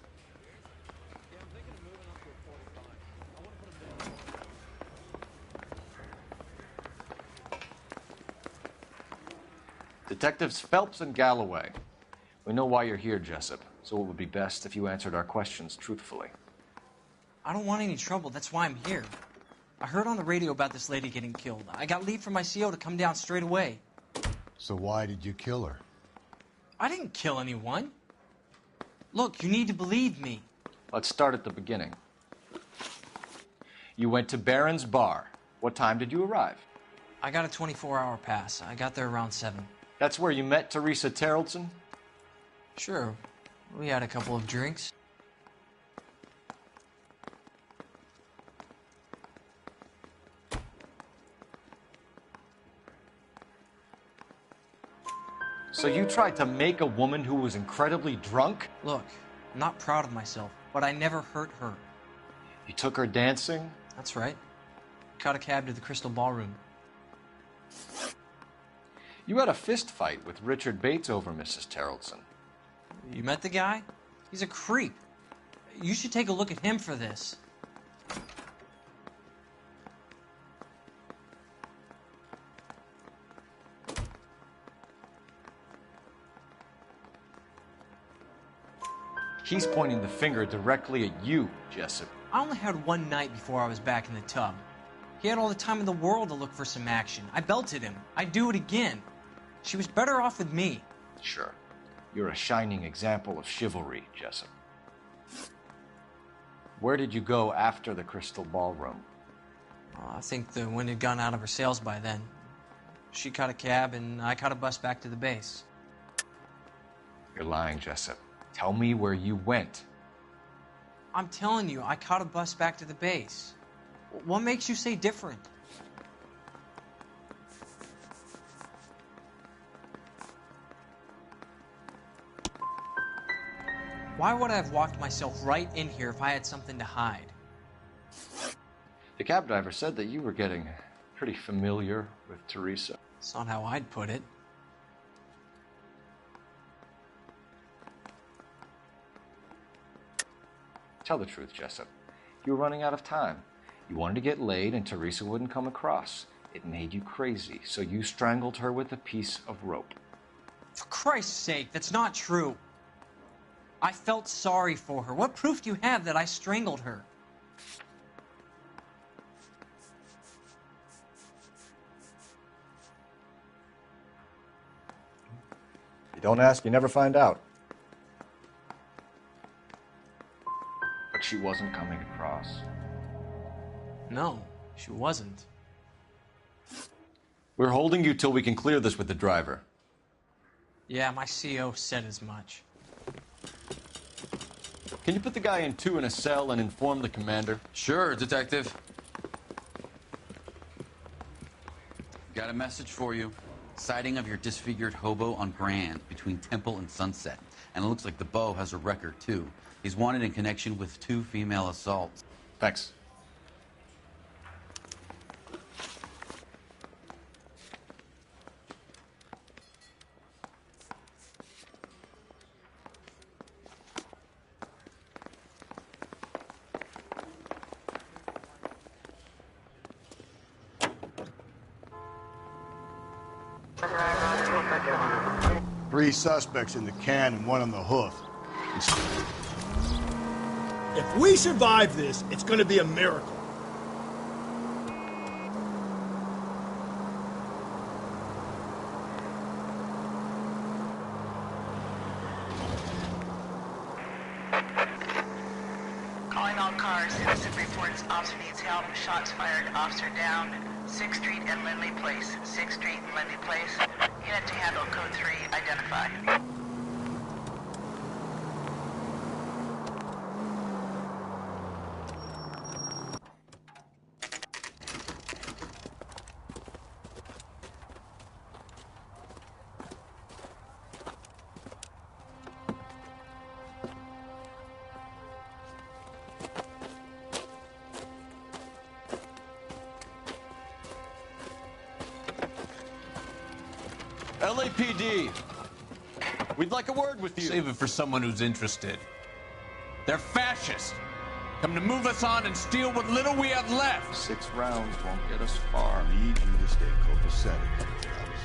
Detectives Phelps and Galloway. We know why you're here, Jessup, so it would be best if you answered our questions truthfully. I don't want any trouble. That's why I'm here. I heard on the radio about this lady getting killed. I got leave from my CO to come down straight away. So why did you kill her? I didn't kill anyone. Look, you need to believe me. Let's start at the beginning. You went to Barron's bar. What time did you arrive? I got a 24-hour pass. I got there around 7. That's where you met Teresa Terrellson? Sure. We had a couple of drinks. So you tried to make a woman who was incredibly drunk? Look, I'm not proud of myself, but I never hurt her. You took her dancing? That's right. Caught a cab to the Crystal Ballroom. You had a fist fight with Richard Bates over Mrs. Terrellson. You met the guy? He's a creep. You should take a look at him for this. He's pointing the finger directly at you, Jessup. I only had one night before I was back in the tub. He had all the time in the world to look for some action. I belted him. I'd do it again. She was better off with me. Sure. You're a shining example of chivalry, Jessup. Where did you go after the Crystal Ballroom? I think the wind had gone out of her sails by then. She caught a cab, and I caught a bus back to the base. You're lying, Jessup. Tell me where you went. I'm telling you, I caught a bus back to the base. What makes you say different? Why would I have walked myself right in here if I had something to hide? The cab driver said that you were getting pretty familiar with Teresa. That's not how I'd put it. Tell the truth, Jessup. You were running out of time. You wanted to get laid and Teresa wouldn't come across. It made you crazy, so you strangled her with a piece of rope. For Christ's sake, that's not true. I felt sorry for her. What proof do you have that I strangled her? You don't ask, you never find out. But she wasn't coming across. No, she wasn't. We're holding you till we can clear this with the driver. Yeah, my CO said as much. Can you put the guy in 2 in a cell and inform the commander? Sure, Detective. Got a message for you. Sighting of your disfigured hobo on Grand between Temple and Sunset. And it looks like the Beau has a record, too. He's wanted in connection with 2 female assaults. Thanks. Three suspects in the can and one on the hoof. If we survive this, it's gonna be a miracle. Calling all cars. Citizen reports officer needs help. Shots fired. Officer down. 6th Street and Lindley Place. 6th Street and Lindley Place. Unit to handle. Code 3. Identify. LAPD, we'd like a word with you. Save it for someone who's interested. They're fascists. Come to move us on and steal what little we have left. 6 rounds won't get us far. I need you to stay copacetic, Travis.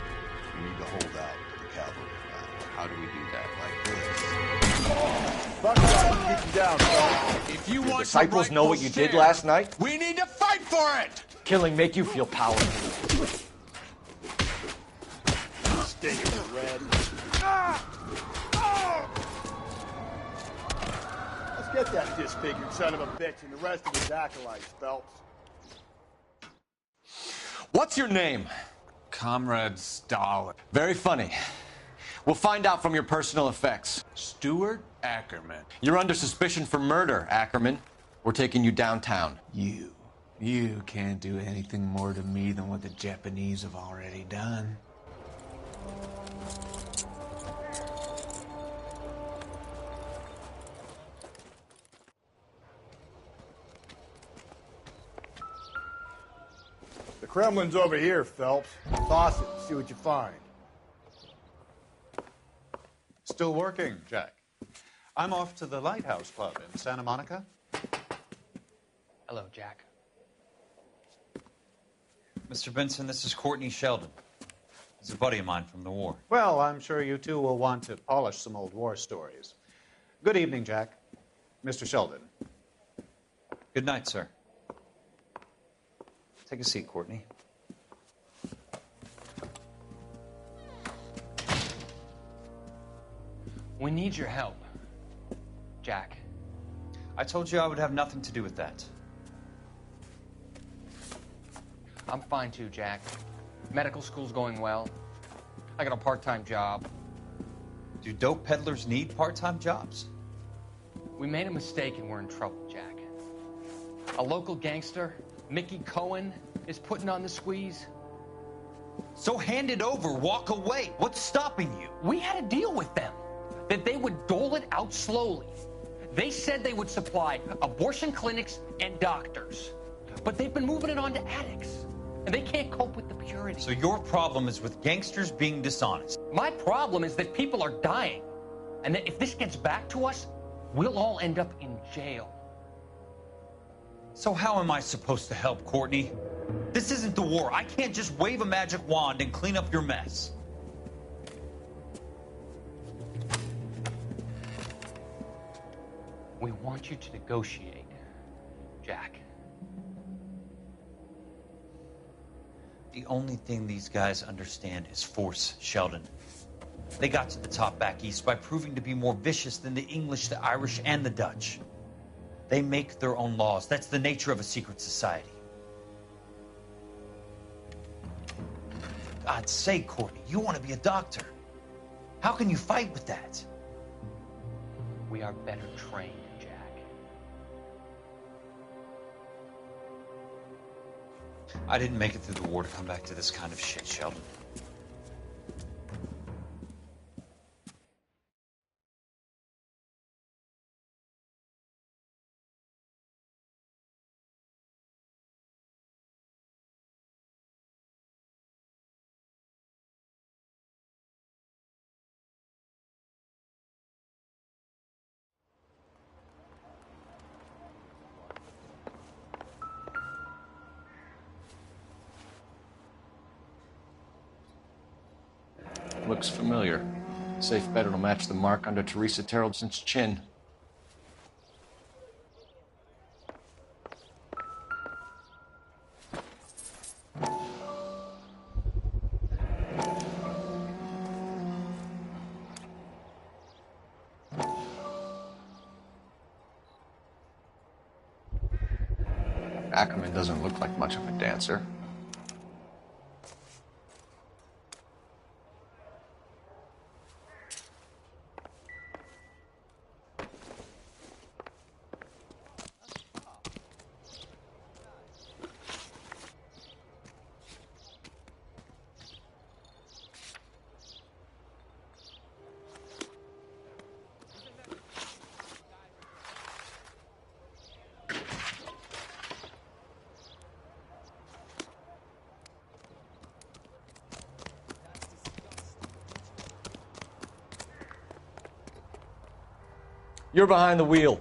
You need to hold out to the cavalry now. How do we do that? Like this. Buckshot, keep you down, son. If you Your want disciples know what you did last night? we need to fight for it! Killing make you feel powerful. Stinking red. Let's get that disfigured son of a bitch and the rest of his acolytes, Phelps. What's your name? Comrade Stalin. Very funny. We'll find out from your personal effects. Stuart Ackerman. You're under suspicion for murder, Ackerman. We're taking you downtown. You can't do anything more to me than what the Japanese have already done. The Kremlin's over here, Phelps. Toss it, see what you find. Still working, Jack. I'm off to the Lighthouse Club in Santa Monica. Hello, Jack. Mr. Benson, this is Courtney Sheldon. He's a buddy of mine from the war. Well, I'm sure you two will want to polish some old war stories. Good evening, Jack. Mr. Sheldon. Good night, sir. Take a seat, Courtney. We need your help, Jack. I told you I would have nothing to do with that. I'm fine too, Jack. Medical school's going well. I got a part-time job. Do dope peddlers need part-time jobs? We made a mistake and we're in trouble, Jack. A local gangster, Mickey Cohen, is putting on the squeeze. So hand it over, walk away. What's stopping you? We had a deal with them that they would dole it out slowly. They said they would supply abortion clinics and doctors, but they've been moving it on to addicts, and they can't cope with the purity. So your problem is with gangsters being dishonest. My problem is that people are dying, and that if this gets back to us, we'll all end up in jail. So how am I supposed to help, Courtney? This isn't the war. I can't just wave a magic wand and clean up your mess. We want you to negotiate, Jack. The only thing these guys understand is force, Sheldon. They got to the top back east by proving to be more vicious than the English, the Irish, and the Dutch. They make their own laws. That's the nature of a secret society. For God's sake, Courtney, you want to be a doctor. How can you fight with that? We are better trained, Jack. I didn't make it through the war to come back to this kind of shit, Sheldon. Looks familiar. Safe bet it'll match the mark under Teresa Terrelson's chin. Ackerman doesn't look like much of a dancer. You're behind the wheel.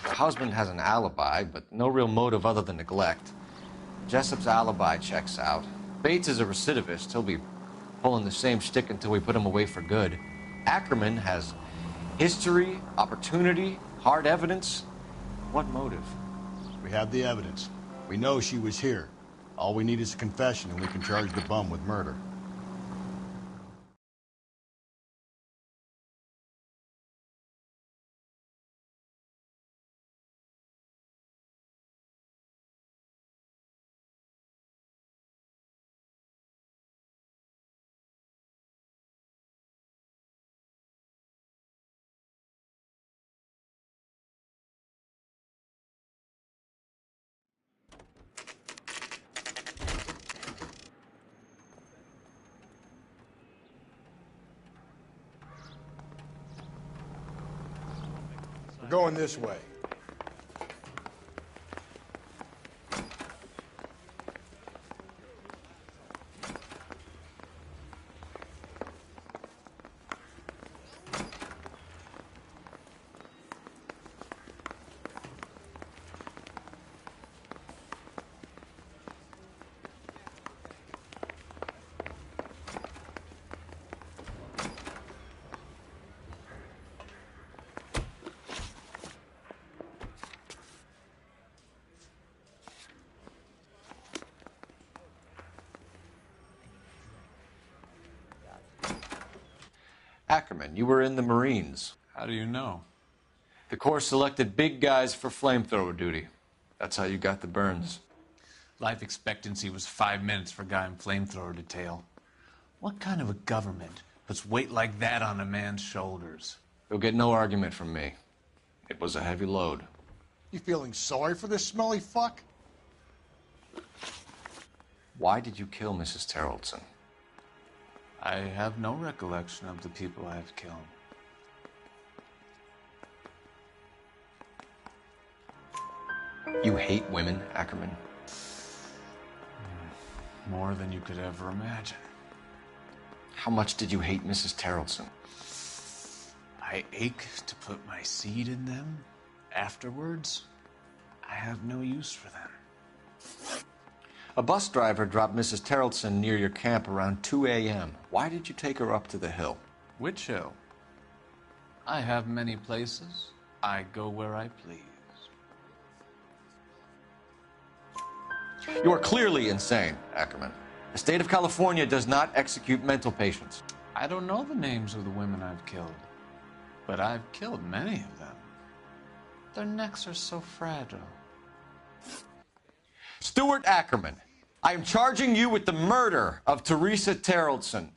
Her husband has an alibi, but no real motive other than neglect. Jessup's alibi checks out. Bates is a recidivist. He'll be pulling the same shtick until we put him away for good. Ackerman has history, opportunity, hard evidence. What motive? We have the evidence. We know she was here. All we need is a confession, and we can charge the bum with murder. We're going this way. Ackerman, you were in the Marines. How do you know? The Corps selected big guys for flamethrower duty. That's how you got the burns. Life expectancy was 5 minutes for a guy in flamethrower detail. What kind of a government puts weight like that on a man's shoulders? You'll get no argument from me. It was a heavy load. You feeling sorry for this smelly fuck? Why did you kill Mrs. Terrelson? I have no recollection of the people I have killed. You hate women, Ackerman? More than you could ever imagine. How much did you hate Mrs. Terrelson? I ache to put my seed in them. Afterwards, I have no use for them. A bus driver dropped Mrs. Terrelson near your camp around 2 a.m. Why did you take her up to the hill? Which hill? I have many places. I go where I please. You are clearly insane, Ackerman. The state of California does not execute mental patients. I don't know the names of the women I've killed, but I've killed many of them. Their necks are so fragile. Stuart Ackerman, I am charging you with the murder of Teresa Terrelson.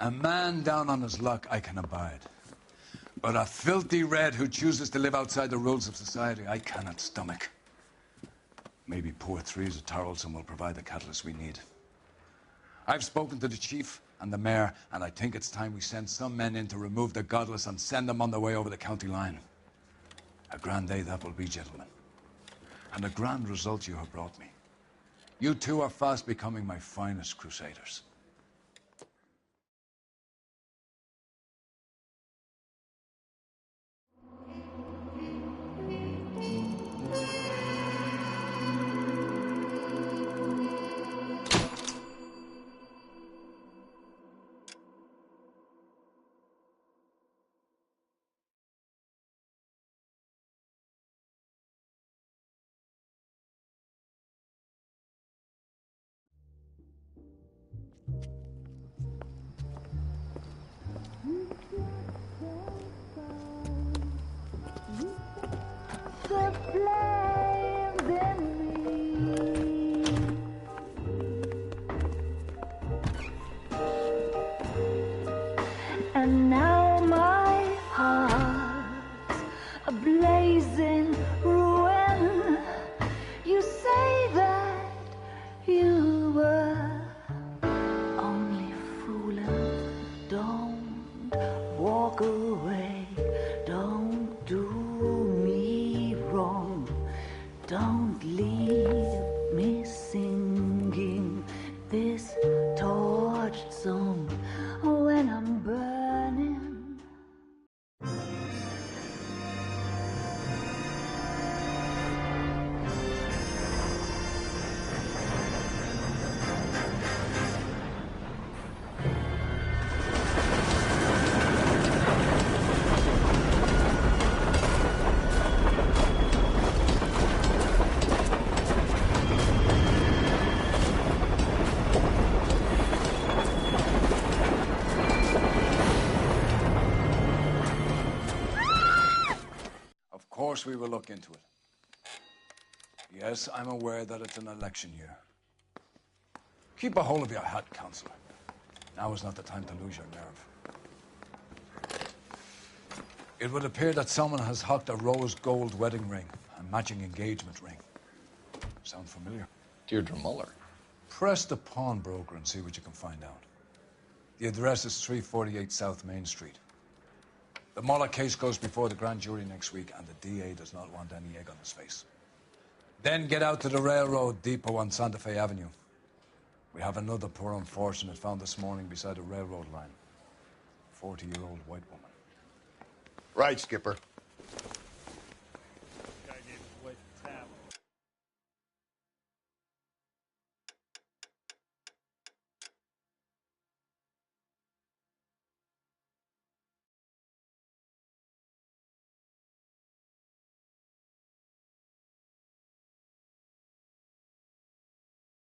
A man down on his luck I can abide. But a filthy red who chooses to live outside the rules of society I cannot stomach. Maybe poor Teresa Terrelson will provide the catalyst we need. I've spoken to the chief and the mayor, and I think it's time we send some men in to remove the godless and send them on their way over the county line. A grand day that will be, gentlemen. And a grand result you have brought me. You two are fast becoming my finest crusaders. The flames in me. And now my heart's a blazing ruin. You say that you were only fooling. Don't walk away. Don't do me wrong. Don't leave me singing this torched song when I'm burning. Of course we will look into it. Yes, I'm aware that it's an election year. Keep a hold of your hat, Counselor. Now is not the time to lose your nerve. It would appear that someone has hocked a rose gold wedding ring and matching engagement ring. Sound familiar? Deirdre Muller. Press the pawnbroker and see what you can find out. The address is 348 South Main Street. The Muller case goes before the grand jury next week, and the DA does not want any egg on his face. Then get out to the railroad depot on Santa Fe Avenue. We have another poor unfortunate found this morning beside a railroad line. 40-year-old white woman. Right, Skipper.